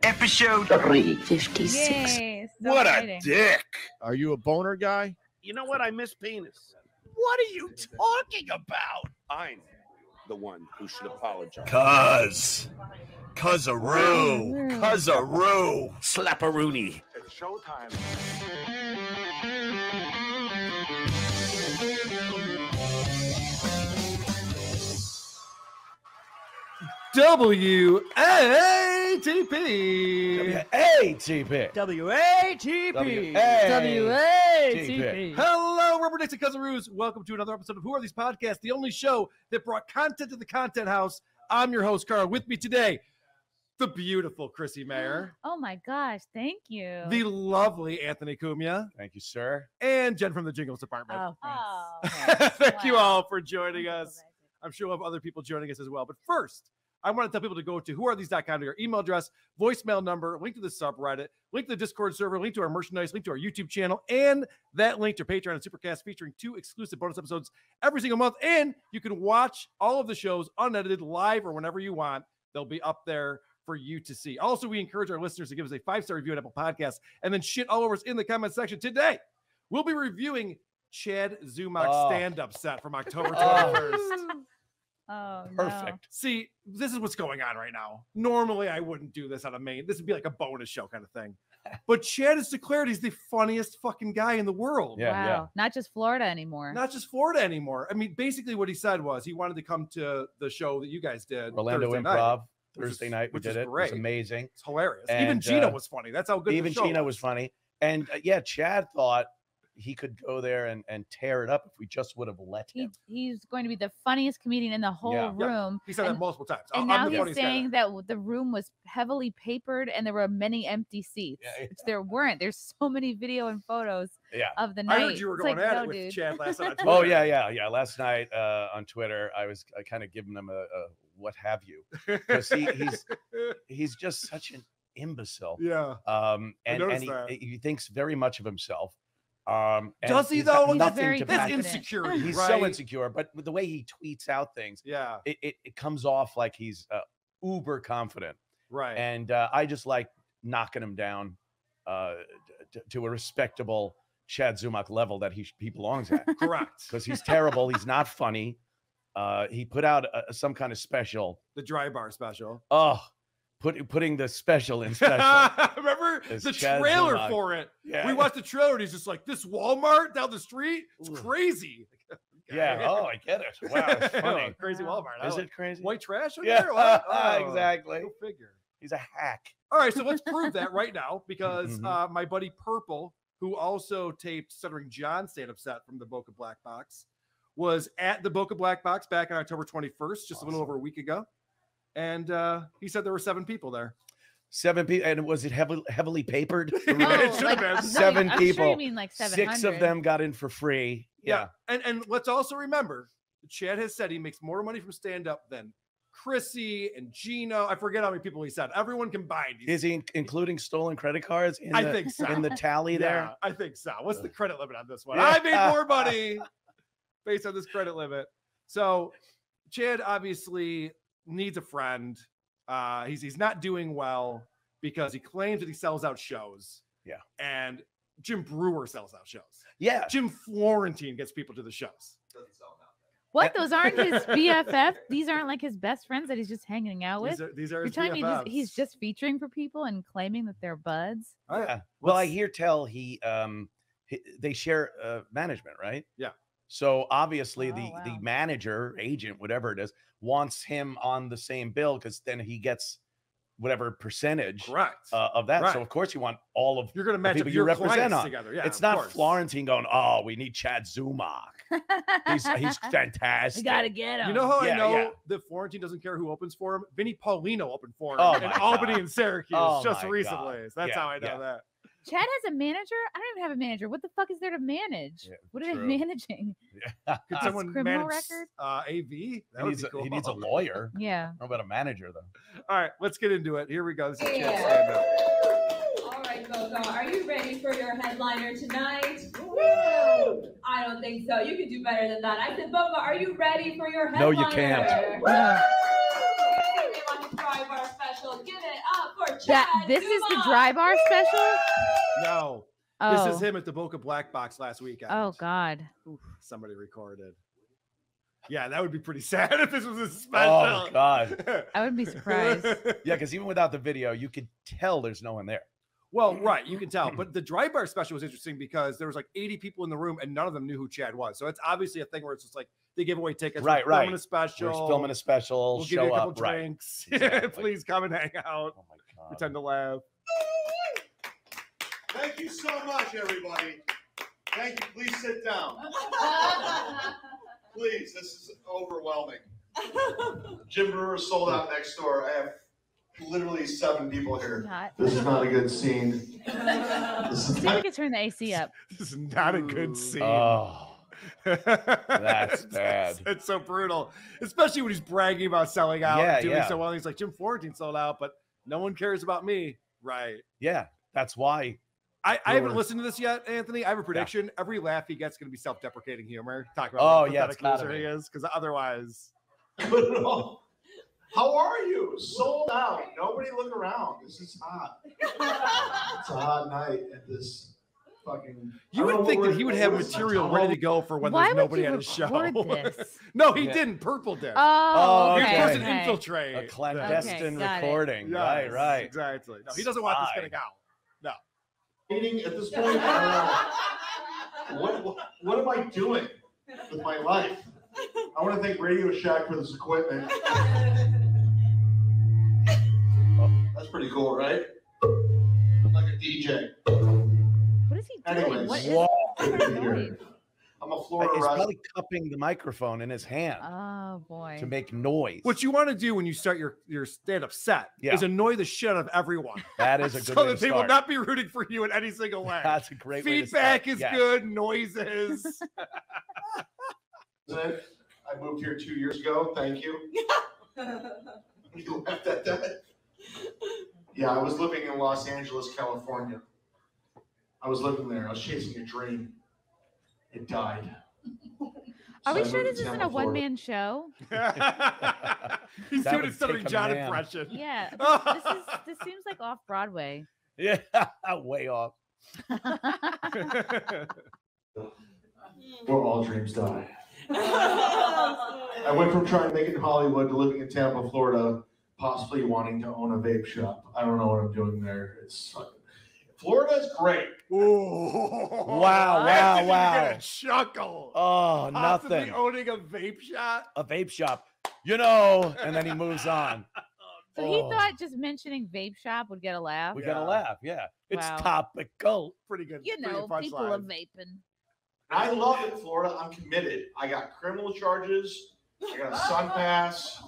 Episode 356. Yay, What exciting. a dick. Are you a boner guy? You know what? I miss penis. What are you talking about? I'm the one who should apologize. Cuz-a-roo. Cuz-a-roo. Slap-a-rooney. It's showtime. WATP. WATP. Hello, Rubber Dicks and Cousin-roos. Welcome to another episode of Who Are These Podcasts, the only show that brought content to the Content House. I'm your host, Carl. With me today, the beautiful Chrissie Mayr, Oh my gosh, thank you. the lovely Anthony Cumia, Thank you, sir. and Jen from the Jingles department. Oh, Oh, thanks. Thank you Wow. all for joining us. I'm sure we'll have other people joining us as well. But first, I want to tell people to go to whoarethese.com to your email address, voicemail number, link to the subreddit, link to the Discord server, link to our merchandise, link to our YouTube channel, and that link to Patreon and Supercast featuring 2 exclusive bonus episodes every single month. And you can watch all of the shows unedited, live, or whenever you want. They'll be up there for you to see. Also, we encourage our listeners to give us a 5-star review at Apple Podcasts and then shit all over us in the comment section. Today, we'll be reviewing Chad Zumock's stand-up set from October 21st. Oh, Perfect. No. See, this is what's going on right now. Normally, I wouldn't do this on a main. This would be like a bonus show kind of thing. But Chad has declared he's the funniest fucking guy in the world. Yeah, Wow. yeah. Not just Florida anymore. Not just Florida anymore. I mean, basically what he said was he wanted to come to the show that you guys did. Orlando Thursday Improv. night, Thursday night, we which is did it. great. It was amazing. It's hilarious. And, Even Gina was funny. That's how good Even the show Gina was funny. And yeah, Chad thought he could go there and tear it up if we just would have let him. He's going to be the funniest comedian in the whole Yeah. Yeah. room. He said that multiple times. And I'm now the he's funniest guy saying there. that the room was heavily papered and there were many empty seats, Yeah. which there weren't. There's so many video and photos Yeah. of the night. I heard you were It's going like, at no, it with dude. Chad last night on Oh Twitter. yeah. Last night on Twitter, I kind of giving him a what have you, because he's just such an imbecile. Yeah. And noticed that. he thinks very much of himself. And Does he he's got though? He's nothing very to That's back it. confident. insecurity. He's right? so insecure, but with the way he tweets out things, Yeah. it comes off like he's uber confident. Right. And I just like knocking him down to a respectable Chad Zumock level that he belongs at, Correct. because he's terrible. He's not funny. He put out some kind of special. The dry bar special. Oh, putting the special in special. Remember It's the Chad trailer Zumock. for it? Yeah. We watched the trailer and he's just like, this Walmart down the street? It's Ooh. crazy. Yeah. Oh, I get it. Wow, it's funny. Crazy Wow. Walmart. Is it crazy? White trash on Yeah, there? What? Oh, exactly. Go figure. He's a hack. All right, so let's prove that right now because Mhm. my buddy Purple, who also taped Stuttering John stand-up set from the Boca Black Box, was at the Boca Black Box back on October 21st, just a little Awesome. over a week ago. And he said there were 7 people there. 7 people, and was it heavily papered? No, it should have like, been. no, 7 I'm people. Sure you mean like 700. 6 of them got in for free. Yeah. And let's also remember, Chad has said he makes more money from stand-up than Chrissy and Gino. I forget how many people he said. Everyone combined. Is he including stolen credit cards in I the, think so. in the tally Yeah, there? I think so. What's the credit limit on this one? Yeah. I made more money based on this credit limit. So Chad obviously needs a friend. He's not doing well because he claims that he sells out shows. Yeah. And Jim Brewer sells out shows. Yeah. Jim Florentine gets people to the shows. What? Those aren't his BFF? These aren't like his best friends that he's just hanging out with? These are You're his telling me BFFs. he's just featuring for people and claiming that they're buds? Oh, Yeah. Well, I hear tell they share management, right? Yeah. So obviously Oh, the wow. manager, agent, whatever it is, wants him on the same bill because then he gets whatever percentage correct. of that. Right. So of course you want all of You're going to the match up people you your represent clients on. together. Yeah, it's of not course. Florentine going, oh, we need Chad Zumock. He's fantastic. We gotta get him. You know how I Yeah, know yeah. that Florentine doesn't care who opens for him? Vinny Paulino opened for him Oh in my Albany God. and Syracuse Oh just my recently. God. So that's Yeah, how I know yeah. that. Chad has a manager? I don't even have a manager. What the fuck is there to manage? Yeah, What are true. they managing? Could His someone criminal manage record? AV? He That would needs, be cool. he needs a lawyer. Yeah. How about a manager though? All right, let's get into it. Here we go. This is Chad Yeah. stand up. All right, Boca, are you ready for your headliner tonight? Woo! I don't think so. You can do better than that. I said, Boca, are you ready for your No, headliner? you can't. Give it up for our special. Give it up for This is the Dry Bar special? No. Oh. This is him at the Boca Black Box last weekend. Oh, God. Oof, somebody recorded. Yeah, that would be pretty sad if this was a special. Oh, God. I wouldn't be surprised. Yeah, because even without the video, you could tell there's no one there. Well, right, you can tell. But the Dry Bar special was interesting because there was like 80 people in the room and none of them knew who Chad was. So it's obviously a thing where it's just like they give away tickets. Right, we're right. filming a special. We're filming a special. We'll show give you a couple up. Right. drinks. Exactly. Please come and hang out. Oh, my God. Pretend to laugh. Thank you so much, everybody. Thank you. Please sit down. Please, this is overwhelming. Jim Brewer sold out next door. I have literally 7 people here. This is not a good scene. This is See if you can turn the AC up. This is not a good scene. Oh, that's bad. It's so brutal, especially when he's bragging about selling out and doing so well. He's like, Jim Florentine sold out, but no one cares about me. Right. Yeah, that's why. I haven't listened to this yet, Anthony. I have a prediction. Every laugh he gets is going to be self-deprecating humor. Talk about what a pathetic loser he is, because otherwise. How are you? Sold out. Nobody look around. This is hot. It's a hot night at this fucking. You would think that he would have material ready to go for when there's nobody at his show. No, he didn't. Purple did. Oh, okay. He was an Okay. infiltrate. A clandestine got it. recording. Yes, Right. Exactly. No, he doesn't want this getting out. No. Meeting at this point. What am I doing with my life? I want to thank Radio Shack for this equipment. That's pretty cool, right? I'm like a DJ. What is he doing? Anyways, What is Whoa. I'm a Florida He's resident. probably cupping the microphone in his hand Oh, boy. to make noise. What you want to do when you start your stand-up set is annoy the shit out of everyone. That is a good so way that to they will start. not be rooting for you in any single way. That's a great way to Feedback start. is Yes. good. Noises. I moved here 2 years ago. Thank you. You laughed at that? Yeah, I was living in Los Angeles, California. I was living there. I was chasing a dream. It died. Are So we I sure moved this to isn't Tampa, a one-man show? He's That doing would a Stuttering take a John man. impression. Yeah. This seems like off Broadway. Yeah, way off. Where all dreams die. I went from trying to make it in Hollywood to living in Tampa, Florida, possibly wanting to own a vape shop. I don't know what I'm doing there. It's fucking. Florida's great. Wow, You're wow. gonna chuckle. Oh, Possibly nothing. owning a vape shop. A vape shop, you know, and then he moves on. So he thought just mentioning vape shop would get a laugh. We gotta laugh. Yeah, it's Wow. topical. Pretty good. You pretty know, good people punchline. are vaping. I love it, Florida. I'm committed. I got criminal charges. I got a sun pass.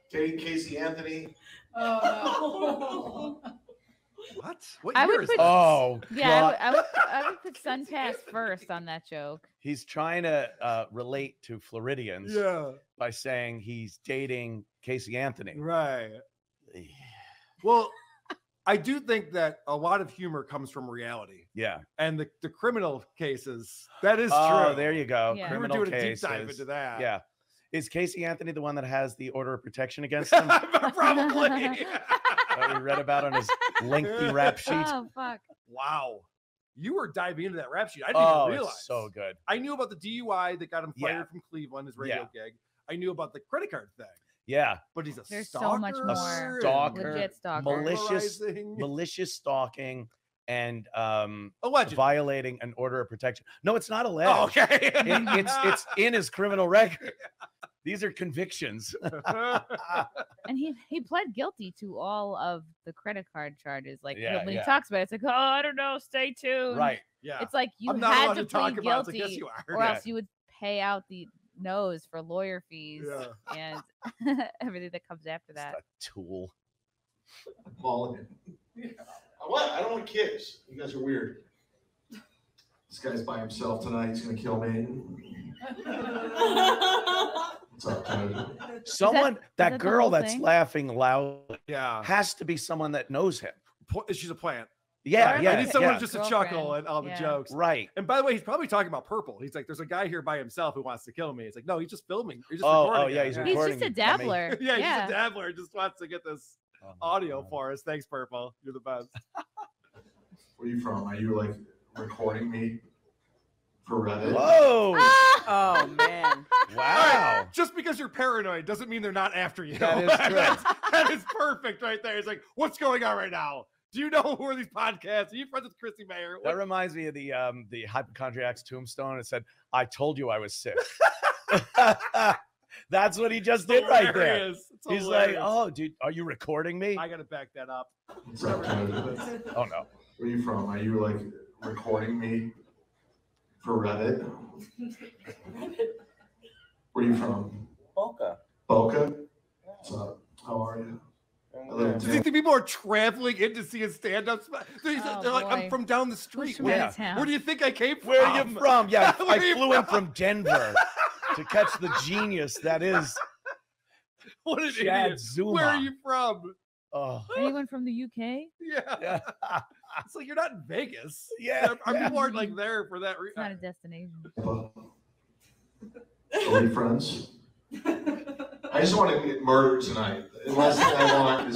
Dating Casey Anthony. What? What I year would is put- that? Oh, Yeah, God. I would put Sun Pass first on that joke. He's trying to relate to Floridians Yeah. by saying he's dating Casey Anthony. Right. Well, I do think that a lot of humor comes from reality. Yeah. And the criminal cases, that is Oh, true. there you go. Yeah. We were Criminal doing a deep cases. dive into that. Yeah. Is Casey Anthony the one that has the order of protection against him Probably. that we read about on his lengthy rap sheet? Oh, fuck. Wow. You were diving into that rap sheet. I didn't Oh, even realize. it's so good. I knew about the DUI that got him fired Yeah. from Cleveland, his radio gig. I knew about the credit card thing, Yeah. but he's a There's so stalker. much A more. stalker, Legit stalker. Burglarizing. malicious stalking, and Allegedly. violating an order of protection. No, it's not alleged. Oh, okay. It's in his criminal record. These are convictions. And he pled guilty to all of the credit card charges. Like Yeah, when yeah. he talks about it, it's like, oh, I don't know, stay tuned. Right. Yeah. It's like you I'm not had allowed to to talk plead about it. guilty, It's like, yes, you are. or Yeah. else you would pay out the nose for lawyer fees Yeah. and everything that comes after Just that. a tool. All in. What? I don't want kids. You guys are weird. This guy's by himself tonight. He's gonna kill me. What's up, Tony? Someone, that that the girl whole that's thing? laughing loud Yeah. has to be someone that knows him. She's a plant. Yeah, Or yeah. I need someone yeah. just to Girlfriend. chuckle at all the Yeah. jokes. Right. And by the way, he's probably talking about Purple. He's like, there's a guy here by himself who wants to kill me. It's like, no, he's just filming. He's just Oh, recording yeah, it. he's He's recording just a you, dummy. dabbler. Yeah, he's just a dabbler. Just wants to get this. audio for us. Thanks, Purple. You're the best. Where are you from? Are you like recording me for Reddit? Whoa! Oh man! Wow! Just because you're paranoid doesn't mean they're not after you. That is true. That is perfect right there. It's like, what's going on right now? Do you know who are these podcasts? Are you friends with Chrissie Mayr? That reminds me of the hypochondriac's tombstone. It said, "I told you I was sick." That's what he just did right there. He's like, "Oh, dude, are you recording me?" I gotta back that up. Oh no. Where are you from? Are you like recording me for Reddit? Where are you from? Boca. Boca? What's up? How are you? I live in Does he think people are traveling in to see a stand-up spot? They're like, I'm from down the street. From out of town. Where do you think I came from? Where are you from? Yeah, Where I are you flew in from Denver to catch the genius that is What an Chad idiot. Zumock. Where are you from? Oh, Anyone from the UK? Yeah. yeah. It's like you're not in Vegas. Yeah, Our yeah. people aren't like there for that It's not a reason. destination. Are we friends? I just want to get murdered tonight. The last thing I want is.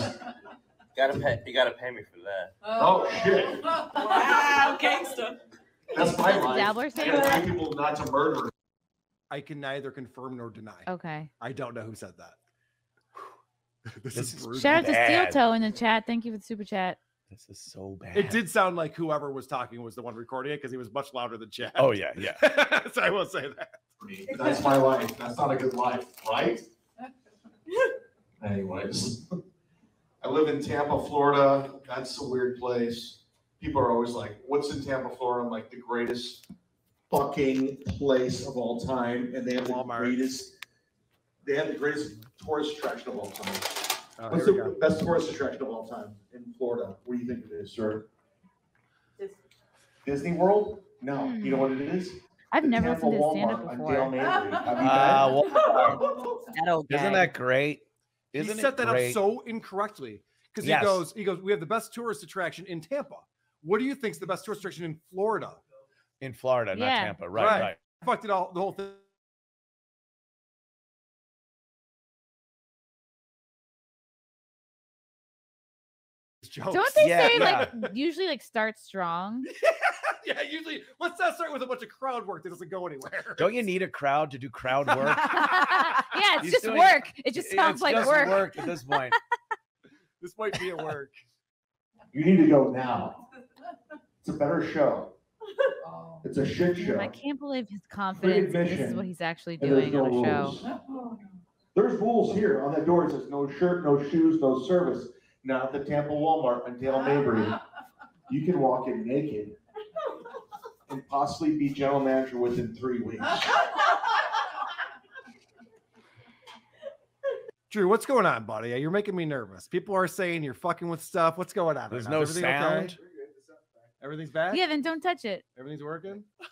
You gotta pay me for that. Oh shit! Wow, gangster. That's my That's life. Dabbler I saying gotta that? pay people not to murder. I can neither confirm nor deny. Okay. I don't know who said that. This This is is brutal. Shout out to Steel Bad. Toe in the chat. Thank you for the super chat. This is so bad. It did sound like whoever was talking was the one recording it because he was much louder than Chad. Oh yeah, yeah. So I will say that. That's my life. That's not a good life, right? Anyways, I live in Tampa, Florida. That's a weird place. People are always like, "What's in Tampa, Florida?" I'm like, the greatest fucking place of all time, and they have Walmart. They have the greatest tourist attraction of all time. Oh, What's here we the go. best tourist attraction of all time in Florida? What do you think it is, sir? Disney World? No. You know what it is? I've The never Tampa listened to stand up Walmart on before. Dale Mabry. Have you been? That old guy. Isn't that great? He Isn't set it that great? up so incorrectly because Yes. he goes, we have the best tourist attraction in Tampa. What do you think's the best tourist attraction in Florida? In Florida, not Yeah. Tampa. Right, right. Fucked it all, the whole thing. Jokes. Don't they Yeah, say yeah. like usually like start strong? Yeah, usually let's not start with a bunch of crowd work that doesn't go anywhere. Don't you need a crowd to do crowd work? Yeah, it's He's just doing- work. It just It's sounds like just work. at this point. This might be at work. You need to go now. It's a better show. It's a shit show. I can't believe his confidence. This is admission, what he's actually And there's doing no on a show. rules. There's rules here on that door. It says no shirt, no shoes, no service. Not at the Tampa Walmart on Dale Mabry. You can walk in naked and possibly be general manager within 3 weeks. Drew, what's going on, buddy? You're making me nervous. People are saying you're fucking with stuff. What's going on? There's right now? no Is everything okay? sound. Everything's back? Yeah, then don't touch it. Everything's working? All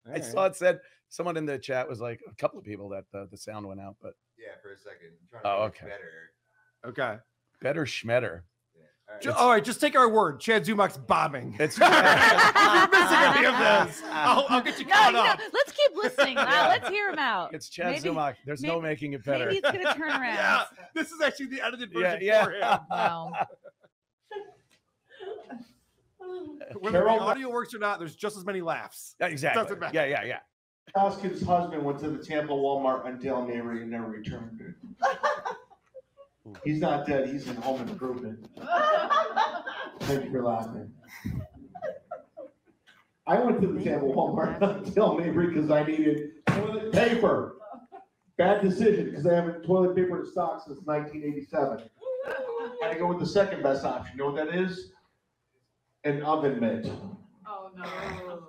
I right. saw it said someone in the chat was like a couple of people that the sound went out, but Yeah, for a second. I'm trying Oh, make it okay. Better. Okay. better schmetter. Yeah. All right. All right, just take our word. Chad Zumock's bombing. It's If you're missing any of this, I'll get you No, caught no, up. let's keep listening. Let's hear him out. it's Chad Maybe- Zumock. There's no maybe- making it better. Maybe it's gonna turn around. Yeah, this is actually the edited version Yeah, for him. No. Whether the Carol- audio works or not, there's just as many laughs. Yeah, exactly. Doesn't matter. Yeah, yeah, yeah. Hoskins' husband went to the Tampa Walmart on Dale Mabry and never returned. He's not dead. He's in home improvement. Thank you for laughing. I went to the Tampa Walmart on Dale Mabry because I needed toilet paper. Bad decision because they haven't toilet paper in stock since 1987. Had to go with the second best option. You know what that is? An oven mitt. Oh no.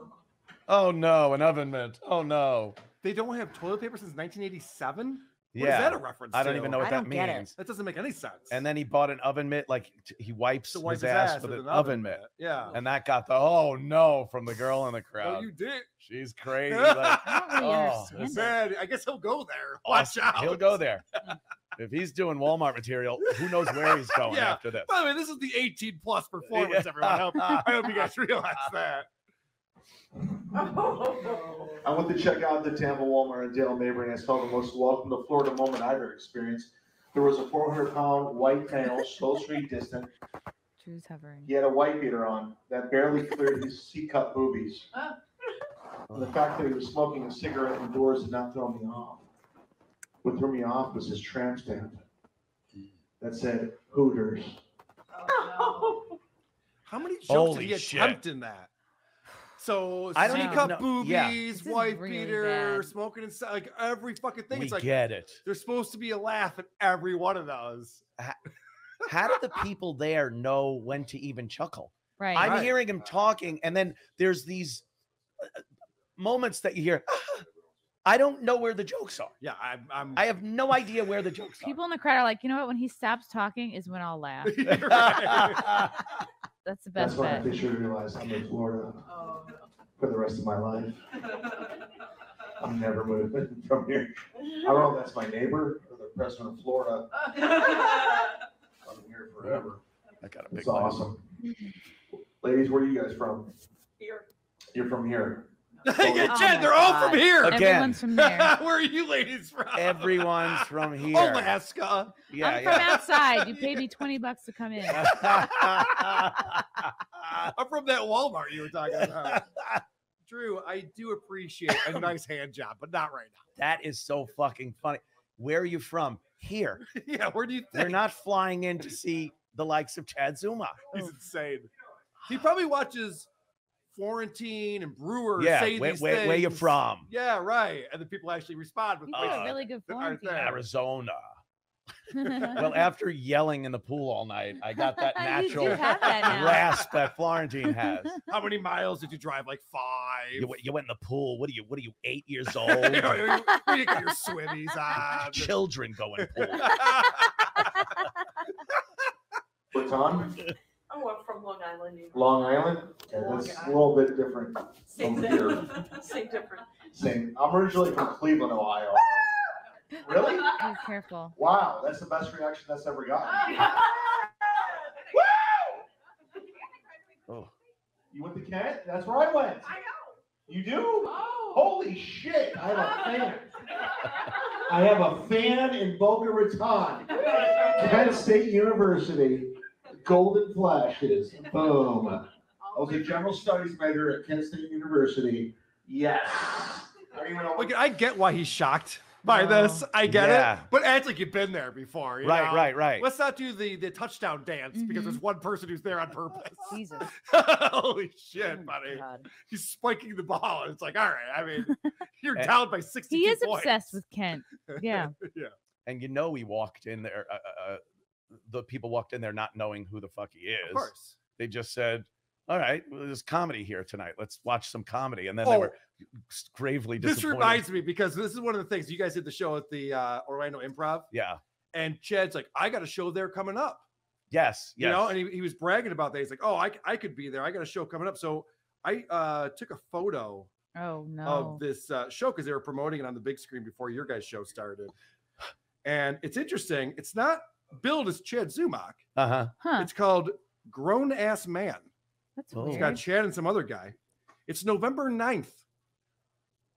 Oh no, an oven mitt. Oh no. They don't have toilet paper since 1987? What Yeah. is that a reference I don't to? even know what I that don't get it. means. That doesn't make any sense. And then he bought an oven mitt, like he wipes to wipe his ass with an oven mitt. Yeah. And that got the oh no from the girl in the crowd. Oh, you did. She's crazy. Like, I don't really oh, understand this- Man, I guess he'll go there. Watch out. He'll go there. If he's doing Walmart material, who knows where he's going Yeah. after this? By the way, this is the 18 plus performance, Yeah. everyone. I hope you guys realize that. I went to check out the Tampa Walmart in Dale Mabry and I saw the most welcome to Florida moment I ever experienced. There was a 400-pound white male, slow street distant. Drew's hovering. He had a white beater on that barely cleared his C-cup boobies. And the fact that he was smoking a cigarette indoors did not throw me off. What threw me off was his tramp stamp that said Hooters. How many jokes Holy did he shit. attempt in that? So I don't even C-cup know. boobies, Yeah. This is white really beater, bad. smoking inside, like every fucking thing. We It's like get it. there's supposed to be a laugh at every one of those. How do the people there know when to even chuckle? Right. I'm Right. hearing him talking, and then there's these moments that you hear. I don't know where the jokes are. Yeah, I have no idea where the jokes People in the crowd are like, you know what? When he stops talking is when I'll laugh. You're right. are. That's the That's best when I bet. officially realized I'm in Florida for the rest of my life. I'm never moving from here. I don't know if that's my neighbor or the president of Florida. I'm here forever. I got a big It's laugh. awesome. Ladies, where are you guys from? Here. You're from here. Yeah, Oh Jen, my they're all God. from here. Again. Everyone's from there. Where are you ladies from? Everyone's from here. Alaska. Yeah, I'm yeah. from outside. You paid me $20 to come in. I'm from that Walmart you were talking about. Drew, I do appreciate a nice hand job, but not right That is so fucking funny. Where are you from? Here. now. Yeah, where do you think? They're not flying in to see the likes of Chad Zumock. He's insane. He probably watches Florentine and Brewer Yeah, say where, these where, things. where you from? Yeah, right. And then people actually respond with He did a things really good that aren't Florentine. there. Arizona. Well, after yelling in the pool all night, I got that You natural do have that now. rasp that Florentine has. How many miles did you drive? Like 5. You went in the pool. What are you, 8 years old? you got your swimmies on. Children go in pool. What's on? Oh, I'm from Long Island. Long Island? Yeah, Long that's a Island. little bit different. Same Over thing. here. Same difference. Same. I'm originally from Cleveland, Ohio. Really? Be careful. Wow, that's the best reaction that's ever gotten. Oh. You went to Kent? That's where I went. I know. You do? Oh. Holy shit, I have a fan. I have a fan in Boca Raton. Kent State University, Golden Flashes. Boom. I was a general studies major at Kent State University. Yes. I don't even know what Look, I get why he's shocked by No. this. I get Yeah. it. But act like you've been there before. You know? Right. Let's not do the touchdown dance because there's one person who's there on purpose. Jesus. Holy shit, Oh, buddy. God. He's spiking the ball. And it's like, all right, I mean, you're And- down by 62 He is points. obsessed with Kent. Yeah. Yeah. And we walked in there. The people walked in there not knowing who the fuck he is. Of course. They just said, "All right, well, there's comedy here tonight. Let's watch some comedy." And then Oh. they were gravely This disappointed. reminds me because this is one of the things you guys did the show at the Orlando Improv, Yeah. and Chad's like, I got a show there coming up. Yes. You know, and he was bragging about that. He's like, oh, I could be there. I got a show coming up. So I took a photo Oh no. of this show because they were promoting it on the big screen before your guys' show started. And it's interesting. It's not billed as Chad Zumock. Uh-huh. Huh. It's called Grown Ass Man. That's Oh. It's weird. got Chad and some other guy. It's November 9th,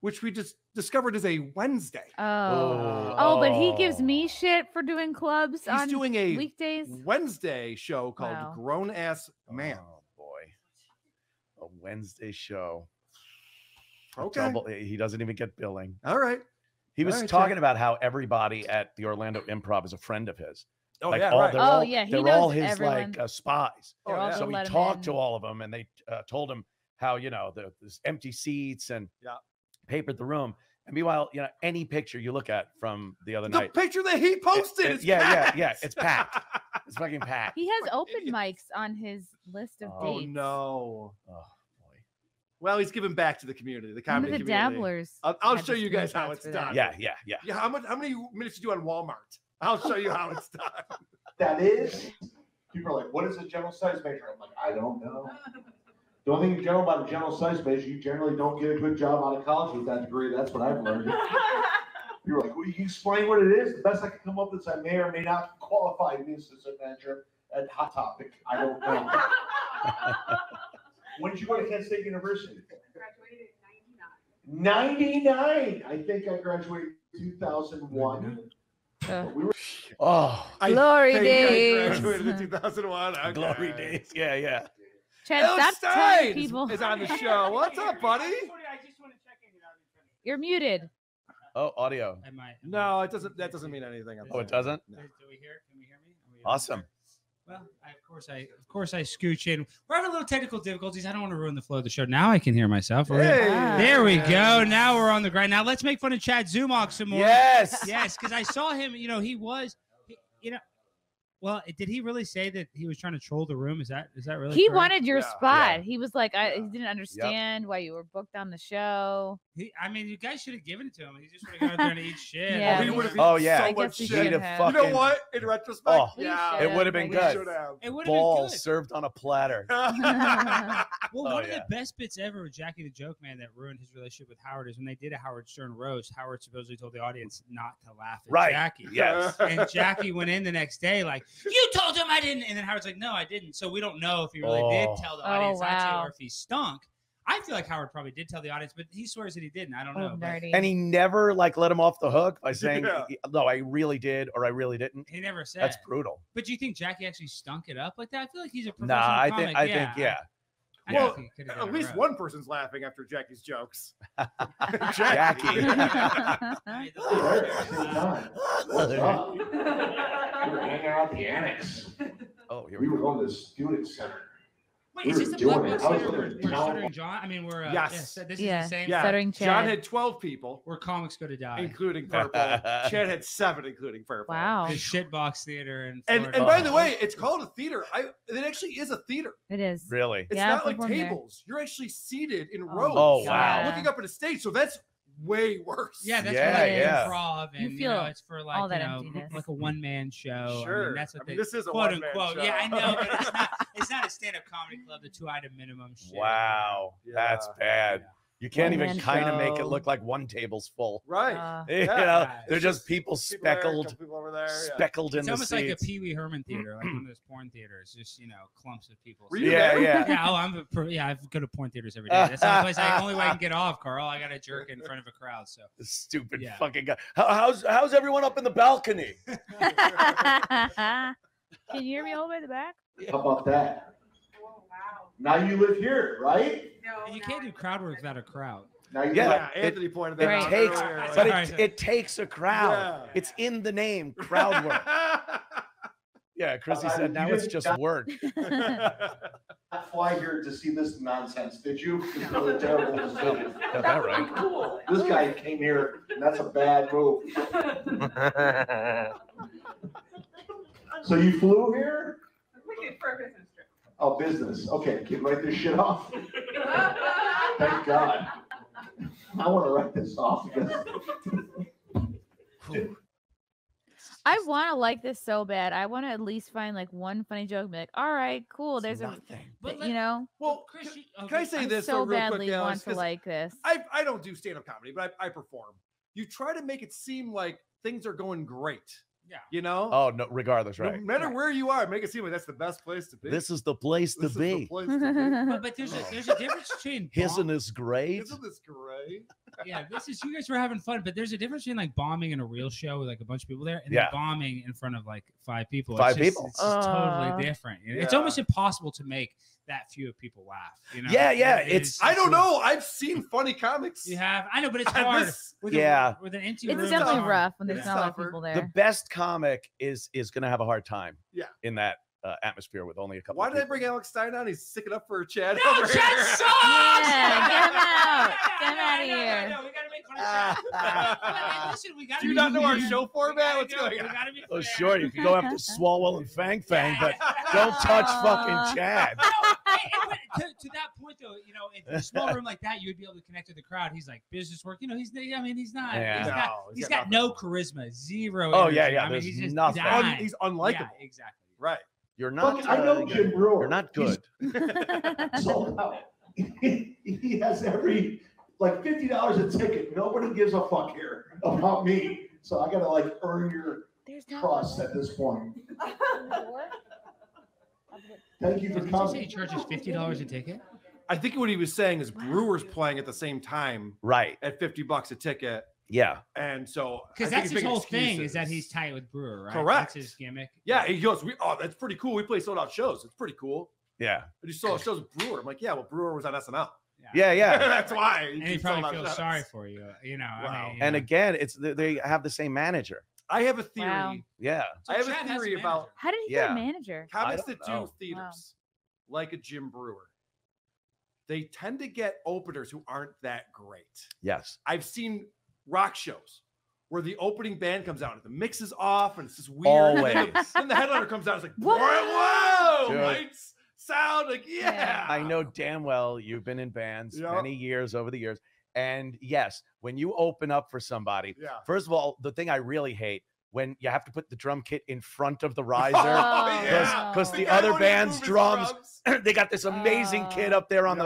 which we just discovered is a Wednesday. Oh, but he gives me shit for doing clubs He's on doing a weekdays. Wednesday show called Wow. Grown Ass Man. Oh boy. A Wednesday show. A Okay. double- he doesn't even get billing. All right. He was All right, talking Chad. about how everybody at the Orlando Improv is a friend of his. Oh, Like yeah, all, right. they're Oh, all, yeah, he they're knows all his everyone. like spies. They're Oh, all yeah. gonna So he let him talked in. to all of them, and they told him how there's empty seats and Yeah. papered the room. And meanwhile, any picture you look at from the other The night, picture that he posted is yeah, packed. it's packed. It's fucking packed. He has What open idiots. mics on his list of Oh dates. no. Oh boy. Well, he's giving back to the community, the Some of comedy the community. dabblers. I'll had show the you guys how screenshots it's for that. done. Yeah. Yeah, how many minutes you do on Walmart? I'll show you how it's done. That is, people are like, what is a general studies major? I'm like, I don't know. The only thing general about a general studies major, you generally don't get a good job out of college with that degree. That's what I've learned. You're like, well, you explain what it is. The best I can come up with is I may or may not qualify to be assistant manager at Hot Topic. I don't know. When did you go to Kent State University? Graduated in 99. 99. I think I graduated in 2001. Oh, Glory I days. graduated in 2001. Okay. glory days. Yeah, yeah. Chad, El stop telling Stein people. is on the show. What's up, buddy? You're muted. Oh, audio. No, it doesn't. That doesn't mean anything. Oh, it doesn't? No. Do we hear? Can we hear me? Awesome. Well, of course I scooch in. We're having a little technical difficulties. I don't want to ruin the flow of the show. Now I can hear myself. Hey. There we go. Now we're on the grind. Now let's make fun of Chad Zumock some more. Yes. Yes, because I saw him. You know, well, did he really say that he was trying to troll the room? Is that really? He correct? wanted your Yeah. spot. He was like, he didn't understand why you were booked on the show. I mean, you guys should have given it to him. He just would have gone there and eat shit. Yeah. He would have Oh, eaten yeah. so I much guess we shit. should He'd have have. You know fucking- what? In retrospect, Oh, yeah, it would've been good. Should have. It would have been Balls good. served on a platter. Well, Oh, one of yeah. the best bits ever with Jackie the Joke Man that ruined his relationship with Howard is when they did a Howard Stern roast. Howard supposedly told the audience not to laugh at Right. Jackie. Yes. And Jackie went in the next day like, "You told him I didn't," and then Howard's like, "No, I didn't." So we don't know if he really did Oh. tell the Oh, audience actually, wow. or if he stunk. I feel like Howard probably did tell the audience, but he swears that he didn't. I don't know. Oh, but nerdy. And he never like let him off the hook by saying, Yeah. "No, I really did," or "I really didn't." he never said. That's brutal. But do you think Jackie actually stunk it up like that? I feel like he's a professional Nah, I comic. think, yeah. I Well, think he could've At done it least right. one person's laughing after Jackie's jokes. Jackie. Hey, what's up? We were hanging out at the annex. Oh, here We we were go. going to the student center. Wait, We is were this the doing Black it. Box I was Theater living where in town. Stuttering John? I mean, we're Yes. this is Yeah. the same. Yeah. Stuttering John Chad. had 12 people, Where comics go to die. including Purple. Chad had 7, including Purple. Wow. The shitbox theater in And Florida. by the way, it's called a theater. It actually is a theater. It is. Really? It's Yeah, not like perform there. tables. You're actually seated in Oh, rows. Oh, wow. Looking up at a stage. So that's way worse. yeah, that's Yeah, really yeah. improv, and You you, feel know, it's for like all that you know, emptiness. like a one-man show. Sure. I mean, that's what they this is a quote one-man unquote. show. Yeah, I know, but it's not a stand-up comedy club. The 2-item minimum shit. Wow, Yeah. that's bad. You can't even One-man kind of make it show. look like one table's full. Right. You Yeah. know, they're It's just just people People there, speckled, couple people over there. Yeah. speckled in It's the almost like a seats. Pee Wee Herman theater, like one of those porn theaters. Just clumps of people. Were you Yeah, there? yeah. Yeah, I go to porn theaters every day. That's the only way I can get off, Carl. I got to jerk in front of a crowd. So This stupid Yeah. fucking guy. How's everyone up in the balcony? Can you hear me all the way in the back? How about that? Now you live here, right? you can't do crowd work without a crowd. Now you Yeah. Yeah, Anthony pointed that Right. out. Takes, earlier. but Right. it takes a crowd. Yeah. It's in the name, crowd work. Yeah, Chrissy said now it's just work. Not fly here to see this nonsense, did you? It's really terrible decision. Got that right. Cool. This guy came here, and that's a bad move. So you flew here? We did for a business trip. Oh, business. Okay, can you write this shit off? Thank God. I want to write this off. I want to like this so bad. I want to at least find like one funny joke and be like, all right, cool. There's Nothing. you know, Well, Chris, can I say I this so real badly quick, want Alex? to 'Cause like this. I don't do stand-up comedy, but I perform. You try to make it seem like things are going great. Yeah. You know? Oh no, regardless, No right? matter where you are, make it seem like that's the best place to be. This is the place to This is the be. place to be. But there's a difference between Isn't this great? Isn't this great? yeah, this is you guys were having fun, but there's a difference between like bombing in a real show with like a bunch of people there, and Yeah. then bombing in front of like 5 people. Five It's just- people. It's just totally Uh, different. It's yeah. almost impossible to make that few of people laugh. You know? Yeah, yeah, It it's- is- I don't know. I've seen funny comics. You have, I know, but it's And hard. this- With Yeah. with an empty It's room. definitely hard. rough when there's It's not a lot of tougher. people The there. best comic is going to have a hard time. Yeah. In that atmosphere with only a couple. Why of did I people. bring Alex Stein on? He's sticking up for Chad. No, over Chad here. sucks! Yeah, get him out. Get him out of here. No, we gotta make fun of Chad. But, hey, listen, we gotta Do you be not know our fair. show We format? gotta What's do- going we on? gotta be Oh, fair. sure, you can go after Swalwell and Fang Fang, but don't touch fucking Chad. No, but to that point though, in a small room like that, you would be able to connect to the crowd. He's like business work. He's not. Yeah. He's got no charisma, zero. Oh, energy. yeah, yeah, I mean, there's he's just nothing. dying. He's unlikable. Yeah, exactly. Right. You're not. Look, I know Jim Brewer. You're not good. Sold out. He has every like $50 a ticket. Nobody gives a fuck here about me. So I gotta like earn your There's not trust at this point. Thank you for Did you say he coming. charges $50 a ticket? I think what he was saying is Brewers playing at the same time Right. at $50 a ticket. Yeah. And so Because I think that's he's his making whole thing is that excuses. he's tight with Brewer, right? Correct. That's his gimmick. Yeah, he goes, that's pretty cool. We play sold out shows. It's pretty cool. Yeah. But you sold out shows with Brewer. I'm like, yeah, well, Brewer was on SNL. Yeah. That's why. And he probably feels sorry for you. You know. Wow. I mean, And again, they have the same manager. I have a theory. Wow. Yeah. So I have Chad a has theory a about manager. How did he get a manager? comics I that don't do know. theaters, like a Jim Brewer. They tend to get openers who aren't that great. Yes. I've seen rock shows where the opening band comes out and the mix is off and it's just weird. Always. And the headliner comes out, it's like, What? whoa, Dude. lights, sound, like, yeah. I know damn well you've been in bands Yeah. many years over the years. And yes, when you open up for somebody, Yeah. first of all, the thing I really hate when you have to put the drum kit in front of the riser. Oh, yeah. Because The the guy other won't even band's move his drums, they got this amazing kit up there on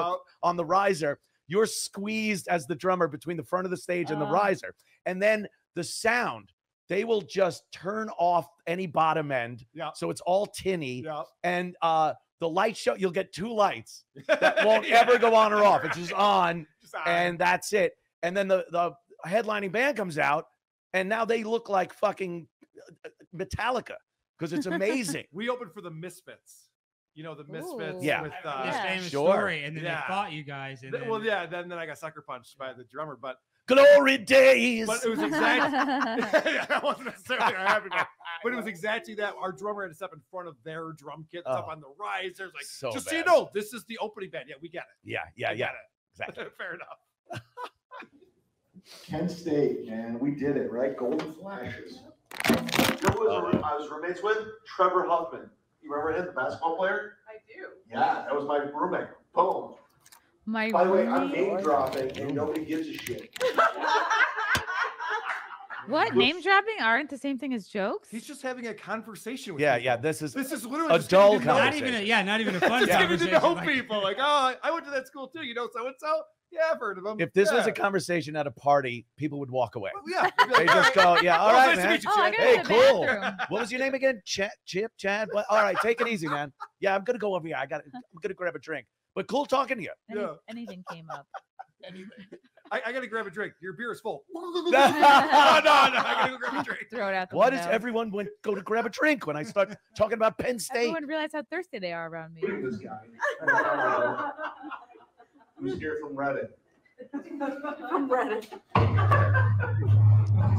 the riser. You're squeezed as the drummer between the front of the stage and the riser. And then the sound, they will just turn off any bottom end. Yeah. So it's all tinny. Yeah. And the light show, you'll get 2 lights that won't ever go on or off. It's just on, and that's it. And then the headlining band comes out, and now they look like fucking Metallica because it's amazing. We opened for the Misfits. You know, the Misfits. Ooh. Yeah. With, This famous Sure. story, and then Yeah. they fought you guys. And then, well, yeah, then I got sucker punched by the drummer, but Glory days. But it was exactly that wasn't necessarily what happened, but it was exactly that. Our drummer had to step in front of their drum kit that's up on the risers. Like, so just so you bad. know, this is the opening band. Yeah, we get it. Yeah. We get it. Exactly. Fair enough. Kent State, man, we did it, right? Golden Flashes. You know who I was roommates with? Trevor Huffman. You remember him, the basketball player? I do. Yeah, that was my roommate. Boom. My By the way, I'm roommate- name dropping, and nobody gives a shit. What? Name dropping aren't the same thing as jokes? He's just having a conversation with Yeah. people. Yeah. This is literally a just dull getting to know- conversation. not even a fun Just getting to conversation. know like- people. Like, oh, I went to that school too. You know so and so? Yeah, I've heard of them. If this was Yeah. a conversation at a party, people would walk away. Yeah. They just go, yeah, all Well, right, nice to man. meet you, Oh, I Chad. gotta Hey, go to the cool. bathroom. What was your name again? Chad? What? All right, take it easy, man. Yeah, I'm gonna go over here. I'm gonna grab a drink. But cool talking to you. Anything came up. I gotta grab a drink. Your beer is full. No, no, I gotta go grab a drink. Throw it out the What does window. everyone go to grab a drink when I start talking about Penn State? Everyone realize how thirsty they are around me. Look at this guy. Who's here from Reddit? From Reddit.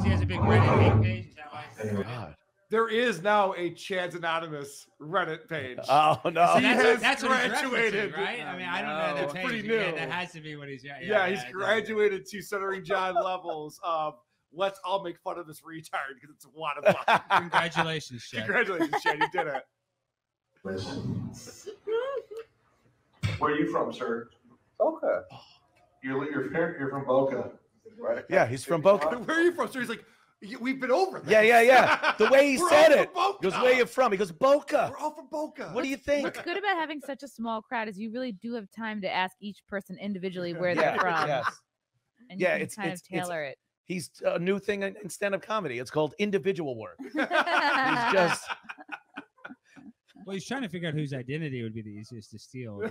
He has a big Reddit page. Is that why? God. There is now a Chad's Anonymous Reddit page. Oh no. So He has that's what he's graduated. referencing, right? I mean, I don't know No, the it's page. pretty but Yeah, new. that has to be what he's. Yeah, he's graduated to Stuttering John levels of let's all make fun of this retard because it's a lot of fun. Congratulations, Chad. Congratulations, Chad. You did it. Listen. Where are you from, sir? Boca. You're from Boca, right? Yeah, he's from Boca. Where are you from, sir? He's like, we've been over this. Yeah. The way he We're said all it. from Boca. He goes, where you from? He goes, Boca. We're all from Boca. What do you think? What's good about having such a small crowd is you really do have time to ask each person individually where Yeah, they're from. yes. And you Yeah, can it's- kind it's- of tailor it. He's a new thing in stand-up comedy. It's called individual work. He's just Well, he's trying to figure out whose identity would be the easiest to steal. Oh,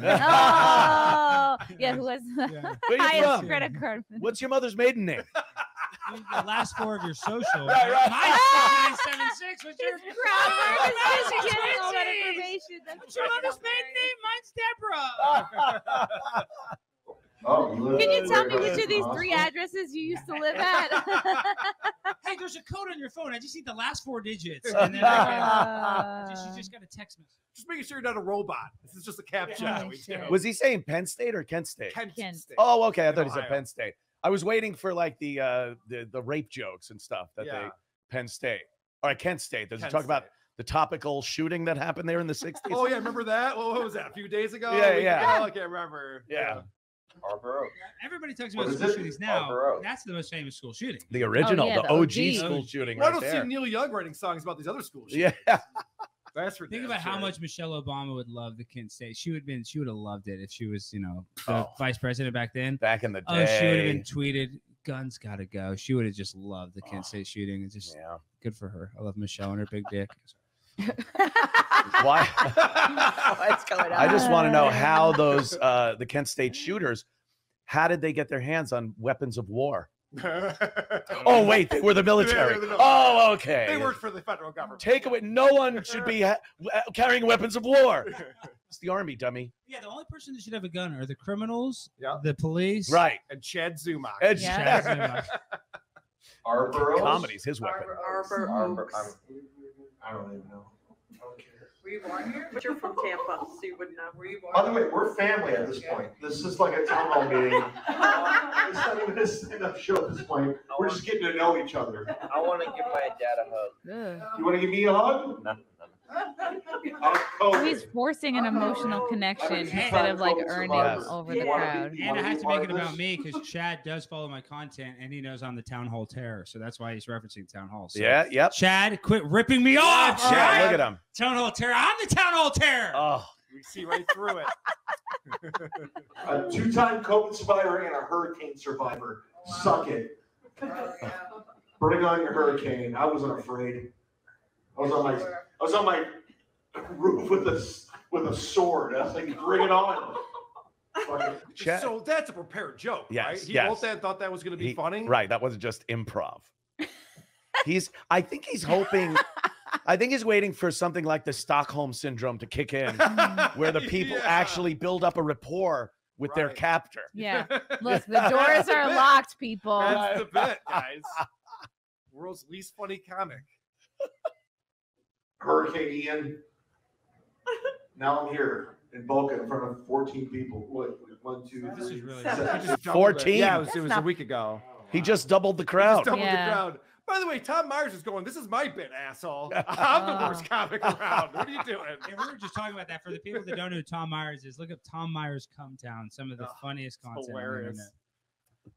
yeah, who has the Yeah. Where you highest from? credit card? What's your mother's maiden name? The last 4 of your social. Right. My 976 was your Robert is just Mine's getting all that Quincy. information. That's What's your mother's so maiden great. name? Mine's Deborah. Oh, you live Can you tell me right which of these across 3 from- addresses you used to live at? Hey, there's a code on your phone. I just need the last 4 digits. And then you just got a text message. Just making sure you're not a robot. This is just a captcha Yeah. that we do. Was he saying Penn State or Kent State? Kent Kent. State. Oh, okay. I thought he Ohio. said Penn State. I was waiting for like the rape jokes and stuff that they Yeah. Penn State. All right, Kent State. Does it Kent talk about State. the topical shooting that happened there in the 60s? Oh yeah, remember that? What was that? A few days ago? Yeah, A week yeah. ago? I can't remember. Yeah. Arbor Oak. Everybody talks What about is school it? shootings now. Arbor Oak. That's the most famous school shooting. The original, yeah, the the OG OG. school shooting Well, I right don't there. see Neil Young writing songs about these other schools. Yeah. That's for Think damn about how sure. much Michelle Obama would love the Kent State. She would have loved it if she was, the Oh. vice president back then. Back in the day. Oh, she would have been tweeted, "Guns gotta go." She would have just loved the Kent State shooting. It's just Yeah. good for her. I love Michelle and her big dick. Why? What's going on? I just want to know how those the Kent State shooters, how did they get their hands on weapons of war? Oh wait, they were the military. They were the military. Oh, okay. They worked for the federal government. Take away. No one should be carrying weapons of war. It's the army, dummy. Yeah, the only person that should have a gun are the criminals, Yeah. the police, Right. And Chad Zumock. And Chad Zumock. Arbor Oaks? Comedy's his weapon. Arbor. I don't even know. I don't care. Were you born here? But you're from Tampa, so you wouldn't know. Were you born By the way, we're family at this point. This is like a town hall meeting. It's not even a stand-up show at this point. We're just getting to know each other. I want to give my dad a hug. Ugh. You want to give me a hug? No. So he's forcing an emotional connection instead of like earning over the crowd. And I have to make it about me because Chad does follow my content and he knows I'm the Town Hall Terror. So that's why he's referencing Town Hall. So, Yeah, yep. Chad, quit ripping me off. all Chad, right? look at him. Town Hall Terror. I'm the Town Hall Terror. Oh, We see right through it. A two-time COVID survivor and a hurricane survivor. Suck it. Bring on your hurricane. I wasn't afraid. I was on my roof with a sword. I was like, bring it on. Chad. So that's a prepared joke, Yes, right? He yes. wrote that and thought that was going to be funny. Right. That wasn't just improv. I think he's hoping. I think he's waiting for something like the Stockholm syndrome to kick in, where the people actually build up a rapport with their captor. Yeah. Look, the doors are locked, people. That's the bit, guys. World's least funny comic. Hurricane Ian. Now I'm here in Boca in front of 14 people. What? 1, 2, 3. This is really I just doubled it. 14. Yeah, it was a week ago. He just doubled the Just crowd. doubled Yeah. the crowd. By the way, Tom Myers is going, this is my bit, asshole. I'm the worst comic around. What are you doing? And we were just talking about that. For the people that don't know who Tom Myers is, look up Tom Myers Come Town. Some of the funniest content on the Hilarious. internet.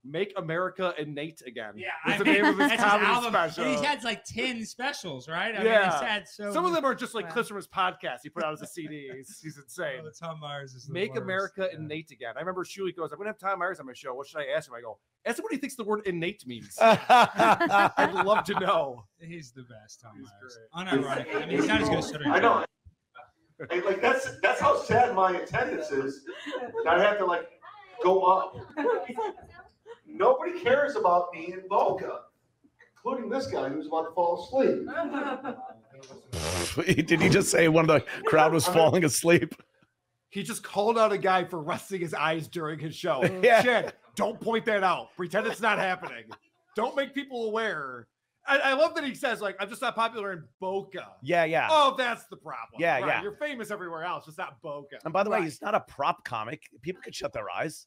Make America Innate Again. Yeah, That's the name of his that's comedy album. special. And he's had like 10 specials, right? I mean, Yeah. he's had so Some of them are just Wow. like clips from his podcast he put out as a CD. He's insane. Oh, Tom Myers is the Make worst. America Yeah. Innate Again. I remember Shuli goes, I'm going to have Tom Myers on my show. What should I ask him? I go, ask him what he thinks the word innate means. I'd love to know. He's the best, Tom He's Myers. great. Unironically. I mean, he's not as good as Stuttering. I know. Hey, like that's how sad my attendance is. That I have to like go up. Nobody cares about me in Boca, including this guy who's about to fall asleep. Did he just say one of the crowd was falling asleep? He just called out a guy for resting his eyes during his show. Yeah. Chad, don't point that out. Pretend it's not happening. Don't make people aware. I love that he says, like, I'm just not popular in Boca. Yeah, yeah. Oh, that's the problem. Yeah, Right, yeah. You're famous everywhere else, just not Boca. And by the way, Right. he's not a prop comic. People could shut their eyes.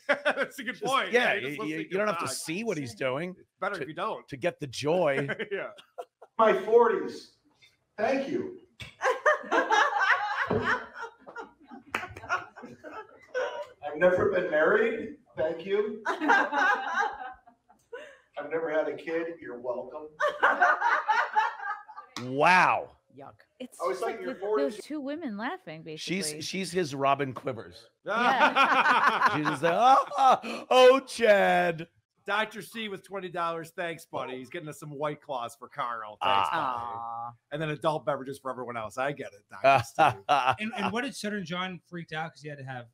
That's a good Just- point. yeah, you're just listening you don't have to Doc. see what he's doing It's better if you don't. to get the joy. Yeah. My 40s. Thank you. I've never been married. Thank you. I've never had a kid. You're welcome. Wow. Yuck. It's I was just like thinking you're the- 40. those two women laughing, basically. She's his Robin Quivers. Yeah. She's just like, oh, Chad. Dr. C with $20. Thanks, buddy. He's getting us some White Claws for Carl. Thanks, buddy. Aw. And then adult beverages for everyone else. I get it, Dr. Steve. And what did Stuttering John freaked out because he had to have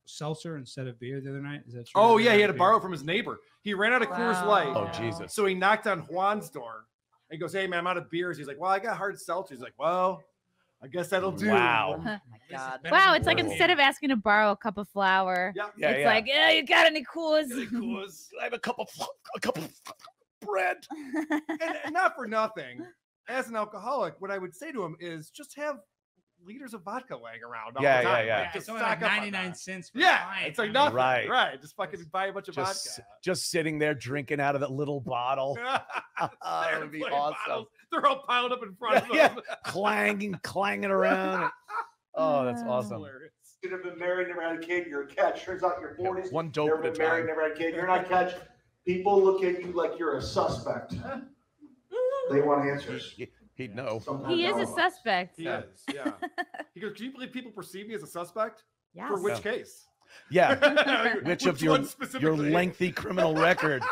seltzer instead of beer the other night? Is that true? Oh, yeah. He had to borrow from his neighbor. He ran out of Coors Wow. Light. Oh, Jesus. So he knocked on Juan's door. And he goes, hey, man, I'm out of beers. He's like, well, I got hard seltzer. He's like, well, I guess that'll do. Wow. Oh my God. Wow, it's like Cool. instead of asking to borrow a cup of flour, Yeah. Yeah, it's yeah. like, yeah, you got any Coors? Coors. I have a cup of bread. And not for nothing, as an alcoholic, what I would say to him is just have liters of vodka laying around all Yeah, the time. yeah. Yeah, Just it's only stock like up on 99 that. cents for Yeah, a pint. it's like I mean, nothing. Right. Right. Just fucking buy a bunch of Just sitting there drinking out of that little bottle. vodka. That would be Playing awesome. bottles. They're all piled up in front of them. Yeah. clanging around. Oh, that's awesome. Hilarious. You've never been married, never had a kid. You're a catch. Turns out you're 40s. One dope Never at a been married, time. never had a kid. You're not a catch. People look at you like you're a suspect. They want answers. He'd know. Sometimes He is I a don't. suspect. He is, yeah. He goes, can you believe people perceive me as a suspect? Yes. For which case? Yeah. Which of your one specifically? lengthy criminal record?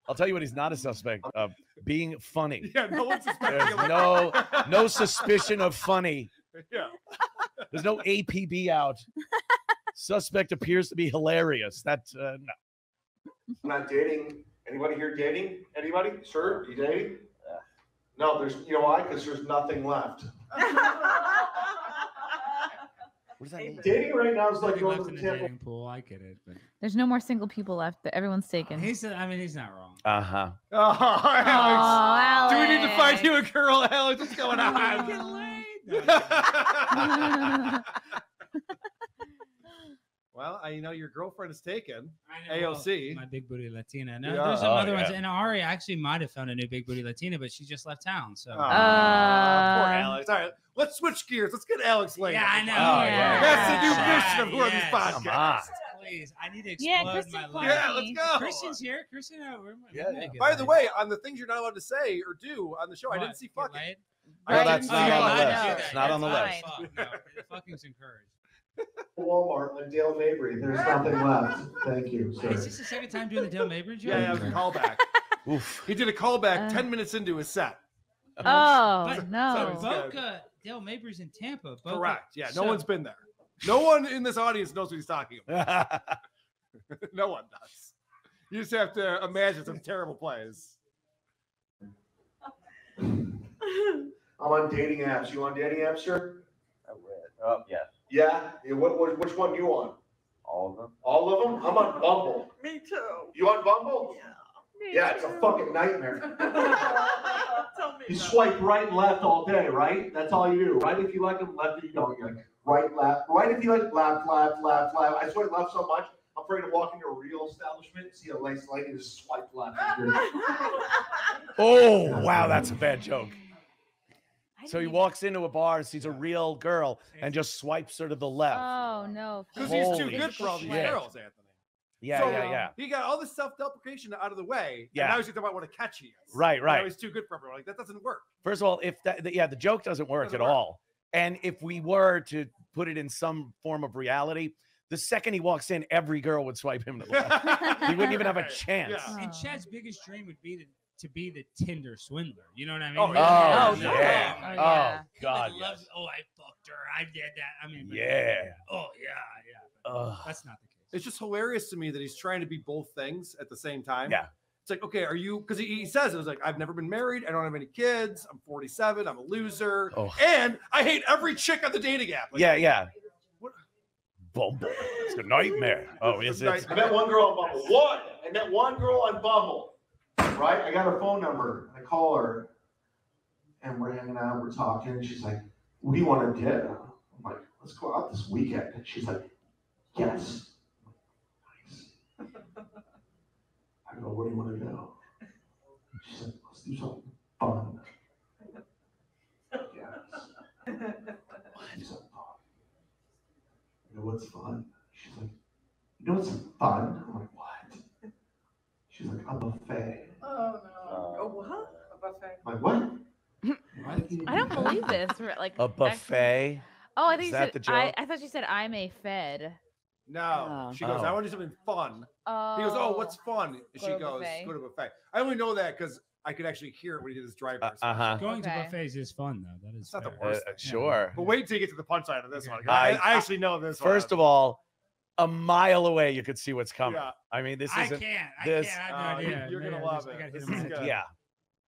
I'll tell you what he's not a suspect of: being funny. Yeah, no one's suspecting There's him. no suspicion of funny. Yeah. There's no APB out. Suspect appears to be hilarious. That no. I'm not dating. Anybody here dating? Anybody? Sir, you dating? No, there's, you know why? Because there's nothing left. What does that mean? Dating right now is like Nothing going left to in the the temple. dating pool. I get it, but There's no more single people left. Everyone's taken. he's not wrong. Uh-huh. Oh, Alex. Do we need to find Alex. you a girl, Alex? What's going on? Well, you know your girlfriend is taken. I know, AOC. my big booty Latina. No, Yeah. there's some Oh, other ones. yeah. And Ari actually might have found a new big booty Latina, but she just left town. So Poor Alex. All right, let's switch gears. Let's get Alex Lane. yeah, I know. Oh, yeah. That's the new Yeah, mission of who are these yes. Come on. podcasts. Please, I need to Yeah, explode Kristen my Clark. life. Yeah, let's go. Christian's here. Christian, Yeah. By the way, on the things you're not allowed to say or do on the show, I didn't see fucking. Well, that's Oh, not you're on the allowed to list. do It's that. not on the That's list. fine. No, the fucking's encouraged. Walmart on Dale Mabry. There's nothing left. Thank you, Is sir. this the second time doing the Dale Mabry joke? Yeah, it was a callback. Oof. He did a callback 10 minutes into his set. Oh, But no. Boca, Dale Mabry's in Tampa. Boca, Correct. Yeah, no so- one's been there. No one in this audience knows what he's talking about. No one does. You just have to imagine some terrible plays. I'm on dating apps. You on dating apps, sir? Yes. Yeah. Which one you on? All of them. All of them? I'm on Bumble. Me too. You on Bumble? Yeah. Yeah, it's a fucking nightmare. Tell me You about swipe right and left all day, right? That's all you do. Right if you like them, left if you don't. You're like right, left. Right if you like left. I swipe left so much, I'm afraid to walk into a real establishment and see a nice lady and just swipe left. Oh, wow, that's a bad joke. So he walks into a bar, sees a real girl, and just swipes her to the left. Oh, no. Because he's too Holy good for all these shit. girls, Anthony. Yeah, So, yeah. He got all this self-deprecation out of the way. Yeah. And now he's talking about what a catch he is. Right, Now right. he's too good for everyone. Like, that doesn't work. First of all, if that, the joke doesn't work Doesn't at work. all, and if we were to put it in some form of reality, the second he walks in, every girl would swipe him to the left. He wouldn't even have a chance. Yeah. And Chad's biggest dream would be to be the Tinder swindler. You know what I mean? Oh, Really? yeah. Really? Oh, yeah. my Oh, God. yeah. Oh, God, He would love- yes. Oh, I fucked her. I did that. I mean, but- Yeah. Oh, yeah. Ugh. That's not the case. It's just hilarious to me that he's trying to be both things at the same time. Yeah. It's like, okay, are you, because he says it was like, I've never been married. I don't have any kids. I'm 47. I'm a loser. Oh. And I hate every chick on the dating app. Like, Yeah. What? Bumble. It's a nightmare. Oh, is it? I met one girl on Bumble. I met one girl on Bumble. Right? I got her phone number. I call her, and we're hanging out. We're talking. She's like, "What do you want to do?" I'm like, "Let's go out this weekend." And she's like, "Yes." Nice. I go, "What do you want to do?" She said, "Let's do something fun." Yes. Let's do something fun. I go, "What's fun?" She's like, "You know what's fun?" I'm like, "What?" She's like, "A buffet." Oh no. Oh what? A buffet. I'm like, what? I don't believe this. Like A buffet. Oh, I Is think you that said, the joke? I thought you said I'm a fed. No. Oh. She goes, Oh. I want to do something fun. Oh. He goes, oh, what's fun? Go She to a goes, buffet. go to a buffet. I only know that because I could actually hear it when he did his driver. Uh-huh. Going Okay. to buffets is fun, though. That is It's not the fair. worst thing. Sure. But wait till you get to the punchline of this one. I- I actually know this one. First of all, a mile away, you could see what's coming. Yeah. I mean, this I isn't. can't. this- I can't. I have no idea. You're going to Yeah, love I gotta it. hit This him is with it. good. Yeah.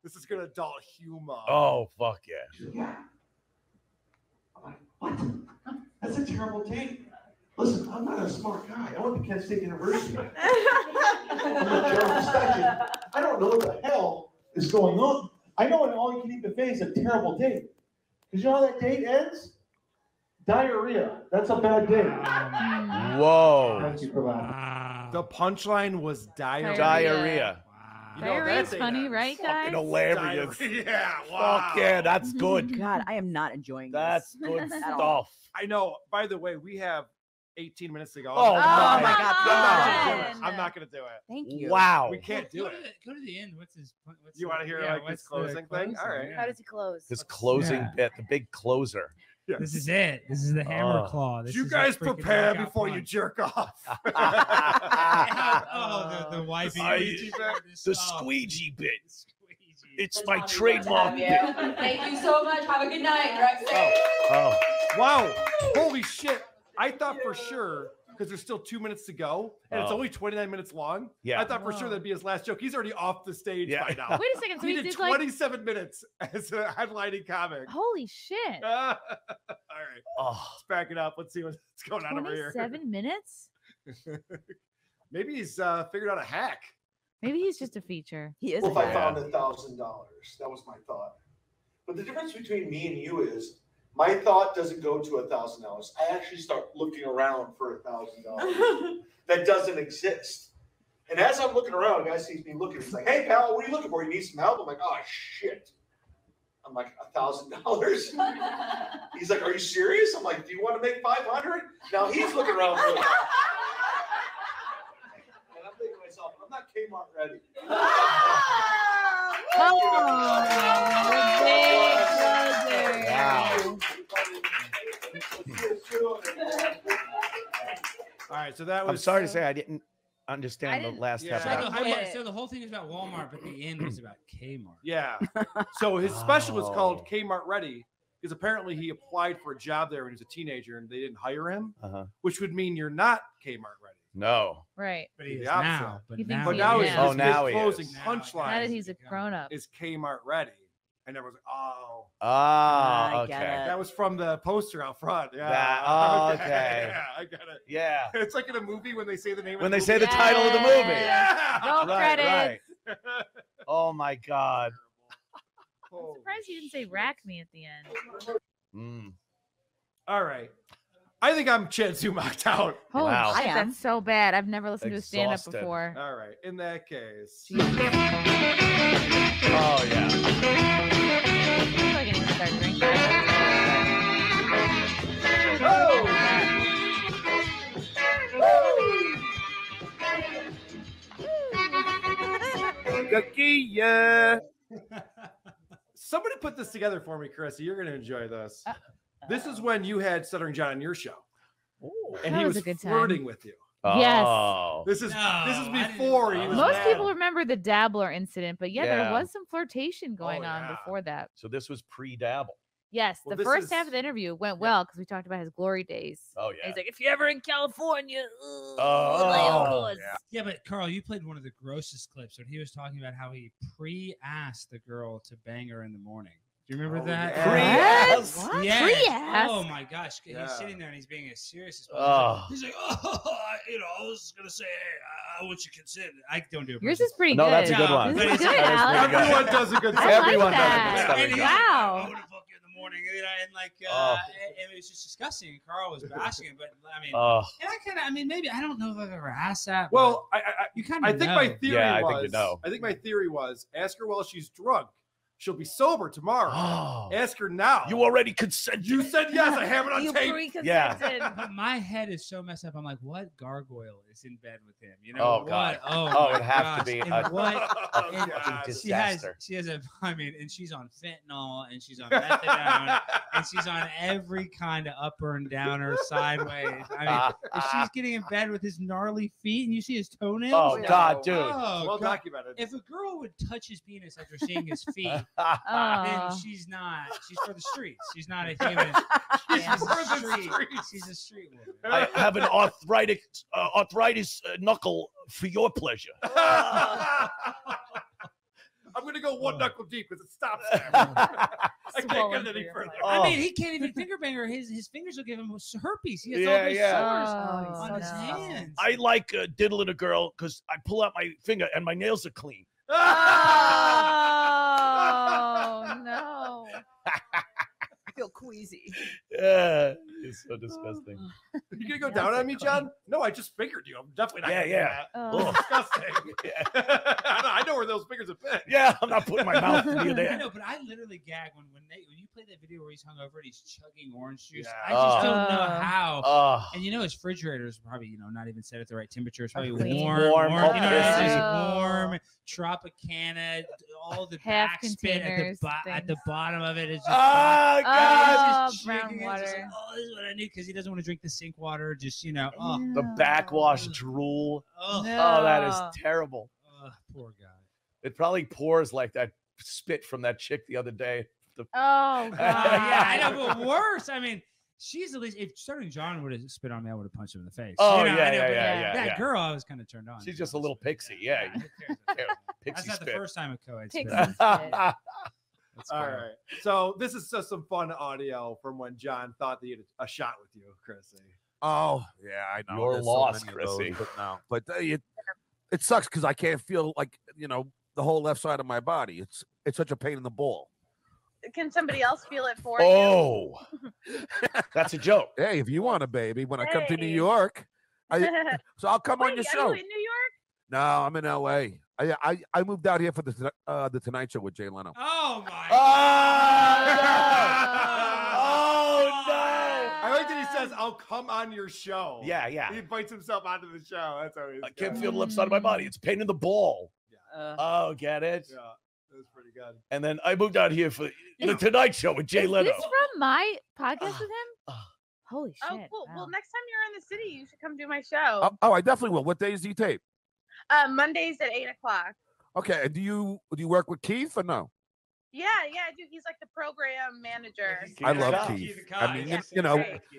This is good adult humor. Oh, fuck yeah. She's like, yeah. I'm like, what? That's a terrible date. Listen, I'm not a smart guy. I went to Kent State University. I'm a general study. I don't know what the hell is going on. I know an all-you-can-eat buffet is a terrible date. Because you know how that date ends? Diarrhea. That's a bad date. Whoa. Thank you for laughing. Wow. The punchline was diarrhea. Diarrhea. You know, Diarrhea's that's a- funny, right, guys? Fucking hilarious. Yeah, wow. Fuck yeah, that's good. God, I am not enjoying That's this. good At all. stuff. I know. By the way, we have 18 minutes to go. Oh, my my God. God. I'm not going to do it. Thank you. Wow. We can't do Go it. to the- Go to the end. What's his? What's You the- want to hear yeah, like what's this the closing thing? All right. yeah. How does he close? His closing Yeah. bit, the big closer. Yes. This is it. This is the hammer Oh. claw. This You is guys the freaking prepare knockout before you punch. jerk off. Oh, the wiping. The squeegee bit. Squeegee. It's my trademark bit. Thank you so much. Have a good night. Drive safe. Oh, Wow. Holy shit. I thought for sure because there's still 2 minutes to go, and it's Oh. only 29 minutes long. Yeah. I thought for sure that'd be his last joke. He's already off the stage Yeah. by now. Wait a second. So he he did did like 27 minutes as a headlining comic. holy shit. All right, Oh, let's back it up. Let's see what's going on over here. 27 minutes? Maybe he's figured out a hack. Maybe he's just a feature. He is. Well, if I a found $1,000, that was my thought. But the difference between me and you is my thought doesn't go to $1,000. I actually start looking around for $1,000 that doesn't exist. And as I'm looking around, a guy sees me looking. He's like, "Hey, pal, what are you looking for? You need some help?" I'm like, "Oh shit." I'm like, $1,000. He's like, "Are you serious?" I'm like, "Do you want to make 500?" Now he's looking around for $1,000. And I'm thinking to myself, I'm not Kmart ready. All right, so that was. I'm sorry to say I didn't understand the last yeah. half So of the, that. whole, so the whole thing is about Walmart, but the end was about Kmart. Yeah. So his special was called Oh. Kmart Ready because apparently he applied for a job there when he was a teenager and they didn't hire him, which would mean you're not Kmart Ready. No. Right. But he The is opposite. now. But He thinks now, But now is. his, Oh, his now he closing is. Now that punchline he's a grown up. is Kmart Ready. And everyone's like, oh. Ah, I get okay. it. That was from the poster out front. Yeah. Okay. Yeah, I get it. Yeah. It's like in a movie when they say the name When of they the say movie. the title of the movie. Yeah. No credit. Right. Oh my God. I'm surprised you didn't say rack me at the end. Mm. All right. I think I'm Chad Zumocked out. Holy Wow. shit, I am. that's so bad. I've never listened to a stand-up Exhausted. before. All right. In that case. Oh yeah. I feel like I need to start drinking. Somebody put this together for me, Chrissy. You're going to enjoy this. This is when you had Stuttering John on your show, and That he was was a good time. flirting with you. Yes. Oh. This is No, I didn't- before he was Most mad. people remember the dabbler incident, but yeah, Yeah. there was some flirtation going Oh, on yeah. before that. So this was pre-dabble. Yes, Well, the this first is- half of the interview went well because we talked about his glory days. Oh And yeah. he's like, if you're ever in California, Oh, yeah. Yeah, but Carl, you played one of the grossest clips when he was talking about how he pre-asked the girl to bang her in the morning. Do you remember Oh, that? yeah. Pre-ass? What? Yes. Pre-ass? Oh my gosh. Yeah. He's sitting there and he's being as serious as Oh. possible. He's like, I was gonna say, hey, I want your consent. I don't do it. Yours is pretty No, good. that's a good No, one. This is That good, is Alex. pretty good. Everyone does a good I job. like Everyone does a that. good And he's stuff. like, Wow. I want to fuck you in the morning, and like, Oh. and it was just disgusting. And Carl was bashing it, but I mean, Oh. and I kind of, I mean, maybe I don't know if I've ever asked that. Well, but you kind I of think know. my theory Yeah, I was. think you know. I think my theory was ask her while she's drunk. She'll be sober tomorrow. Oh. Ask her now. You already consented. You said yes. I have it on You tape. pre-consented. But my head is so messed up. I'm like, what gargoyle is in bed with him? You know? Oh, what? God. Oh, Oh, my it'd have to gosh. be And a- what? Oh, and God. she has disaster. I mean, and she's on fentanyl, and she's on methadone, and she's on every kind of upper and downer, sideways. I mean, if she's getting in bed with his gnarly feet, and you see his toenails. Oh God, dude. Oh, Well God. documented. If a girl would touch his penis after seeing his feet, Oh. then she's not. She's for the streets. She's not a human. She's She's for a the street. streets. She's a street woman. I have an arthritis knuckle for your pleasure. I'm going to go one knuckle deep because it stops there. I can't Swollen get for any your further. pleasure. I mean, he can't even finger bang her. His fingers will give him herpes. He has Yeah, all those yeah. sores Oh, on his no. hands. I like diddling a girl because I pull out my finger and my nails are clean. Oh no. I feel queasy. Yeah, it's so disgusting. You gonna go down on me, John? No, I just fingered you. I'm definitely not. Yeah, gonna yeah. do that. Oh. It's disgusting. I know where those fingers have been. Yeah, I'm not putting my mouth near I there. know, but I literally gag when you play that video where he's hungover and he's chugging orange juice. Yeah. I just don't know how. Oh, And you know his refrigerator is probably not even set at the right temperature. It's probably Clean. warm. Warm, You know, it's just oh. warm. Tropicana, all the Half backspin containers, at the things. bottom of it is just. oh God. He's just brown drinking it, just water. like, oh, this is what I need because he doesn't want to drink the sink water. Just oh, The backwash drool. oh, Oh, that is No. terrible. poor guy. It probably pours like that spit from that chick the other day. Oh god. Yeah, I know, but worse. I mean, she's at least. If Stuttering John would have spit on me, I would have punched him in the face. Oh, You know, I know, but yeah. That girl, I was kind of turned on. She's just a little pixie. Yeah. That's Pixie not the spit. first time a co-ed spit. Pixie on me. spit. All right. So this is just some fun audio from when John thought that he had a shot with you, Chrissy. Oh, yeah, I know. You're There's lost, many of those, Chrissy. but no. But it sucks because I can't feel like, the whole left side of my body. It's such a pain in the ball. Can somebody else feel it for you? Oh, that's a joke. Hey, if you want a baby, when I come to New Hey. York, so I'll come on Wait, your are show. you in New York? No, I'm in LA. I moved out here for the Tonight Show with Jay Leno. Oh my! Oh no! I like that he says, "I'll come on your show." Yeah. He invites himself onto the show. That's always. I can't feel the left side of my body. It's a pain in the ball. Oh, get it? Yeah, that's pretty good. And then I moved out here for the Tonight Show with Jay Is Leno. this from my podcast with him? Holy shit! Oh, cool. Wow. Well, next time you're in the city, you should come do my show. I definitely will. What days do you tape? Mondays at 8 o'clock. Okay, and do you work with Keith or no? Yeah, I do. He's like the program manager. I love Keith. I mean,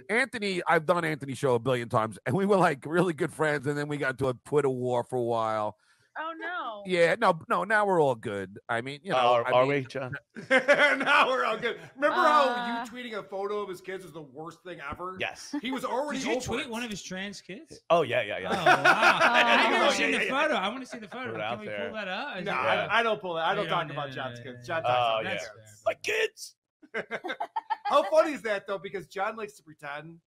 Anthony, I've done Anthony's show a billion times, and we were like really good friends, and then we got into a Twitter war for a while. Oh no. Yeah, no, now we're all good. I mean, are we, John? Now we're all good. Remember how you tweeting a photo of his kids was the worst thing ever? Yes. He was already Did you over tweet it. one of his trans kids? Oh yeah. Oh wow! I've never seen the yeah. photo. I want to see the photo. Put it Can out we there. pull that up? No, Yeah. I don't pull that. I don't You talk don't- about no, John's no, kids. no, John no. talks Oh about yeah. his That's kids. fair. My kids. How funny is that though? Because John likes to pretend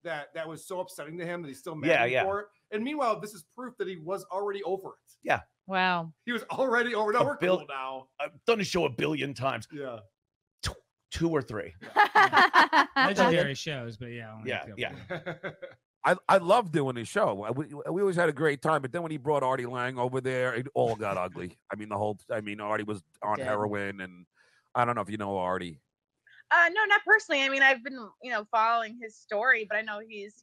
that was so upsetting to him that he's still mad at him for it. And meanwhile, this is proof that he was already over it. Yeah. Wow. He was already over. No, we're cool now. I've done the show a billion times. Yeah. 2 or 3. Legendary shows, but yeah. only a Yeah. couple. I love doing his show. We always had a great time, but then when he brought Artie Lang over there, it all got ugly. I mean, Artie was on Dead. heroin, and I don't know if you know Artie. No, not personally. I mean, I've been, following his story, but I know he's,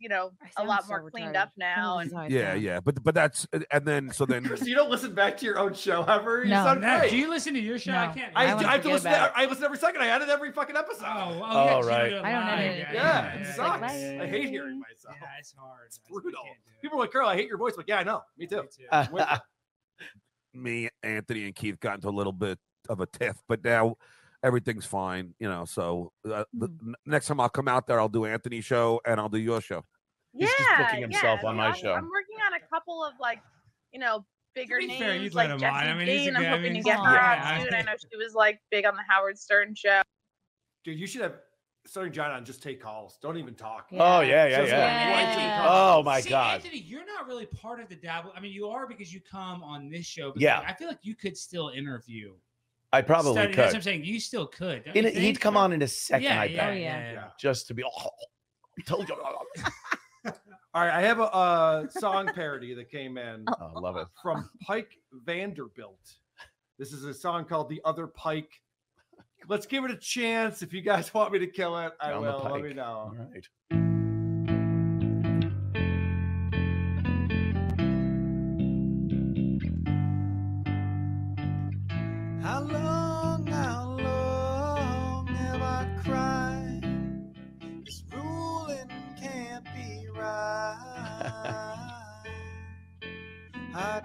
a lot more cleaned up now. And Yeah, but that's and then Chris, you don't listen back to your own show ever. You No. sound No, great. do you listen to your show? No. I can't. I wanna have to forget listen. about I listen every second. I edit every fucking episode. Oh, yeah, right. you do it I don't live. edit it. Yeah, it It's sucks. like, I hate hearing myself. Yeah, it's hard. It's brutal. People are like, "Carl, I hate your voice." Like, yeah, I know. Me too. Me, Anthony, and Keith got into a little bit of a tiff, but now everything's fine. So next time I'll come out there, I'll do Anthony's show and I'll do your show. He's just booking himself on my show. I'm working on a couple of bigger To be fair, names you'd let like him Jessie on. I mean, he's a Jane. I'm good- I hoping mean, to he's get her yeah. on soon. I know she was big on the Howard Stern show. Dude, you should have Stuttering John on. Just take calls. Don't even talk. Oh yeah. Just Yeah. Oh my See, God. Anthony, you're not really part of the dabble. I mean, you are because you come on this show. But Yeah. I feel like you could still interview. I probably Stuttering. That's what I'm could. saying. You still could. don't you He'd think? come on in a second. Yeah, I yeah, bet. yeah. Just to be. Oh, I told you. All right, I have a song parody that came in Oh, love it. from Pike Vanderbilt. This is a song called "The Other Pike." Let's give it a chance. If you guys want me to kill it, I Down the will. Let me pike. know. All right. How long have I cried? This ruling can't be right. I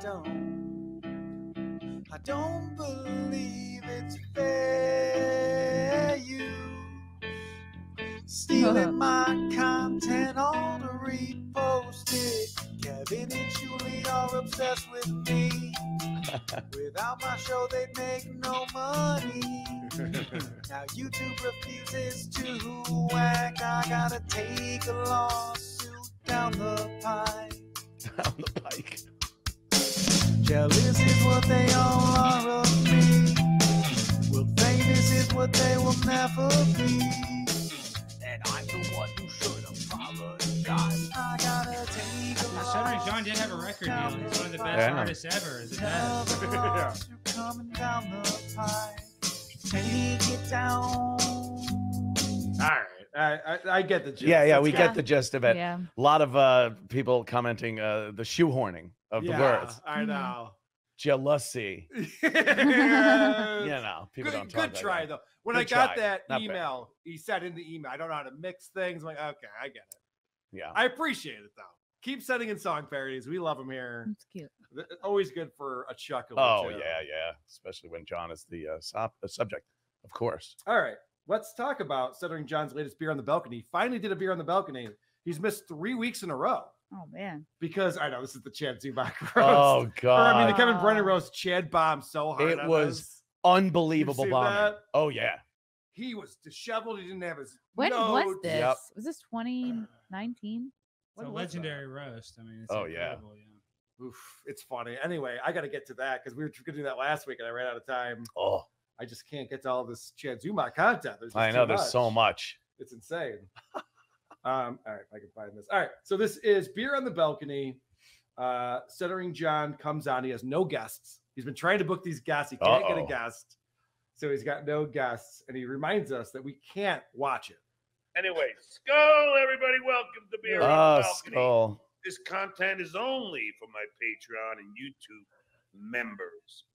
don't believe it's fair. You stealing my content on to repost it. Kevin and Julie are obsessed with me. Without my show, they'd make no money. Now YouTube refuses to act. I gotta take a lawsuit down the pike. Down the pike. Jealous is what they all are of me. Well, famous is what they will never be. And I'm the one who should apologize. I gotta take a Stuttering John did have a record deal. He's one of the best artists ever. Is it yeah. Coming down the pipe. Take it down. All right, I get the gist. Yeah, Let's we go. get the gist of it. Yeah. A lot of people commenting the shoehorning of the words. I know. jealousy. Yeah. You know, people don't talk Good like try that. though. When Good I got try. that Not bad. email, he said in the email, I don't know how to mix things. I'm like, okay, I get it. Yeah. I appreciate it though. Keep sending in song parodies. We love them here. That's cute. Always good for a chuckle. Oh or two. yeah. Especially when John is the subject, of course. All right. Let's talk about Stuttering John's latest beer on the balcony. He finally did a beer on the balcony. He's missed 3 weeks in a row. Oh man. Because I know this is the Chad Zumock roast. Oh Or, God. I mean the Kevin Brennan roast. Chad bombed so hard. It on was this. unbelievable You've seen bombing. that? Oh yeah. He was disheveled. He didn't have his When was notes. this? Yep. Was this 2019? It's a legendary roast. I mean, it's Oh, yeah. incredible, yeah. Oof, it's funny. Anyway, I got to get to that because we were going to do that last week and I ran out of time. Oh, I just can't get to all this Chad Zumock content. There's just I know. too There's so much. It's insane. All right, if I can find this. All right, so this is Beer on the Balcony. Stuttering John comes on. He has no guests. He's been trying to book these guests. He can't get a guest. So he's got no guests. And he reminds us that we can't watch it. Anyway, skull, everybody. Welcome to Beer on the Balcony. Skull. This content is only for my Patreon and YouTube members.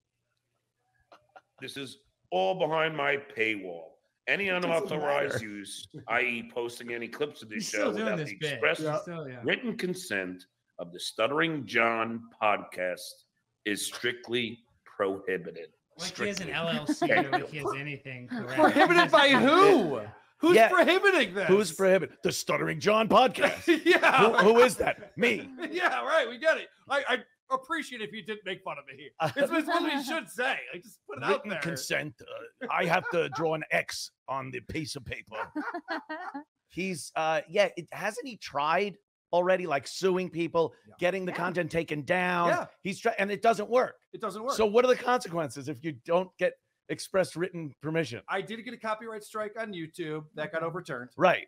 This is all behind my paywall. Any unauthorized use, i.e., posting any clips of this He's show still doing without this the bit. express He's still, yeah. written consent of the Stuttering John podcast is strictly prohibited. Like he has an LLC or like he has anything. Prohibited by who? Who's Yeah. prohibiting this? Who's prohibited? The Stuttering John podcast. Yeah. Who is that? Me. Yeah, right. We get it. I appreciate if you didn't make fun of me. It's what we should say. I just put it out Written there. consent. I have to draw an X on the piece of paper. He's hasn't he tried already, like suing people, getting the content taken down? Yeah. He's trying, and it doesn't work. It doesn't work. So what are the consequences if you don't get express written permission? I did get a copyright strike on YouTube. That got overturned. Right.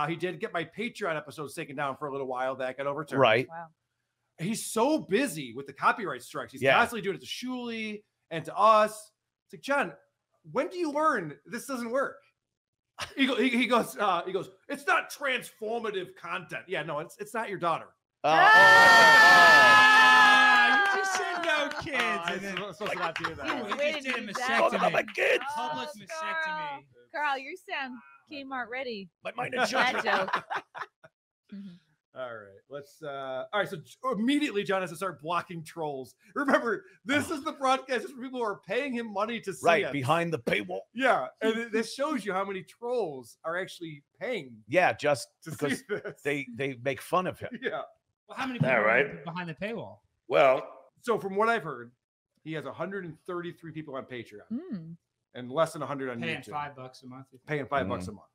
He did get my Patreon episodes taken down for a little while. That got overturned. Right. Wow. He's so busy with the copyright strikes. He's Yeah. constantly doing it to Shuli and to us. It's like, John, when do you learn this doesn't work? He goes, it's not transformative content. Yeah, no, it's not your daughter. You just said no kids. I'm and then supposed to not do that. You just Waiting did a to use that. mastectomy. my kids. Public mastectomy. Carl, you sound Kmart ready. But mine That joke. All right, let's. All right, so immediately John has to start blocking trolls. Remember, this is the broadcast for people who are paying him money to see Right it. behind the paywall. Yeah, and this shows you how many trolls are actually paying Yeah, just to because see this. they make fun of him. Yeah. Well, how many people All right. are behind the paywall? Well, So from what I've heard, he has 133 people on Patreon Mm. and less than 100 on Paying YouTube. $5 a month. Paying $5 a month.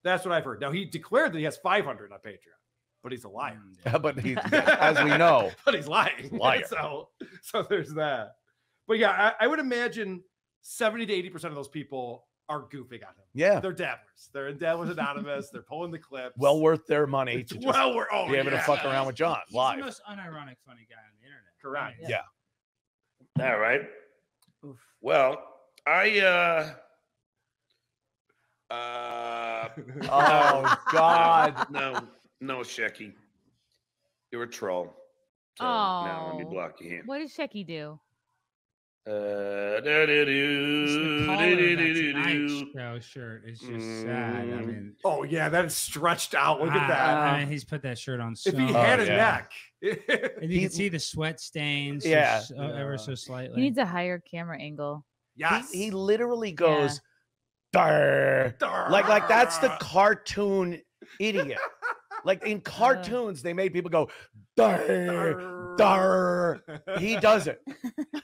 That's what I've heard. Now he declared that he has 500 on Patreon, but he's a liar. But he, as we know, But he's lying. Liar. So there's that. But yeah, I would imagine 70 to 80% of those people are goofing on him. Yeah. They're dabblers. They're in Dabblers Anonymous. They're pulling the clips. well worth their money to just Well, we're be able to fuck around with John He's live. the most unironic funny guy on the internet. Correct. I mean, Yeah. all right. Well, I Oh God. no, Shecky. You're a troll. So now let me Oh. block you here. What did Shecky do? It's the collar of that Tonight Show shirt is just sad. I mean, Oh yeah, that is stretched out. Look at that. I mean, he's put that shirt on so If he had a yeah. neck. and you can see the sweat stains Yeah. just, ever so He slightly. needs a higher camera angle. Yes. He literally goes, "Darr." Like that's the cartoon idiot. Like in cartoons, they made people go, "Darr, darr." He does it.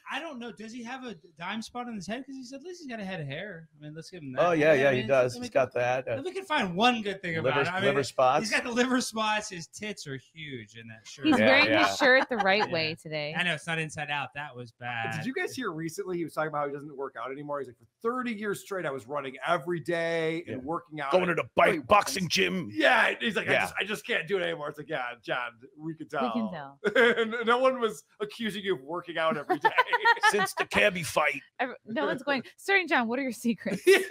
I don't know. Does he have a dime spot on his head? Because he said at least he's got a head of hair. I mean, let's give him that. Oh yeah, yeah, I he mean, does. let me He's got that. If we can find one good thing about it. I mean, liver spots. He's got the liver spots. His tits are huge in that shirt. He's Yeah, wearing yeah. his shirt the right way today. I know it's not inside out. That was bad. Did you guys hear recently he was talking about how he doesn't work out anymore? He's like, for 30 years straight, I was running every day and working out. Going to the boxing gym. Yeah, he's like, Yeah. I just can't do it anymore. It's like, yeah, John, we can tell. We can tell. And no one was accusing you of working out every day. Since the cabbie fight. No one's going, Stuttering John, what are your secrets? Yeah.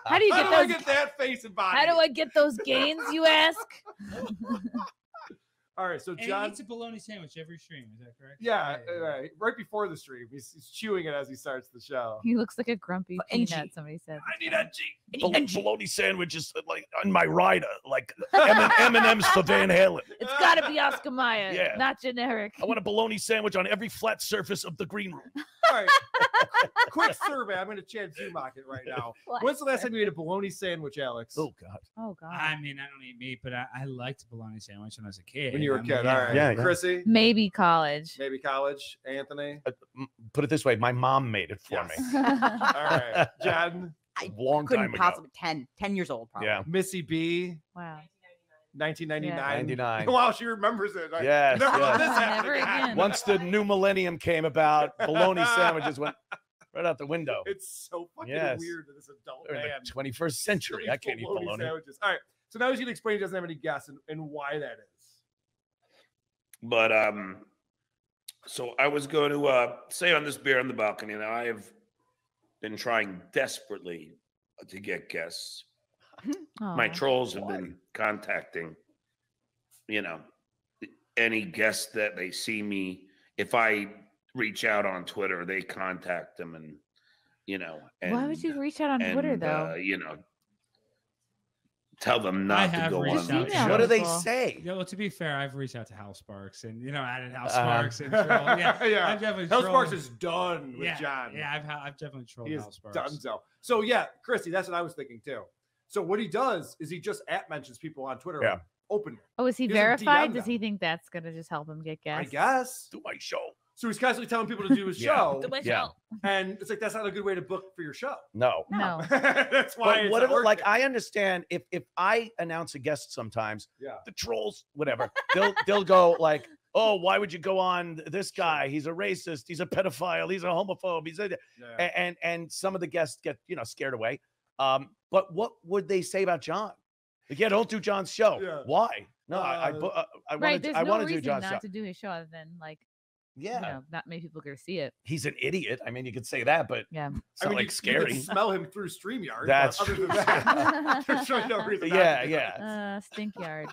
How do you get How do I those? get that face and body? How do I get those gains, you ask? All All right, so And John he eats a bologna sandwich every stream. Is that correct? Yeah, right before the stream. He's chewing it as he starts the show. He looks like a grumpy peanut. Somebody said. I need a bologna sandwich is like on my rider, like M&M's for Van Halen. It's got to be Oscar Mayer, Yeah. not generic. I want a bologna sandwich on every flat surface of the green room. All right. Quick survey. I'm going to Chad Zumock it right now. When's the last time you ate a bologna sandwich, Alex? Oh, God. Oh, God. I mean, I don't eat meat, but I liked bologna sandwich when I was a kid. When you were a I mean, kid. All right. Yeah. Chrissy? Maybe college. Maybe college. Anthony? Put it this way, my mom made it for me. All right. John? Long Couldn't time ago. possibly 10 years old, probably. Yeah. Missy B? Wow. 1999. Yeah. 99. Wow, she remembers it. Yes, Never yes. let this happen Never again. Once the new millennium came about, bologna sandwiches went right out the window. It's so fucking Yes. weird that this adult They're in man. the 21st century. I can't eat bologna. Sandwiches. All right. So now he's going to explain he doesn't have any guess and why that is. But so I was going to say on this beer on the balcony, and I have been trying desperately to get guests. My trolls have been contacting, any guests that they see me. If I reach out on Twitter, they contact them, and And, Why would you reach out on Twitter though? Tell them not to go on. out. my What do show. they say? Yeah, well, to be fair, I've reached out to Hal Sparks and added Hal Sparks and troll. Yeah, Yeah. I've definitely Hal trolled. Sparks is done with Yeah, John. Yeah, I've definitely trolled He Hal is Sparks. donezo. So yeah, Chrissy, that's what I was thinking too. So what he does is he just mentions people on Twitter. Yeah. Openly. Oh, is he doesn't verified? DM Does them. he think that's gonna just help him get I guests? guess. Do my show. So he's constantly telling people to do his Yeah. show. Do my Yeah. show. And it's like that's not a good way to book for your show. No. No. That's why But it's what not if, like, working. I understand if I announce a guest sometimes, Yeah. the trolls, whatever, they'll go like, oh, why would you go on this guy? He's a racist. He's a pedophile. He's a homophobe. He's a, Yeah. and some of the guests get scared away. But what would they say about John? Like, yeah, don't do John's show. Yeah. Why? No, I Right. want There's to no do reason John's not show. to do his show other than Yeah. not many people are gonna see it. He's an idiot. I mean, you could say that, but Yeah. it's not like you scary. can smell him through StreamYard. That's but other than true. that, there's really no reason. not Yeah, to do it. yeah. Stink yard.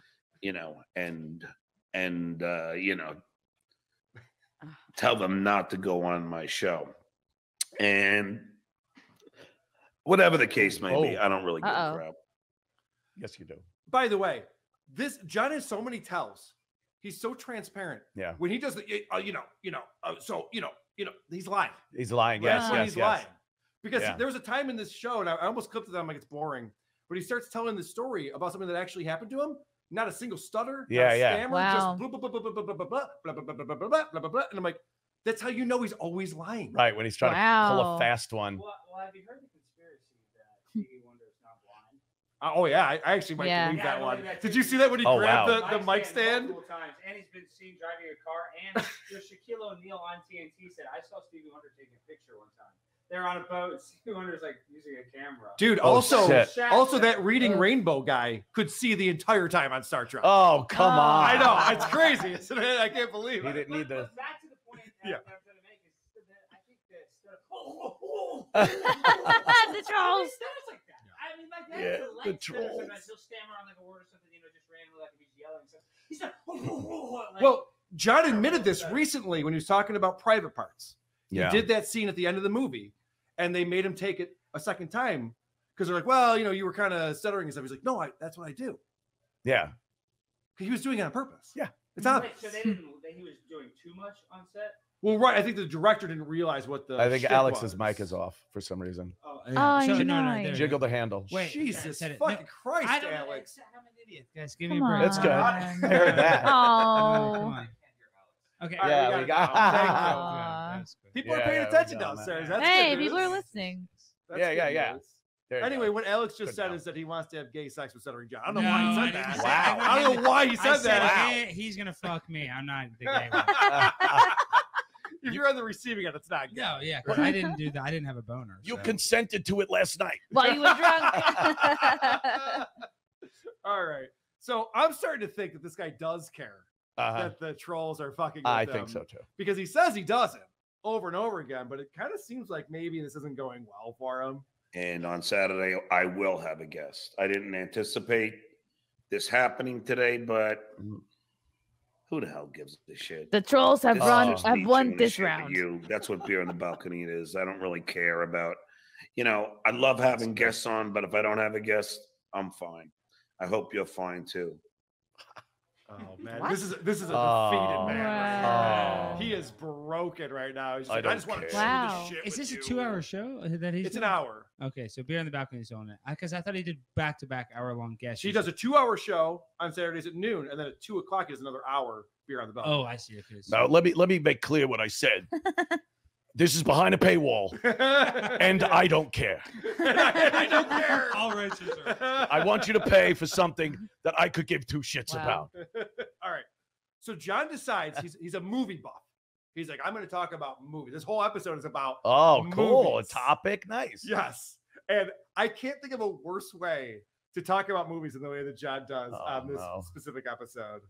Tell them not to go on my show. And whatever the case may be, I don't really give a crap. Yes, you do. By the way, this John has so many tells. He's so transparent. Yeah. When he does the, he's lying. He's lying. That's Yes, when yes, he's yes. lying. Because Yeah. there was a time in this show, and I almost clipped it on like it's boring, but he starts telling the story about something that actually happened to him. Not a single stutter. Yeah, not a yeah. stammer, Wow. just blah, blah, blah, blah, blah, blah, blah, blah, blah, blah, blah, blah, blah, blah, blah, blah, blah. And I'm like, that's how you know he's always lying. Right, when he's trying to pull Wow. a fast one. Well, have you heard the conspiracy that Stevie Wonder is not blind? Oh yeah, I actually might Yeah. believe Yeah, I that one. believe that Did too. you see that when he Oh, grabbed wow. the mic stand? multiple times, and he's been seen driving a car. And there's Shaquille O'Neal on TNT said, "I saw Stevie Wonder taking a picture one time. They're on a boat. And Stevie Wonder's like using a camera." Dude, Oh, also shit. that reading rainbow guy could see the entire time on Star Trek. Oh, come Oh. on. I know, it's crazy, isn't it? I can't believe He it. didn't need the. But back to the point Yeah. that I'm trying to make is that I think that The trolls. Stutters like that. I mean, like that's Yeah, the the light stutter. trolls. Sometimes he'll stammer on like a word or something, just randomly, like if he's yelling. So he's like, like, Well, John admitted this recently when he was talking about Private Parts. Yeah. He did that scene at the end of the movie, and they made him take it a second time because they're like, well, you were kind of stuttering and stuff. He's like, no, that's what I do. Yeah. He was doing it on purpose. Yeah. It's not. wait, so they didn't. He was doing too much on set. Well, right. I think the director didn't realize what the. I think shtick Alex's was. mic is off for some reason. Oh, you're no, nice. there it Jiggle is. the handle. Wait, Jesus said it. fucking Christ, I don't, Alex. I'm an idiot, guys. Give me Come a break. That's good. on. I heard that. Come Oh. on. Okay. All right, Yeah, we we got got. it. Thank you. Aw. That's good. People are Yeah, paying yeah, we attention got 'em, downstairs. man. That's Hey, good people are news. listening. That's Yeah, good yeah, yeah. news. There you Anyway, go. what Alex just Good said now. is that he wants to have gay sex with Stuttering John. I don't know No, why he I said didn't that. say- Wow. I don't know why he said that. He's gonna fuck me. I'm not the gay one. If you're on the receiving end, it's not gay. No, yeah, 'cause I didn't do that. I didn't have a boner. You so. consented to it last night. While you were drunk. All right. So I'm starting to think that this guy does care Uh-huh. that the trolls are fucking with I him, think so too. because he says he doesn't over and over again, but it kind of seems like maybe this isn't going well for him. And on Saturday, I will have a guest. I didn't anticipate this happening today, but Who the hell gives a shit? The trolls have This is just me won chewing the this shit with round. You. That's what Beer on the Balcony is. I don't really care about, I love having guests on, but if I don't have a guest, I'm fine. I hope you're fine too. Oh man, this is a defeated man right now. He is broken right now. He's like, I just want to chew the shit. Is this a with 2-hour show that he's? It's an doing? hour. Okay, so Beer on the Balcony is on it because I thought he did back-to-back hour-long guests. She does a 2-hour show on Saturdays at noon, and then at 2 o'clock is another hour Beer on the Balcony. Oh, I see. Okay, Now let me make clear what I said. This is behind a paywall, and I don't care. I don't care. All right, sir. I want you to pay for something that I could give two shits about. All right. So John decides he's a movie buff. He's like, I'm going to talk about movies. This whole episode is about Cool. movies. A topic. Nice. Yes. And I can't think of a worse way to talk about movies than the way that John does on this specific episode.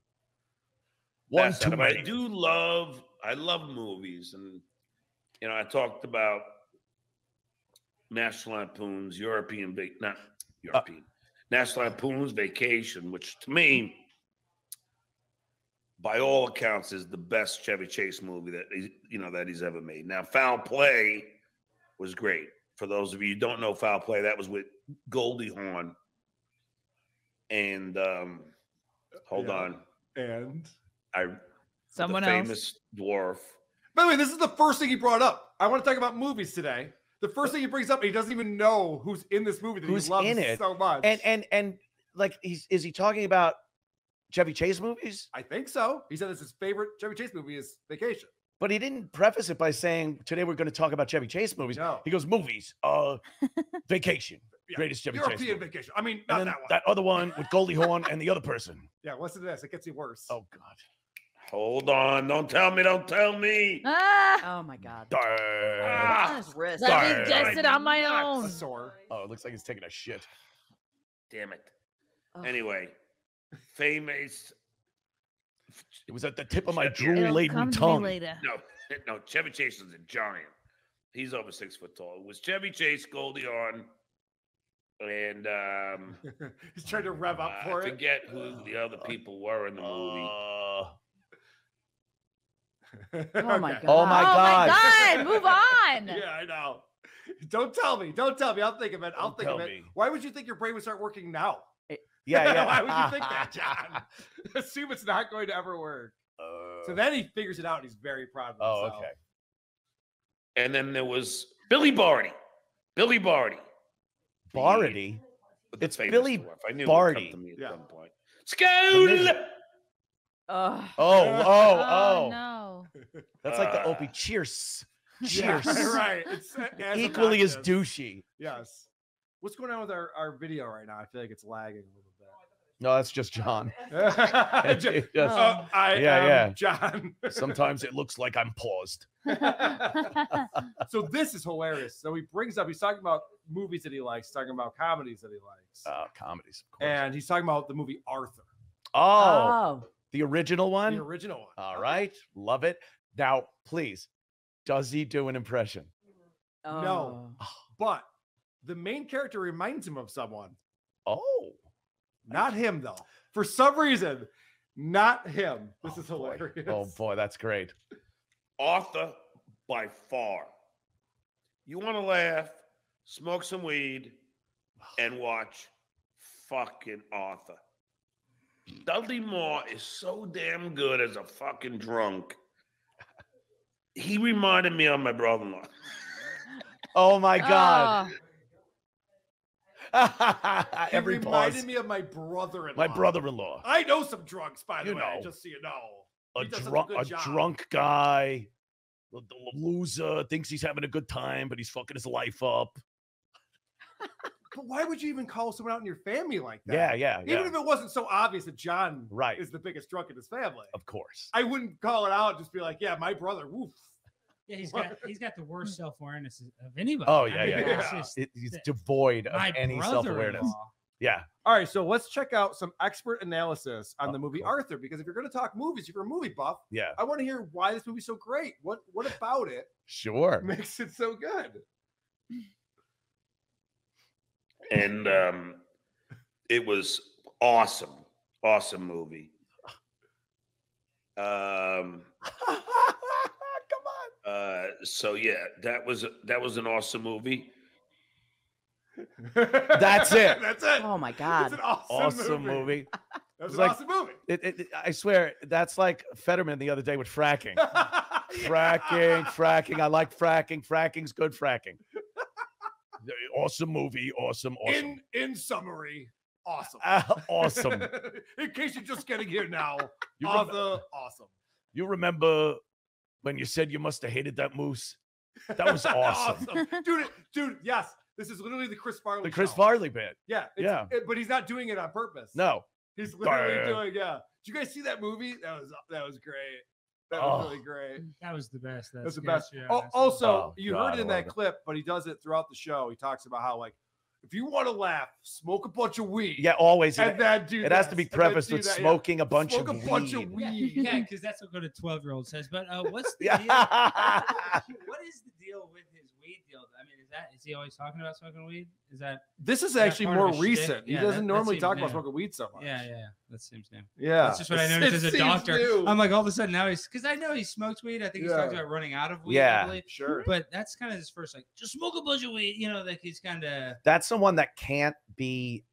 I love movies. And, I talked about National Lampoon's National Lampoon's Vacation, which to me, by all accounts, is the best Chevy Chase movie that he's ever made. Now, Foul Play was great. For those of you who don't know Foul Play, that was with Goldie Hawn. And hold on. And someone the famous dwarf. By the way, this is the first thing he brought up. I want to talk about movies today. The first thing he brings up, he doesn't even know who's in this movie that he loves in it so much. And like is he talking about Chevy Chase movies? I think so. He said it's his favorite Chevy Chase movie is Vacation. But he didn't preface it by saying today we're going to talk about Chevy Chase movies. No. He goes movies, Vacation, greatest Chevy Chase European movie. Vacation. I mean, And not then that one. that other one with Goldie Hawn and the other person. Yeah, listen to this. It gets you worse. Oh God. Hold on. Don't tell me. Oh my God. On his wrist. Let me guess it on my own. Oh, it looks like he's taking a shit. Damn it. Anyway, famous. It was at the tip of my drool-laden tongue. No, Chevy Chase is a giant. He's over 6 foot tall. It was Chevy Chase, Goldie Hawn, and he's trying to rev up for I forget who the other people were in the movie. Oh my God. Oh my God. God. Move on. Yeah, I know. Don't tell me. I'll think of it. I'll think of tell it. me. Why would you think your brain would start working now? Yeah. Why would you think that, John? Assume it's not going to ever work. So then he figures it out and he's very proud of himself. Oh, okay. And then there was Billy Barty. Barty? The It's famous Billy dwarf. I knew Barty. It would come to me at some point. School! Oh. No. That's like the Opie. Cheers. Yeah, Cheers. right. It's Equally as obnoxious. douchey. Yes. What's going on with our video right now? I feel like it's lagging a little bit. No, that's just John. I am John. Sometimes it looks like I'm paused. So this is hilarious. So he's talking about movies that he likes, talking about comedies that he likes. Comedies, of course. And he's talking about the movie Arthur. Oh. The original one? The original one. All right. Love it. Now, please, does he do an impression? No. But the main character reminds him of someone. Oh. Not him, though. For some reason, not him. This is hilarious. Oh, boy, that's great. Arthur, by far. You want to laugh, smoke some weed, and watch fucking Arthur. Dudley Moore is so damn good as a fucking drunk. He reminded me of my brother-in-law. Oh, my God. He reminded me of my brother-in-law. My brother-in-law. I know some drunks, by the way, know. just so you know. A He does such drunk, good job. drunk guy, the loser, thinks he's having a good time, but he's fucking his life up. But why would you even call someone out in your family like that? Yeah. Even if it wasn't so obvious that John Right. is the biggest drunk in his family. Of course. I wouldn't call it out, just be like, yeah, my brother, woof. Yeah, he's got the worst self-awareness of anybody. Oh, I mean, it's just- He's devoid of my any self-awareness. brother-in-law. Yeah. All right, so let's check out some expert analysis on the movie Arthur, because if you're going to talk movies, if you're a movie buff, Yeah. I want to hear why this movie's so great. What about it Sure. makes it so good? And it was awesome movie. Come on. So yeah, that was an awesome movie. That's it. That's it. Oh my God. It's an awesome movie. That was It's an like- awesome movie. I swear, that's like Fetterman the other day with fracking. Fracking. I like fracking. Fracking's good fracking. Awesome movie. Awesome. In summary, awesome. Awesome. In case you're just getting here now, You awesome. You remember when you said you must have hated that moose? That was awesome. Dude, yes. This is literally the Chris Farley The Chris show. Farley bit. Yeah. Yeah. But he's not doing it on purpose. No. He's literally doing, yeah. Did you guys see that movie? That was great. That was really great. That was the best. That's the best. Yeah, Oh, that's also, the- you heard it in that clip, but he does it throughout the show. He talks about how, like, if you want to laugh, smoke a bunch of weed. Yeah, always. And then do it has to this, be and then prefaced do with that, yeah. smoking a bunch Smoke of a bunch weed. of weed. Yeah, because that's what a 12-year-old says. But what's the Yeah. deal? What is the deal with his weed deal? I mean, is he always talking about smoking weed? Is that This is that actually part of more his shtick? recent. He Yeah, doesn't that normally seems talk new. about smoking weed so much. Yeah. That seems new. Yeah. That's just what I It noticed as a seems doctor. new. I'm like, all of a sudden now because I know he smokes weed. I think he's talking about running out of weed. Yeah. I believe. Sure. But that's kind of his first, like, just smoke a bunch of weed. You know, like he's kind of. That's someone that can't be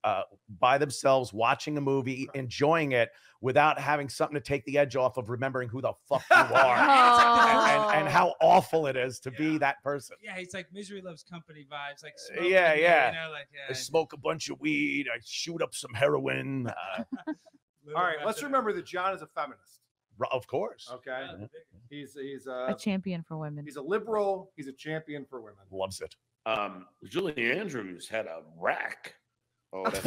by themselves watching a movie, enjoying it without having something to take the edge off of remembering who the fuck you are and how awful it is to be that person. Yeah, it's like Misery Loves Company vibes. Like, Yeah. You know, like, I smoke a bunch of weed. I shoot up some heroin. All right, let's remember that John is a feminist. Of course. Okay. He's A champion for women. he's a liberal. He's a champion for women. Loves it. Julie Andrews had a rack. Oh, that's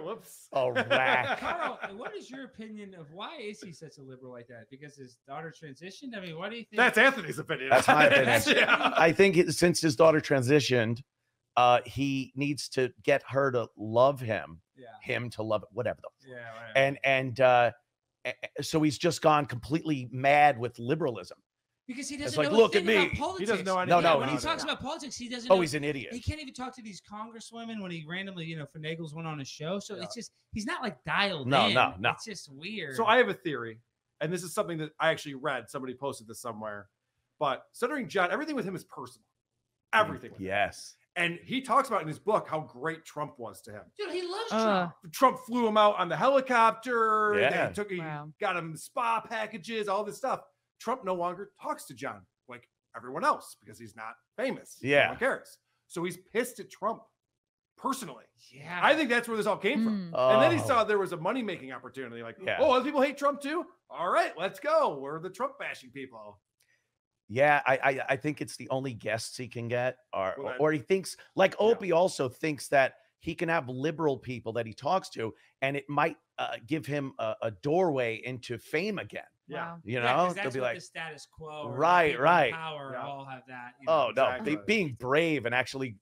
Whoops. A rack. Carl, what is your opinion of why is he such a liberal like that? Because his daughter transitioned? I mean, what do you think? That's Anthony's opinion. That's my opinion. Yeah. I think since his daughter transitioned, he needs to get her to love him, him to love it, whatever. So he's just gone completely mad with liberalism. Because he It's doesn't like, know look a at thing me. about politics. He doesn't know No, anything. no, When he no, talks no. about politics, he doesn't Oh, know. he's an idiot. He can't even talk to these congresswomen when he randomly, finagles one on his show. So it's just, he's not like dialed No, in. no. It's just weird. So I have a theory, and this is something that I actually read. Somebody posted this somewhere. But Stuttering John, everything with him is personal. Everything. with him. Yes. And he talks about in his book how great Trump was to him. Dude, he loves Trump. Trump flew him out on the helicopter. Yeah. He got him spa packages, all this stuff. Trump no longer talks to John like everyone else because he's not famous. Yeah. No one cares. So he's pissed at Trump personally. Yeah. I think that's where this all came from. And then he Oh. saw there was a money-making opportunity. Like, Yeah. oh, other people hate Trump too? All right, let's go. We're the Trump bashing people. Yeah, I think it's the only guests he can get, Well, or he thinks, like Opie also thinks that he can have liberal people that he talks to, and it might give him a doorway into fame again. Yeah. You Yeah, know, 'cause they'll that's be what like, the status quo. Or the right, people in right. Power Yeah. all have that. Oh no, Exactly. being brave and actually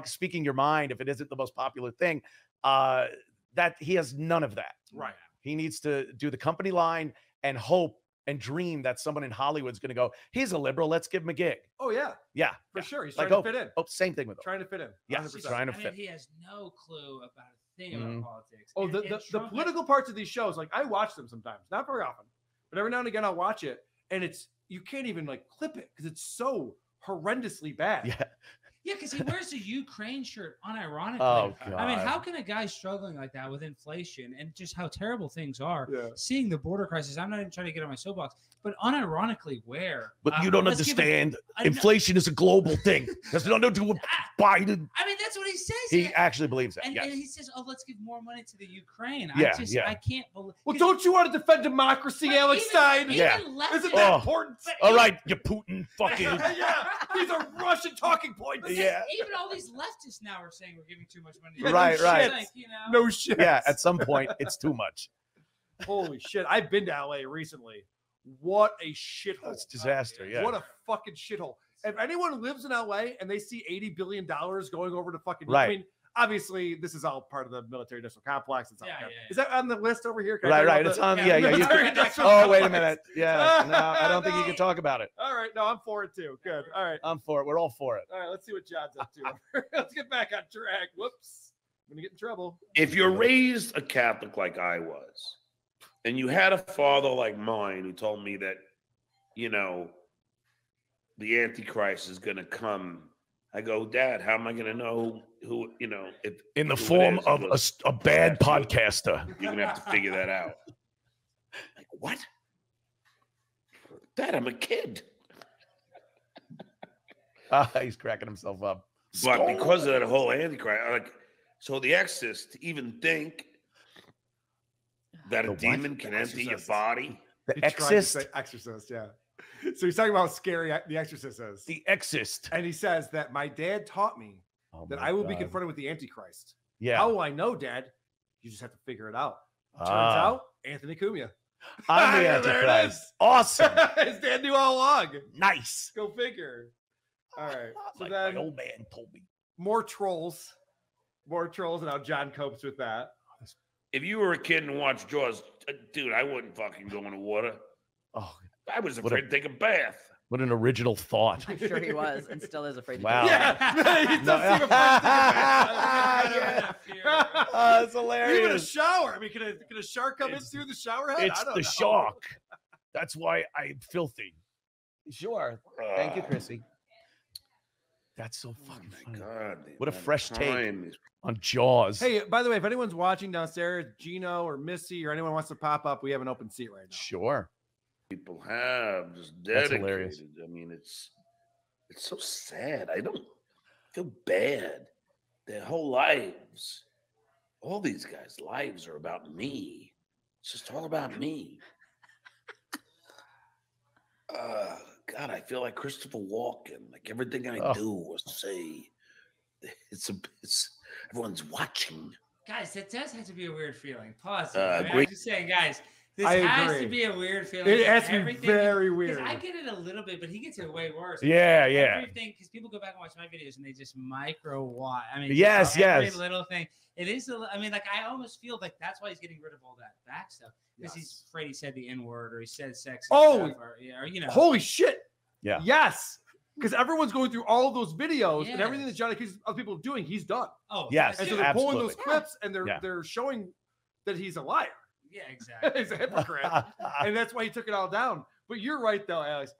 speaking your mind if it isn't the most popular thing, that he has none of that. Right. He needs to do the company line and hope and dream that someone in Hollywood's going to go, he's a liberal, let's give him a gig. Oh, yeah. Yeah, For sure. He's like trying to fit in. Oh, same thing with him. Trying to fit in. Yes, 100%. trying to I fit. mean, he has no clue about a thing Mhm. about politics. Oh, And- the and Trump- political parts of these shows, like I watch them sometimes, not very often, but every now and again I'll watch it, and you can't even like clip it because it's so horrendously bad. Yeah. Yeah, because he wears a Ukraine shirt unironically. Oh, I mean, God. how can a guy struggling like that with inflation and just how terrible things are, Yeah. seeing the border crisis? I'm not even trying to get on my soapbox, but unironically wear. But you don't let's give him- understand. I know- Inflation is a global thing. There's nothing to do with Biden. I mean, that's what he says. He actually believes that. and, Yes. and he says, "Oh, let's give more money to the Ukraine." Yeah, I can't believe. Well, don't you want to defend democracy, Alex Stein? Yeah. Isn't that Oh. important? All right, you Putin fucking. Yeah, these are Russian talking points. Yeah. Even all these leftists now are saying we're giving too much money. Yeah, Right, no right. shit. Like, you know, No shit. Yeah, at some point, it's too much. Holy shit. I've been to LA recently. What a shithole. It's disaster. Yeah. What a fucking shithole. If anyone lives in LA and they see $80 billion going over to fucking Right. I mean, obviously, this is all part of the military industrial complex. It's all Yeah, kind of- yeah, yeah. Is that on the list over here? Can I Right, talk right. about It's the- on. Yeah, yeah. You military can, industrial oh, wait a complex? minute. Yeah. No, I don't think you can talk about it. All right. No, I'm for it too. Good. All right. I'm for it. We're all for it. All right. Let's see what John's up to. Let's get back on track. Whoops. I'm going to get in trouble. If you're raised a Catholic like I was, and you had a father like mine who told me that, you know, the Antichrist is going to come. I go, Dad, how am I going to know who, you know, if In the who it form is? of He goes, a bad podcaster. You're going to have to figure that out. Like, what? Dad, I'm a kid. He's cracking himself up. But because of that whole Antichrist, like, so the Exorcist, to even think that a demon can enter your body. The He tried to Exorcist? say Exorcist, yeah. So he's talking about how scary the Exorcist is. The Exorcist. And he says that my dad taught me that I will be God. confronted with the Antichrist. Yeah. How will I know, Dad? You just have to figure it out. Turns Ah. out, Anthony Cumia. I'm the There it Antichrist. is. Awesome. His dad knew all along. Nice. Go figure. All right. So Like then my old man told me. more trolls. More trolls and how John copes with that. If you were a kid and watched Jaws, dude, I wouldn't fucking go in the water. Oh, I was What a- afraid to take a bath. What an original thought. I'm sure he was and still is afraid to Wow. do it. Yeah. He does No. seem afraid to take a bath. That's Even a hilarious. shower. I mean, can a shark come in through the shower head? It's I don't the know. shark. That's why I'm filthy. Sure. Thank you, Chrissy. That's so fucking funny. God, What a man, fresh take time is- on Jaws. Hey, by the way, if anyone's watching downstairs, Gino or Missy or anyone wants to pop up, we have an open seat right now. Sure. People have just That's dedicated. hilarious. I mean, it's so sad. I don't feel bad. Their whole lives, all these guys' lives are about me. It's just all about me. God, I feel like Christopher Walken. Like everything I do or say, it's everyone's watching. Guys, that does have to be a weird feeling. Pause. Uh, I'm great- just saying, guys, this I has agree. to be a weird feeling. It has because to be everything- very 'cause weird. I get it a little bit, but he gets it way worse. Yeah, yeah. Everything, because people go back and watch my videos and they just micro watt. I mean, Yes, every yes. little thing. It is. I mean, like I almost feel like that's why he's getting rid of all that back stuff because he's afraid he said the N word or he said sex. Oh, stuff or you know. Holy shit. Yeah. Yes. Because everyone's going through all of those videos and Yes. everything that John accuses other people of doing, he's done. Oh, Yes, And so they're pulling those absolutely. clips and Yeah. they're showing that he's a liar. Yeah, exactly. He's a hypocrite. And that's why he took it all down. But you're right though, Alex.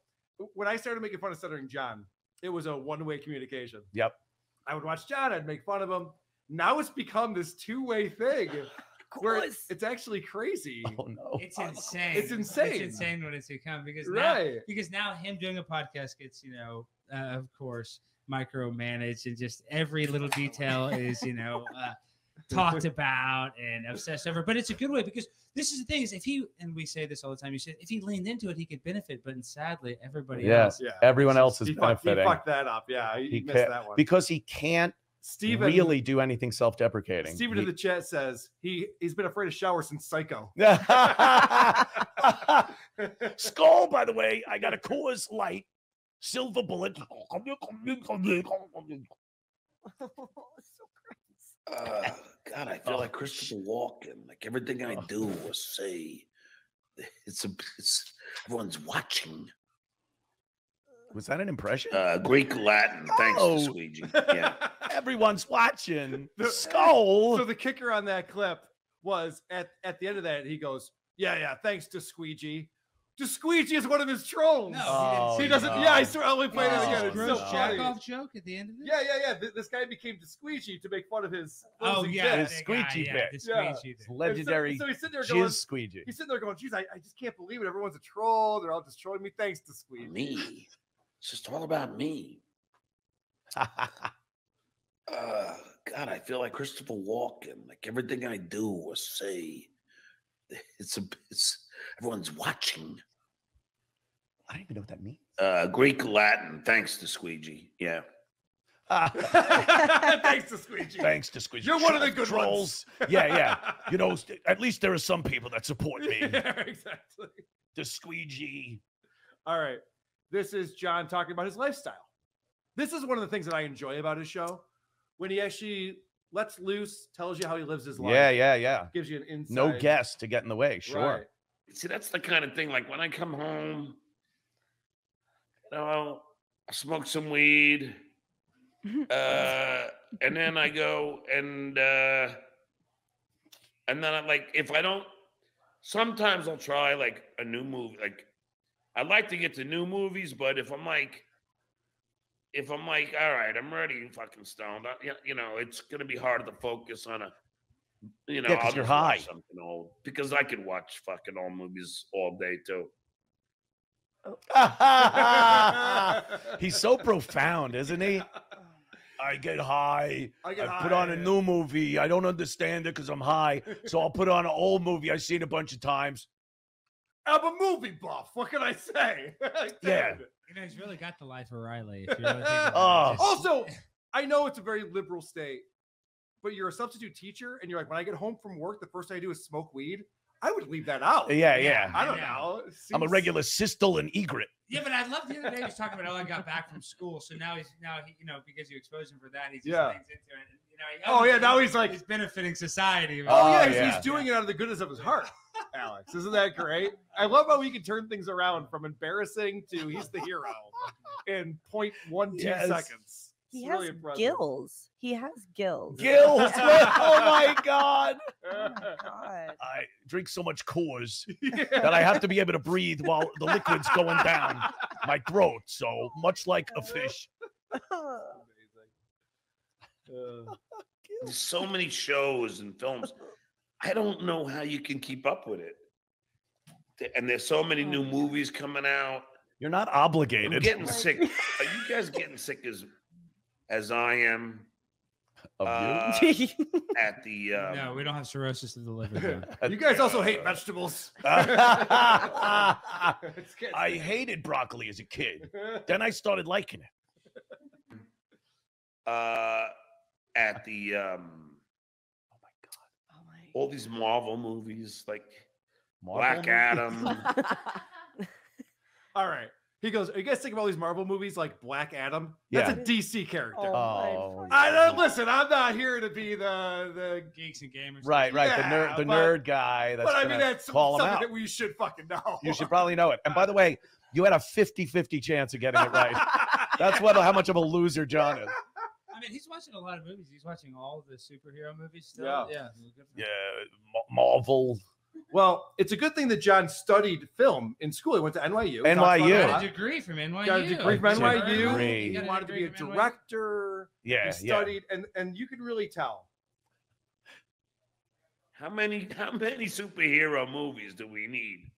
When I started making fun of Stuttering John, it was a one-way communication. Yep. I would watch John, I'd make fun of him. Now it's become this two-way thing where it's actually crazy. Oh no. It's insane. It's insane. It's insane when it's become because Right. now him doing a podcast gets of course micromanaged and just every little detail is talked about and obsessed over. But it's a good way because this is the thing is if he and we say this all the time. You said if he leaned into it, he could benefit. But sadly, everybody else. Yeah. Everyone else is He fucked benefiting. that up. Yeah, he missed can't- that one. Because he can't Steven really do anything self-deprecating. Steven in the chat says he's been afraid of showers since Psycho. Skull, by the way, I got a Coors Light, silver bullet. God, I feel like Christopher Walken. Like everything I do or say, it's everyone's watching. Was that an impression? Greek Latin. Thanks Oh. to Squeegee. Yeah. Everyone's watching. Skull. So the kicker on that clip was at the end of that, he goes, yeah, thanks to Squeegee. To Squeegee is one of his trolls. No, he doesn't. no. Yeah, I saw. I'll play that again. It's Gross so jack funny. off joke at the end of it. Yeah. This guy became the Squeegee to make fun of his. Oh flimsy yeah, bit. the squeegee guy, bit. the Yeah. squeegee It's bit. legendary So he's sitting there going, jizz squeegee. He's sitting there going, geez, I just can't believe it. Everyone's a troll. They're all just trolling me. Thanks to Squeegee. Me. It's just all about me. God, I feel like Christopher Walken. Like everything I do or say, it's everyone's watching. I don't even know what that means. Greek Latin. Thanks to Squeegee. Yeah. Thanks to Squeegee. Thanks to Squeegee. You're one of the good trolls. ones. Yeah. You know, at least there are some people that support me. Yeah, exactly. The Squeegee. All right. This is John talking about his lifestyle. This is one of the things that I enjoy about his show. When he actually lets loose, tells you how he lives his life. Yeah. Gives you an insight. No guest to get in the way. Sure. Right. See, that's the kind of thing. Like when I come home, I smoke some weed, and then I go and then I'm like, if I don't sometimes I'll try like a new movie. Like I like to get to new movies, but if I'm like, all right, I'm ready, fucking stoned. You know, it's gonna be hard to focus on a. You know, Yeah, 'cause I'll you're just watch high. something old because I could watch fucking old movies all day too. He's so profound, isn't he? I get high. I put on a new movie. I don't understand it because I'm high. So I'll put on an old movie I've seen a bunch of times. I'm a movie buff. What can I say? Yeah. You know, he's really got the life of Riley. If you really think about it. Just- Also, I know it's a very liberal state, but you're a substitute teacher, and you're like, when I get home from work, the first thing I do is smoke weed. I would leave that out. Yeah. I don't know. It I'm a seems- regular systole and egret. Yeah, but I love the other day he was talking about how I got back from school. So now he, you know, because you exposed him for that, he just Yeah. leans into it. And, you know, Oh, yeah, now he's like- he's benefiting society. Oh, yeah, he's doing it out of the goodness of his heart, Alex. Isn't that great? I love how he can turn things around from embarrassing to he's the hero in 0.12 Yes. seconds. He It's has really impressive. gills. He has gills. Gills. Oh my God. God. I drink so much Coors that I have to be able to breathe while the liquid's going down my throat. So much like a fish. There's so many shows and films. I don't know how you can keep up with it. And there's so many new movies coming out. You're not obligated. I'm getting sick. Are you guys getting sick as I am? Of you? At the No, we don't have cirrhosis of the liver. You guys also hate vegetables. I hated broccoli as a kid. Then I started liking it. At the all these Marvel movies like Black Adam. All right. He goes, are you guys thinking about all these Marvel movies like Black Adam? That's Yeah. a DC character. Oh, Listen, I'm not here to be the geeks and gamers. Right. Yeah, the but- nerd guy. That's but I mean, gonna that's call him something out. that we should fucking know. You should probably know it. And by the way, you had a 50-50 chance of getting it right. That's how much of a loser John is. I mean, he's watching a lot of movies. He's watching all the superhero movies still. Yeah. Yeah. Good for him. Yeah, Marvel. Well, it's a good thing that John studied film in school. He went to NYU. NYU. talked about it a Got lot. a degree from NYU. Got a degree from NYU. Degree. He Got a wanted to be a degree from NYU. director. Yeah, He studied, and you can really tell. How many superhero movies do we need?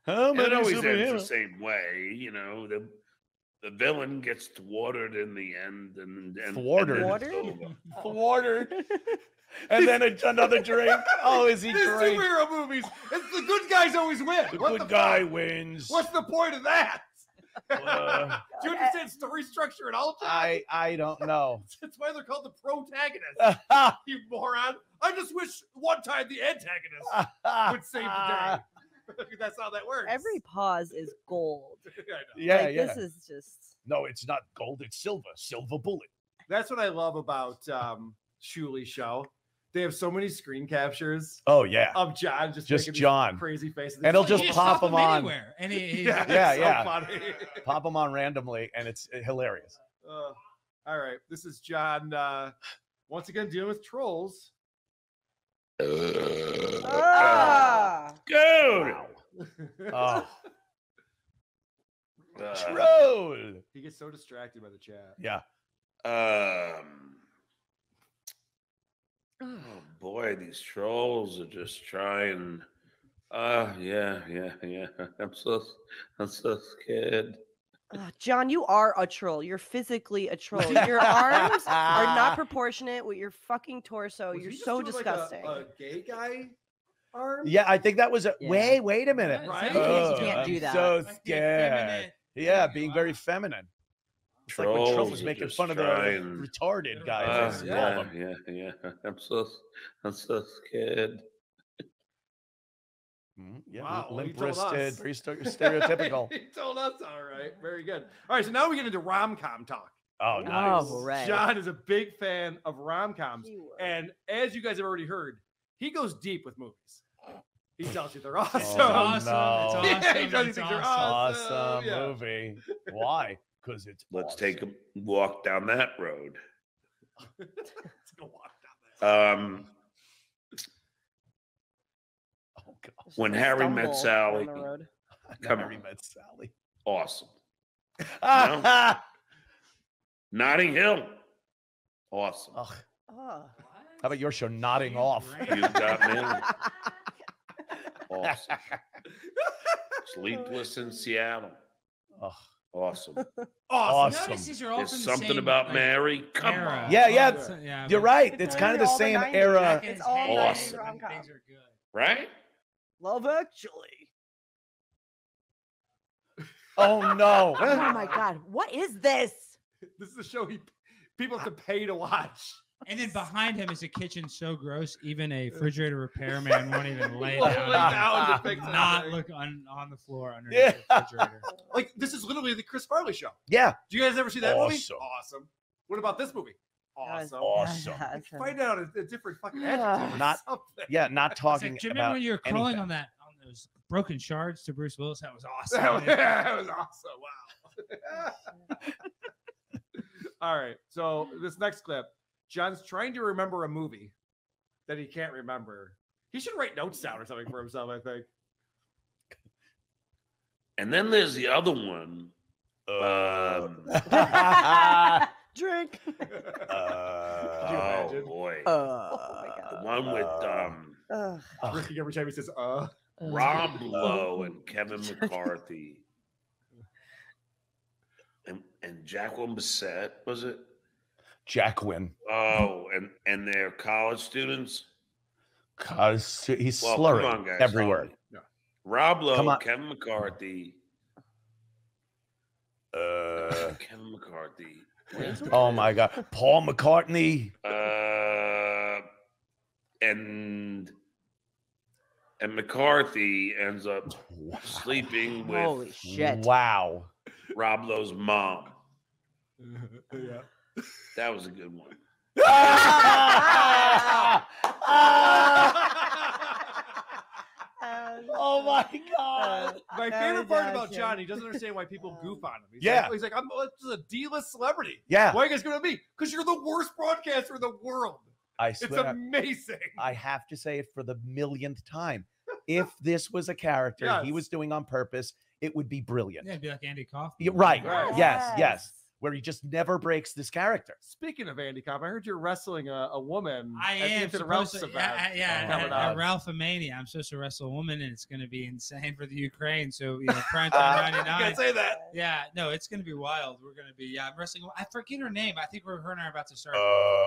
How And many it always ends the superheroes? same way, you know. The villain gets thwarted in the end, and Thwarted? and then it's over. Thwarted. And then another drink. Oh, is he These great? superhero movies, it's the good guys always win. The What good the guy fuck? wins. What's the point of that? Uh, Do you understand story structure at all? John? I don't know. That's why they're called the protagonists. You moron! I just wish one time the antagonist would save the day. That's how that works. Every pause is gold. I know. Yeah, Like, yeah. This is just. No, it's not gold. It's silver. Silver bullet. That's what I love about Shuli's show. They have so many screen captures Oh yeah. of John just Just making these John. crazy faces. And he'll It's just like, pop them on. Anywhere. And he, Yeah, Yeah, it's so yeah. funny. Pop them on randomly, and it's hilarious. All right, this is John once again dealing with trolls. Ah! Dude. Oh, Uh, troll. He gets so distracted by the chat. Yeah. Oh boy, these trolls are just trying. Yeah. I'm so scared. John, you are a troll. You're physically a troll. Your arms are not proportionate with your fucking torso. Was You're he just so doing, like, disgusting. a gay guy arm? Yeah, I think that was a. Yeah. Wait a minute. Right? You can't do I'm that. so Like being scared. effeminate. Yeah, being very feminine. It's like when Trump Trolls was are making just fun of the trying. retarded guys. They call them. Yeah. I'm so scared. Yeah, Wow, well, he told limp-wristed, us. very stereotypical. He told us, all right. Very good. All right, so now we get into rom-com talk. Oh, nice. Oh, right. John is a big fan of rom-coms. You were. And as you guys have already heard, he goes deep with movies. He tells you they're awesome. It's awesome. no. It's awesome. Yeah, he does It's think they're awesome. Awesome yeah. movie. Why? Because it's Let's awesome. take a walk down that road. Let's go walk down that. When Harry Stumble Met Sally. on the road. Harry Met Sally. Awesome. No? Notting Hill. Awesome. Oh. How about your show, Nodding Off? You got me. Awesome. Sleepless in Seattle. Awesome. Awesome. Notice these are all There's from the something same, about like, Mary. Come era. on. Yeah. You're right. It's kind of the same era. It's all 90s Awesome. rom-com. Right? Love Actually. Oh no. Oh my God. What is this? This is a show people have to pay to watch. And then behind him is a kitchen so gross, even a refrigerator repairman won't even lay Won't down, lay down to fix not anything. look on the floor underneath the refrigerator. Like this is literally the Chris Farley show. Yeah. Do you guys ever see that movie? Awesome. Awesome. What about this movie? Awesome. Awesome. Find out a different fucking adjective. or Not something. not It's talking like, do you remember about when you were crawling anything. on those broken shards to Bruce Willis? That was awesome. That was awesome. Wow. All right. So this next clip, John's trying to remember a movie that he can't remember. He should write notes down or something for himself, I think. And then there's the other one. Drink. Oh boy. The one with Ricky every time he says Rob Lowe and Kevin McCarthy. And Jacqueline Bisset, was it? Jacqueline. Oh, and they're college students. Cause he's Well, slurring come on, guys, every follow word. me. Rob Come Lowe, on. Kevin McCarthy. Kevin McCarthy. Oh my God, Paul McCartney. And McCarthy ends up sleeping with Holy shit. Wow. Rob Lowe's mom. Yeah. That was a good one. Oh my God. My favorite part about John, he doesn't understand why people goof on him. He's like, I'm just a D-list celebrity. Yeah. Why are you guys going to me? Because you're the worst broadcaster in the world. I It's swear. amazing. I have to say it for the millionth time. If this was a character he Yes. was doing on purpose, it would be brilliant. Yeah, it'd be like Andy Kaufman. Yeah, right. Right. Yes. Where he just never breaks this character. Speaking of Andy Cobb, I heard you're wrestling a woman. I at the am Infinite Ralph's supposed to, event coming at up. Ralph-A-Mania. I'm supposed to wrestle a woman, and it's going to be insane for the Ukraine. So, prime time 99. Can't say that. Yeah, no, it's going to be wild. We're going to be, I'm wrestling. I forget her name. I think her and I are about to start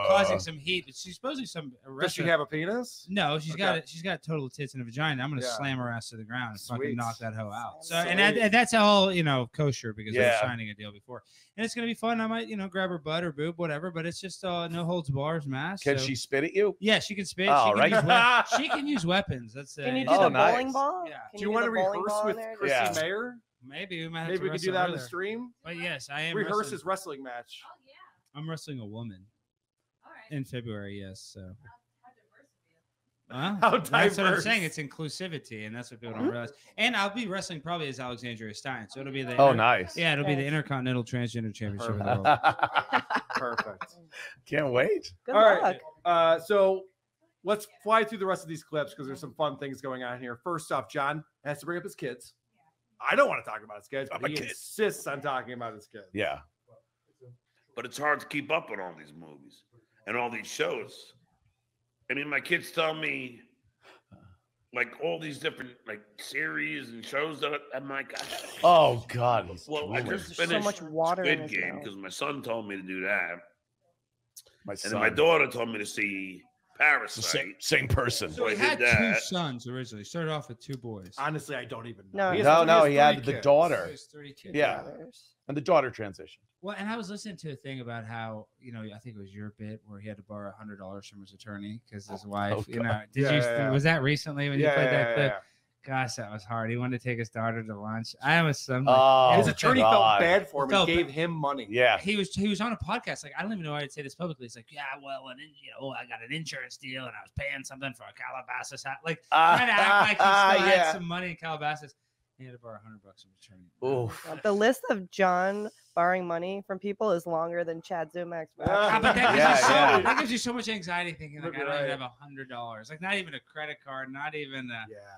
causing some heat. But she's supposedly some. Does she have a penis? No, she's got total tits and a vagina. I'm going to Yeah. slam her ass to the ground and fucking Sweet. knock that hoe out. So, Sweet. and that's all kosher because Yeah. we're signing a deal before, and it's going to be fun. I might grab her butt or boob, whatever. But it's just no holds bars, mask. Can so- she spit at you? Yeah, she can spit. Oh, she, right. can use she can use weapons. That's Can you do Oh, the nice. bowling ball? Yeah. Can Do you want to do the bowling rehearse ball in with there? Chrissie Yeah. Mayr? Maybe we might have Maybe to we could do wrestle that her on the there. stream. But yes, I am Rehearse wrestling. his wrestling match. I'm wrestling a woman in February. Yes, so. How That's what I'm diverse. saying. It's inclusivity, and that's what people don't realize. And I'll be wrestling probably as Alexandria Stein, so it'll be the Nice. Yeah, it'll be the Intercontinental Transgender Championship of the world. Perfect. Can't wait. Good All luck. right. So let's fly through the rest of these clips because there's some fun things going on here. First off, John has to bring up his kids. I don't want to talk about his kids, but My he kids. insists on talking about his kids. Yeah. But it's hard to keep up on all these movies and all these shows. I mean, my kids tell me like all these different like series and shows that I'm like, Oh God. He's well, I drooling. just so finished much water in Squid his Game mouth. because my son told me to do that, My and son. then my daughter told me to see Parasite. Same person. So he I did had two that. sons originally. He started off with two boys. Honestly, I don't even No, know. has- No, has he had 3 the kids. daughter. There's 3 kids. Yeah. And the daughter transition. Well, and I was listening to a thing about how I think it was your bit where he had to borrow $100 from his attorney because his wife. God. Did you? Yeah. Was that recently when you Yeah, played that yeah, clip? yeah. Gosh, that was hard. He wanted to take his daughter to lunch. I was some. Oh, His attorney God. felt bad for him and Felt gave him money. Yeah. He was on a podcast. Like I don't even know how to say this publicly. He's like, yeah, well, and I got an insurance deal and I was paying something for a Calabasas hat. Like trying to act like he still had some money in Calabasas. I had to borrow $100 and return it. Oh, The list of John borrowing money from people is longer than Chad Zumock's. Ah, but that gives you so much anxiety thinking like I don't even Right. have $100, like not even a credit card, not even.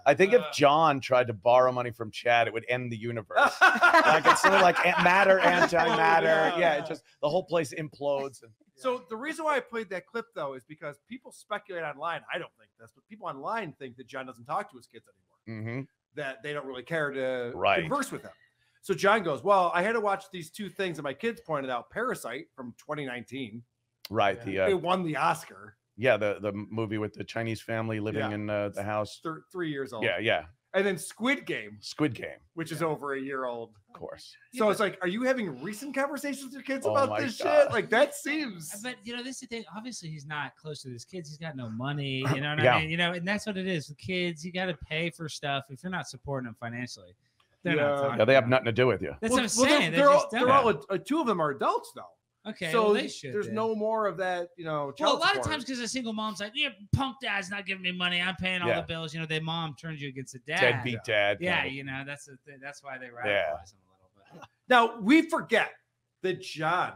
I think if John tried to borrow money from Chad, it would end the universe. Like it's sort of like matter, antimatter. Yeah, it just the whole place implodes. And, So the reason why I played that clip though is because people speculate online. I don't think this, but people online think that John doesn't talk to his kids anymore. That they don't really care to converse with him. So John goes, "Well, I had to watch these two things that my kids pointed out: Parasite from 2019, right. it won the Oscar. Yeah, the movie with the Chinese family living in the house. 3 years old. Yeah. And then Squid Game, which is over a year old. Of course. So it's like, are you having recent conversations with your kids Oh about my this God. shit? Like that seems. But you know, this is the thing. Obviously, he's not close to his kids. He's got no money. You know what Yeah. I mean? You know, and that's what it is. With kids, you got to pay for stuff. If you're not supporting them financially, they're not talking. Yeah, they have nothing to do with you. That's what I'm saying. They're all, just they're all two of them are adults though. Okay, so well, they should there's then. no more of that, you know. Well, a child lot of support. times because a single mom's like, yeah, punk dad's not giving me money. I'm paying all Yeah. the bills. You know, their mom turns you against the dad. Deadbeat dad. Yeah, kind of. you know, that's the thing. That's why they radicalize Yeah. him a little bit. Now we forget that John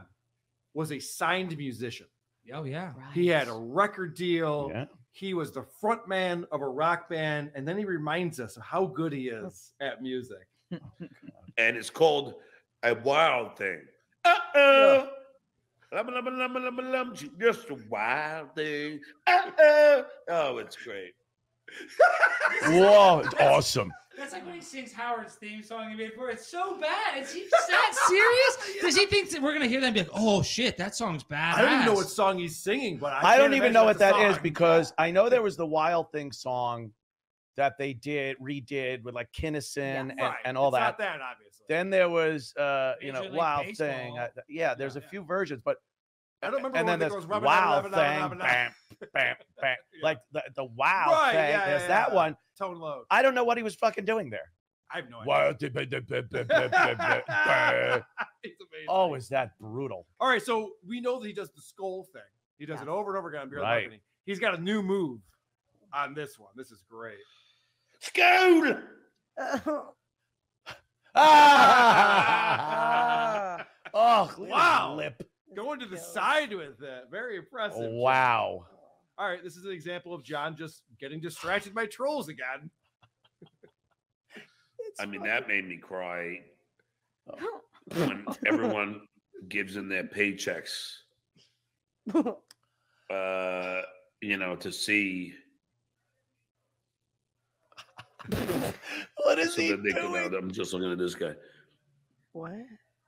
was a signed musician. Oh yeah, He had a record deal. Yeah. He was the front man of a rock band, and then he reminds us of how good he is at music. And it's called A Wild Thing. Uh-oh. Just a wild thing. Oh, it's great. Whoa, it's awesome. That's like when he sings Howard's theme song he made for it. It's so bad. Is he that serious? Does he think that we're gonna hear that and be like, oh shit, that song's bad? I don't even know what song he's singing, but I don't can't even know what imagine that that's is the because I know there was the Wild Thing song that they redid with like Kinnison and all It's that. not that, obviously. Then there was you know Major League Wild Baseball. Thing. Yeah, there's a few versions, but I don't remember and one then that there's goes Wild rubber, Thing, rubber, bam, bam, bam. Like the Wild Right, Thing. yeah, There's yeah, that yeah. one. Tone low. I don't know what he was fucking doing there. I have no idea. Wild. It's amazing. Oh, is that brutal? All right, so we know that he does the skull thing. He does it over and over again on Beer Right. Company. He's got a new move on this one. This is great. School! Oh, look at his Wow. lip. Going to the side with it. Very impressive. Wow. All right, this is an example of John just getting distracted by trolls again. I mean, that made me cry when everyone gives in their paychecks. You know, to see. What is so he that they can, doing? I'm just looking at this guy. What?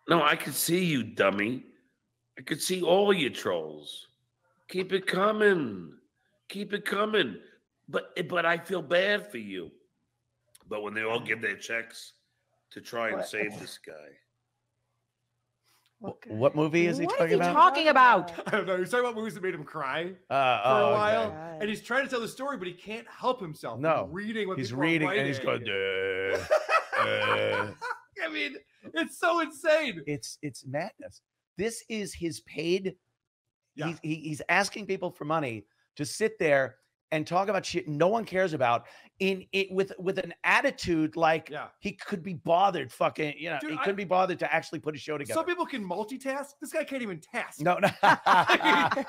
No, I could see you, dummy. I could see all your trolls. Keep it coming. Keep it coming. But I feel bad for you. But when they all give their checks to try and save this guy. What movie is he talking about? Talking about? I don't know. He's talking about movies that made him cry for oh, a while. okay. And he's trying to tell the story, but he can't help himself. No. He's reading what He's people are reading and he's writing. going. I mean, it's so insane. It's madness. This is his paid. Yeah. He's asking people for money to sit there and talk about shit no one cares about with an attitude like he could be bothered fucking, you know, Dude, he couldn't be bothered to actually put a show together. Some people can multitask. This guy can't even task. No.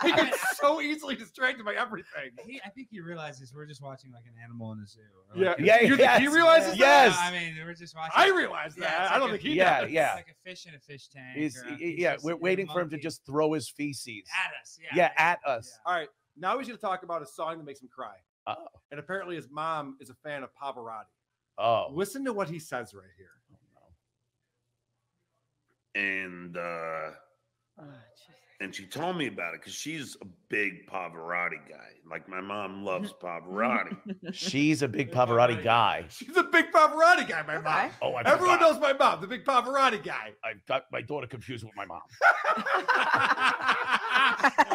he gets so easily distracted by everything. I think he realizes we're just watching like an animal in the zoo. or Yeah. like Yeah, you think he realizes that? Yes. I mean, we're just watching. I realize that. it's I don't like think he Yeah, does. yeah. It's like a fish in a fish tank. He's, or a- yeah, just we're a waiting for him to monkey. just throw his feces At us. Yeah, at us. All right. Now he's going to talk about a song that makes him cry. Oh. And apparently his mom is a fan of Pavarotti. Oh. Listen to what he says right here. And she told me about it because she's a big Pavarotti guy. Like my mom loves Pavarotti. She's a big Pavarotti guy. She's a big Pavarotti guy, my mom. Oh, Everyone knows my mom, the big Pavarotti guy. I got my daughter confused with my mom.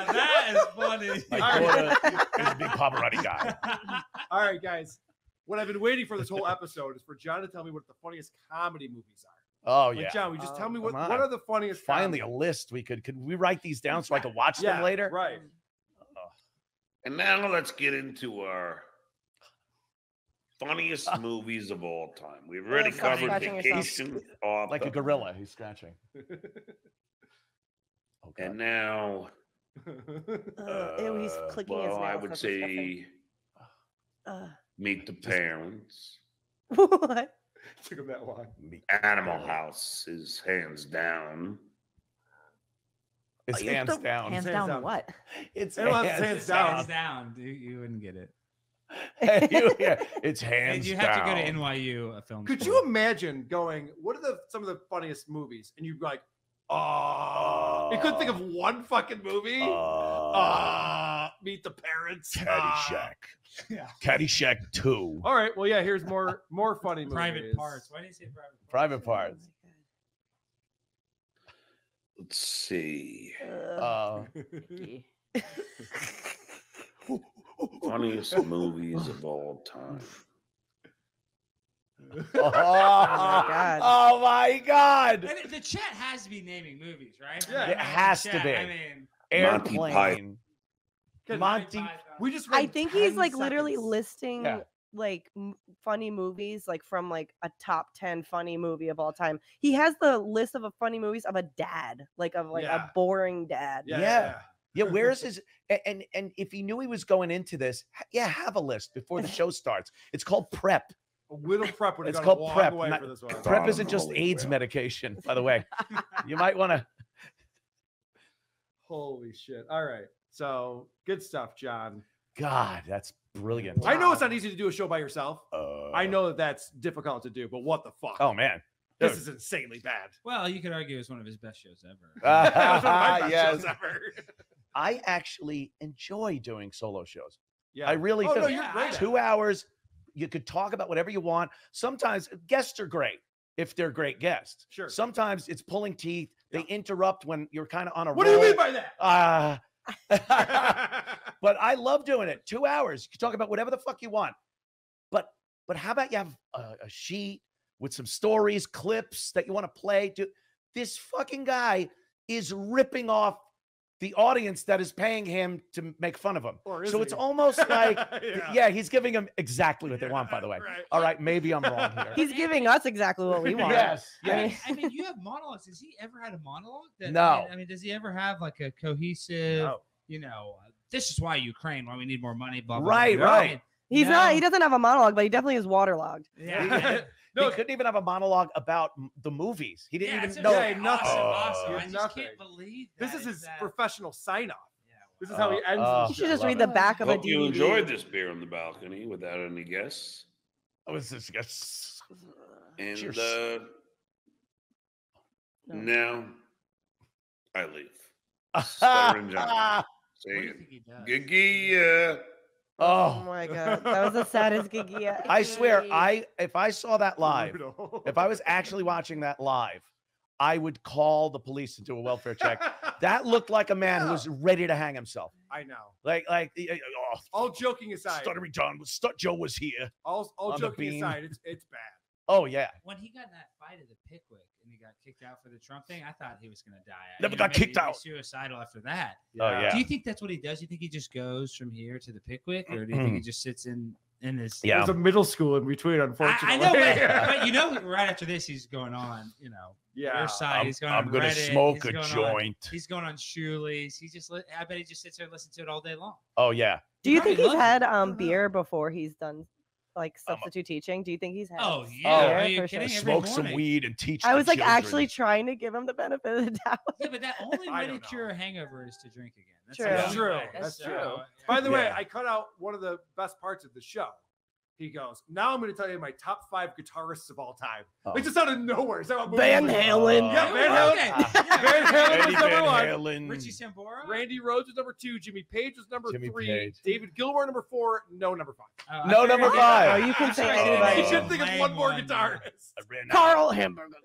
That is funny. My daughter is a big Pavarotti guy. All right, guys. What I've been waiting for this whole episode is for John to tell me what the funniest comedy movies are. Oh, Like, yeah. John, we just tell me what Come on. are the funniest Finally, comedies? a list. Could we write these down so I can watch them later? Right. And now let's get into our funniest movies of all time. We've already stop covered scratching yourself. Vacation, Arthur, Like a gorilla, he's scratching. and now, Ew, he's clicking his well, nails. I would That's disgusting. say Meet the Parents. What? Took him that long. Animal House is hands down. It's hands down. Hands down what? It's Animal House is hands hands down. Hands down. You wouldn't get it. It's hands And you down. have to go to NYU film Could school. you imagine going, what are some of the funniest movies? And you'd be like, oh, you couldn't think of one fucking movie? Meet the Parents. Caddyshack. Yeah. Caddyshack 2. All right. Well, yeah, here's more funny movies. Private Parts. Why do you say Private Private Parts? Parts. Let's see. Funniest movies of all time. Oh, God. oh my God. And the chat has to be naming movies, right? Yeah. I It mean, has the to chat, be. I mean, Airplane. Monty. We just I read think he's 10 like literally seconds. listing Yeah. like funny movies, like from like a top 10 funny movie of all time. He has the list of funny movies of a dad, like of like Yeah. a boring dad. Yeah. Yeah, where's his and if he knew he was going into this, have a list before the show starts. It's called prep. A little prep would have It's gone a called long prep. way not- for this one. Prep isn't just AIDS medication, by the way. You might want to. Holy shit. All right. So good stuff, John. God, that's brilliant. I know it's not easy to do a show by yourself. Uh, I know that that's difficult to do, but what the fuck? Oh man, This Dude. is insanely bad. well, you could argue it's one of his best shows ever. That's one of my best yes. shows ever. I actually enjoy doing solo shows. Yeah. I really Oh, do. no, you're great at it. 2 hours, you could talk about whatever you want. Sometimes guests are great if they're great guests. Sure. Sometimes it's pulling teeth. They interrupt when you're kind of on a What do you roll. mean by that? But I love doing it. 2 hours. You can talk about whatever the fuck you want. But how about you have a sheet with some stories, clips that you want to play? This fucking guy is ripping off the audience that is paying him to make fun of him. Or is So he? it's almost like, Yeah. yeah, he's giving them exactly what they want, by the way. Right. All right, maybe I'm wrong here. He's giving us exactly what we want. Yes, I mean, yes. I mean, you have monologues. Has he ever had a monologue? No. I mean, does he ever have like a cohesive, No. you know, this is why Ukraine, why we need more money, blah, blah, Right, blah. right. I mean, he's no. not. He doesn't have a monologue, but he definitely is waterlogged. Yeah. He couldn't even have a monologue about the movies. He didn't Yeah, even it's know. Yeah, nothing. awesome. You're I just nothing. can't believe This that. is his that- professional sign off. This is how he ends You the should show. just read the back of a Hope you DVD. enjoyed this beer on the balcony without any guests. Oh, it's just, And Cheers. now I leave. Stuttering John. Saying, Gigi, Oh my god, that was the saddest gig yet. I swear, if I saw that live, if I was actually watching that live, I would call the police and do a welfare check. That looked like a man who was ready to hang himself. I know. Like, All joking aside, Stuttering John was Joe was here. all on the joking beam. aside, it's bad. Oh yeah, When he got in that fight at the Pickwick and he got kicked out for the Trump thing, I thought he was going to die. Never You know, got maybe kicked out. Suicidal after that. Oh, yeah. Do you think that's what he does? Do you think he just goes from here to the Pickwick, or do you think he just sits in his? Yeah. There's a middle school in between, unfortunately. I know, but you know, right after this, he's going on. You know, Yeah. your side. He's going. I'm on gonna Reddit, smoke he's a going on- joint. he's going on Shoeless. He just. I bet he just sits there and listens to it all day long. Oh yeah. Do you think he's Probably had loves it. beer before he's done like substitute teaching? Do you think he's had? Oh beer yeah. Are you for kidding? sure? Every Smoke some morning. weed and teach. I the was like children. actually trying to give him the benefit of the doubt. Yeah, but that only I way to don't know. cure a hangover is to drink again. That's True. the That's only true. way. That's So, true. By the way, Yeah. I cut out one of the best parts of the show. He goes, now I'm going to tell you my top 5 guitarists of all time. Oh. It just out of nowhere. Is that what Van movie was? Halen. Yeah, Van Halen. Okay. Van Halen was Eddie number Van 1. Halen. Richie Sambora. Randy Rhoads was number 2. Jimmy Page was number Jimmy 3. Page. David Gilmour number 4. No number 5. Oh, I No, figured- number 5. Oh, you can say I anybody. You should think of Lame one more one. guitarist. I ran out. Carl Hamburger.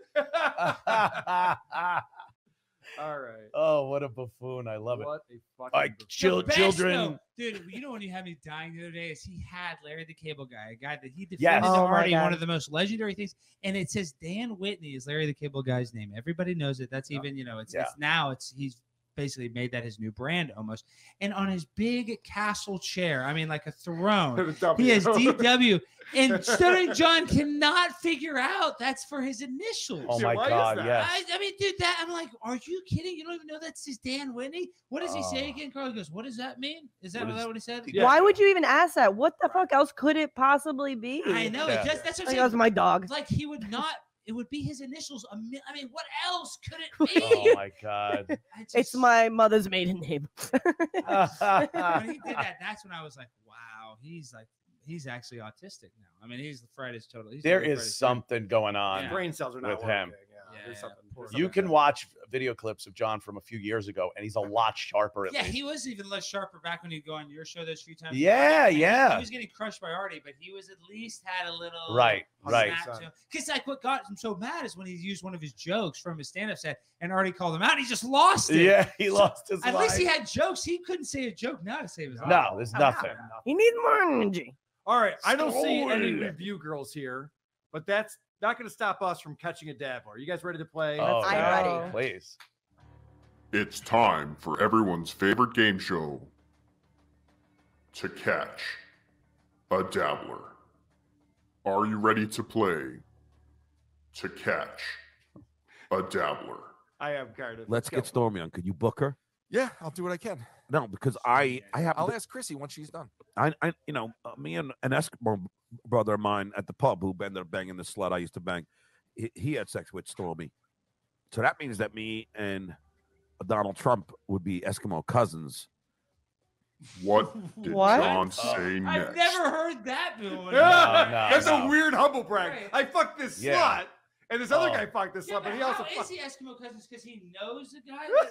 All right. Oh, what a buffoon! I love it. What a fucking Like buffoon. The best, children. though, dude. You know when you had me dying the other day is he had Larry the Cable Guy, a guy that he defended Yes. Oh, my already, God. one of the most legendary things, and it says Dan Whitney is Larry the Cable Guy's name. Everybody knows it. That's even it's Yeah. it's now it's he's basically made that his new brand almost. And on his big castle chair, I mean, like a throne, he has DW. And Stuttering John cannot figure out that's for his initials. Oh my God, yes. I mean, dude, I'm like, are you kidding? You don't even know that's his Dan Whitney? What does he say again? Carl goes, what does that mean? Is that what he said? Why would you even ask that? What the fuck else could it possibly be? I know. That's what I'm saying. That was my dog. Like, he would not. It would be his initials. I mean, what else could it be? Oh my God. It's my mother's maiden name. When he did that, that's when I was like, wow, he's actually autistic now. I mean, he's the Friday's total. There is something going on. Brain cells are not with him. There's something. You can watch video clips of John from a few years ago, and he's a lot sharper. At Yeah, least. he was even less sharper back when he'd go on your show those few times. Yeah, yeah. He was getting crushed by Artie, but he was at least had a little Right. Because like what got him so mad is when he used one of his jokes from his stand-up set, and Artie called him out. He just lost it. Yeah, he lost his At least he line. had jokes. He couldn't say a joke now to save his life. No, there's nothing. He needs more energy. All right, I don't see Story. any review girls here, but that's not going to stop us from catching a dab. Are you guys ready to play? Oh, I'm yeah, ready. Please. It's time for everyone's favorite game show, To Catch a Dabbler. Are you ready to play To Catch a Dabbler? I am kind of. Let's get Stormy on. Could you book her? Yeah, I'll do what I can. No, because I have. I'll ask Chrissy when she's done. Me and an Eskimo brother of mine at the pub who ended up banging the slut I used to bang. He had sex with Stormy, so that means that me and Donald Trump would be Eskimo cousins. What did What? John say next? I've never heard that before. That's a weird humble brag. Right. I fucked this Yeah. slut, and this other Oh. guy fucked this Yeah, slut, but he also how is fucked. he Eskimo cousins? Because he knows the guy that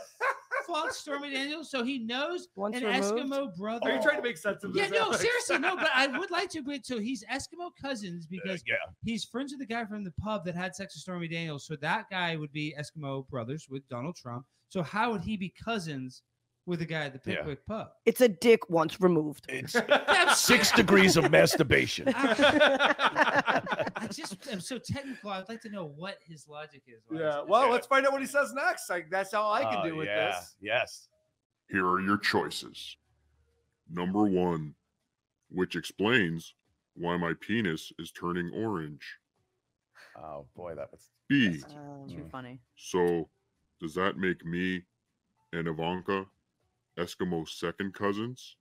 fucked Stormy Daniels, so he knows Once an removed? Eskimo brother. Are you trying to make sense of Yeah, this? no, Alex? seriously, no. But I would like to. But so he's Eskimo cousins because Yeah. he's friends with the guy from the pub that had sex with Stormy Daniels. So that guy would be Eskimo brothers with Donald Trump. So how would he be cousins with the guy at the Pickwick pub? It's a dick once removed. It's 6 degrees of masturbation. I just am so technical. I'd like to know what his logic is. Yeah. Well, let's find out what he says next. Like that's all I can do with this. Yes. Here are your choices. Number 1, which explains why my penis is turning orange. Oh boy, that was B, Too funny. so does that make me and Ivanka Eskimo second cousins?